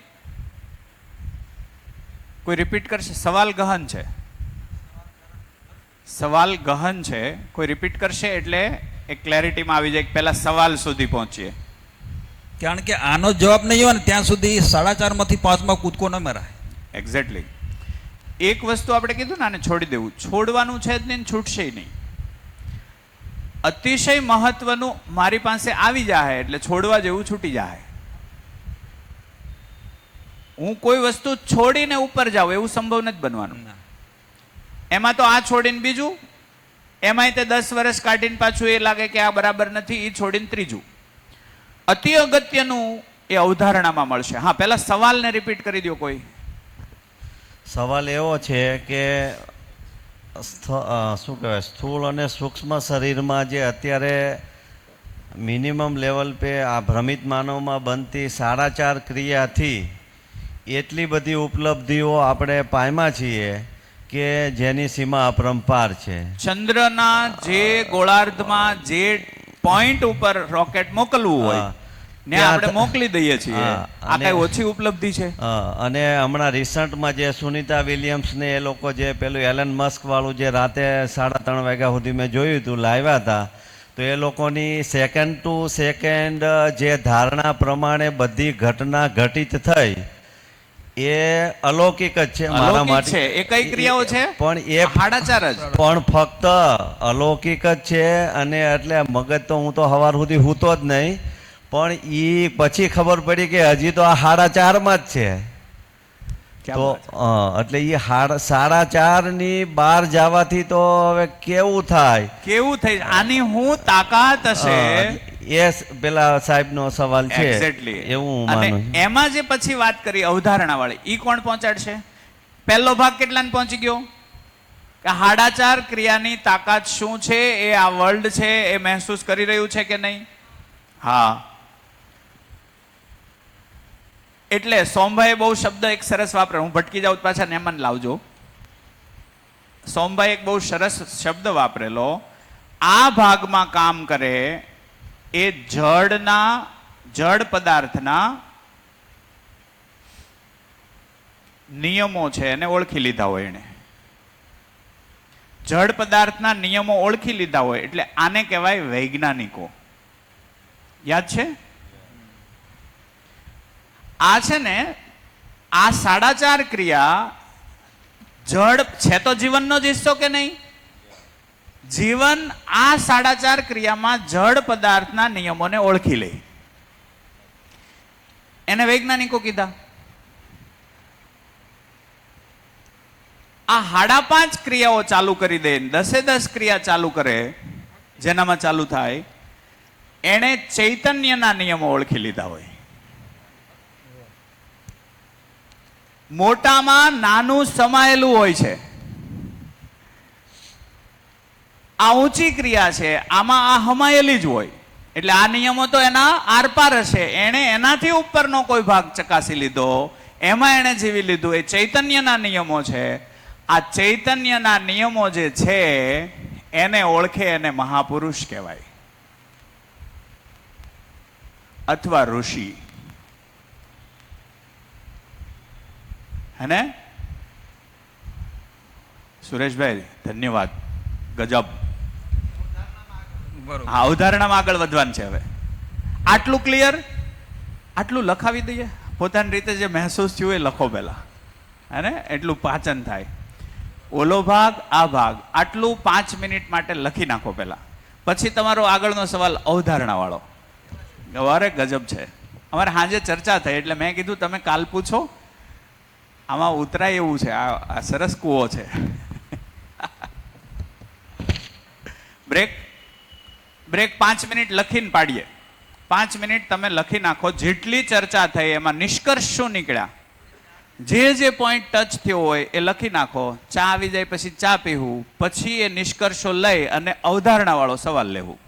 કોઈ રિપીટ કરશે? સવાલ ગહન છે, સવાલ ગહન છે. કોઈ રિપીટ કરશે એટલે એક ક્લેરિટીમાં આવી જાય. પહેલા સવાલ સુધી પહોંચીએ, કારણ કે આનો જવાબ નહીં હોય ને ત્યાં સુધી 4.5 માંથી 5માં કૂદકો ન મરાય. એક્ઝેક્ટલી. એક વસ્તુ આપણે કીધું ને, આને છોડી દેવું. છોડવાનું છે જ નહીં, છૂટશે નહીં. અતિશય મહત્વનું મારી પાસે આવી જાય એટલે છોડવા જેવું છૂટી જાય. હું કોઈ વસ્તુ છોડીને ઉપર જાઉં એવું સંભવ નથી બનવાનું. એમાં તો આ છોડીને બીજું, એમાંય તે 10 વર્ષ કાઢીને પાછું એ લાગે કે આ બરાબર નથી, એ છોડીને ત્રીજું. અતિ અગત્યનું એ અવધારણામાં મળશે. હા, પહેલા સવાલને રિપીટ કરી દો કોઈ. સવાલ એવો છે કે શું કહેવાય, સ્થૂળ અને સૂક્ષ્મ શરીરમાં જે અત્યારે મિનિમમ લેવલ પે આ ભ્રમિત માનવમાં બનતી 4.5 ક્રિયાથી એટલી બધી ઉપલબ્ધિઓ આપણે પામ્યા છીએ કે જેની સીમા અપરંપાર છે. ચંદ્રના જે ગોળાર્ધમાં જે પોઈન્ટ ઉપર રોકેટ મોકલવું હોય ને આપણે મોકલી દઈએ છીએ. આ કઈ ઓછી ઉપલબ્ધિ છે? અને હમણાં રિસન્ટમાં જે સુનિતા વિલિયમ્સ ને એ લોકો જે પેલું એલન મસ્ક વાળું જે રાતે 3:30 વાગ્યા સુધી મેં જોયું હતું, લાવ્યા હતા, તો એ લોકોની સેકન્ડ ટુ સેકન્ડ જે ધારણા પ્રમાણે બધી ઘટના ઘટિત થઈ એ અલૌકિક જ છે મારા માટે. એ કઈ ક્રિયાઓ છે? પણ એ 4.5 જ પણ ફક્ત અલૌકિક જ છે. અને એટલે મગજ તો હું તો સવાર સુધી હૂતો જ નહીં, પણ એ પછી ખબર પડી કે હજી તો આ 4.5માં જ છે. તો એટલે એ 4.5 ની બહાર જવાથી તો હવે કેવું થાય, કેવું થઈ? આની હું તાકાત હશે એ પેલા સાહેબનો સવાલ છે. એક્ઝેક્ટલી એવું માનું. એમાં જે પછી વાત કરી અવધારણા વાળી, ઈ કોણ પહોંચાડશે? પહેલો ભાગ કેટલાને પહોંચી ગયો કે 4.5 ક્રિયાની તાકાત શું છે, એ આ વર્લ્ડ છે એ મહેસૂસ કરી રહ્યું છે કે નહીં? હા. એટલે સોમભાઈ બહુ શબ્દ એક સરસ વાપરે, હું ભટકી જાઉં પાછા નેમન લાવજો. સોમભાઈ એક બહુ સરસ શબ્દ વાપરેલો, આ ભાગમાં કામ કરે એ જડ પદાર્થના નિયમો છે એને ઓળખી લીધા હોય. એને જડ પદાર્થના નિયમો ઓળખી લીધા હોય એટલે આને કહેવાય વૈજ્ઞાનિકો. યાદ છે? આ છે ને, આ 4.5 ક્રિયા જડ છે તો જીવનનો જ હિસ્સો કે નહીં? જીવન આ 4.5 ક્રિયામાં જડ પદાર્થના નિયમોને ઓળખી લે. એને વૈજ્ઞાનિકો કીધા. આ 5.5 ક્રિયાઓ ચાલુ કરી દે, 10 ક્રિયા ચાલુ કરે, જેનામાં ચાલુ થાય, એને ચૈતન્યના નિયમો ઓળખી લીધા હોય. મોટામાં નાનું સમાયેલું હોય છે. આ ઊંચી ક્રિયા છે, આમાં આ હમાયેલી જ હોય. એટલે આ નિયમો તો એના આરપાર હશે. એણે એનાથી ઉપરનો કોઈ ભાગ ચકાસી લીધો, એમાં એણે જીવી લીધું. એ ચૈતન્યના નિયમો છે. આ ચૈતન્યના નિયમો જે છે એને ઓળખે એને મહાપુરુષ કહેવાય, અથવા ઋષિ. હે ને સુરેશભાઈ? ધન્યવાદ, ગજબ. હા, ઉદાહરણમાં આગળ વધવાનું છે હવે. આટલું ક્લિયર? આટલું લખાવી દઈએ. પોતાની રીતે જે મહેસૂસ થયું એ લખો પહેલા, હે ને? એટલું પાચન થાય. ઓલો ભાગ, આ ભાગ, આટલું 5 મિનિટ માટે લખી નાખો પહેલા. પછી તમારો આગળનો સવાલ અવધારણા વાળો. અરે ગજબ છે. અમારે સાંજે ચર્ચા થઈ એટલે મેં કીધું તમે કાલ પૂછો, આમાં ઉતરાય એવું છે. આ સરસ કૂવો છે. બ્રેક 5 મિનિટ લખીને પાડીએ. 5 મિનિટ તમે લખી નાખો. જેટલી ચર્ચા થઈ એમાં નિષ્કર્ષ શું નીકળ્યા, જે પોઈન્ટ ટચ થયો હોય એ લખી નાખો. ચા આવી જાય પછી ચા પીવું, પછી એ નિષ્કર્ષો લઈ અને અવધારણા વાળો સવાલ લેવું.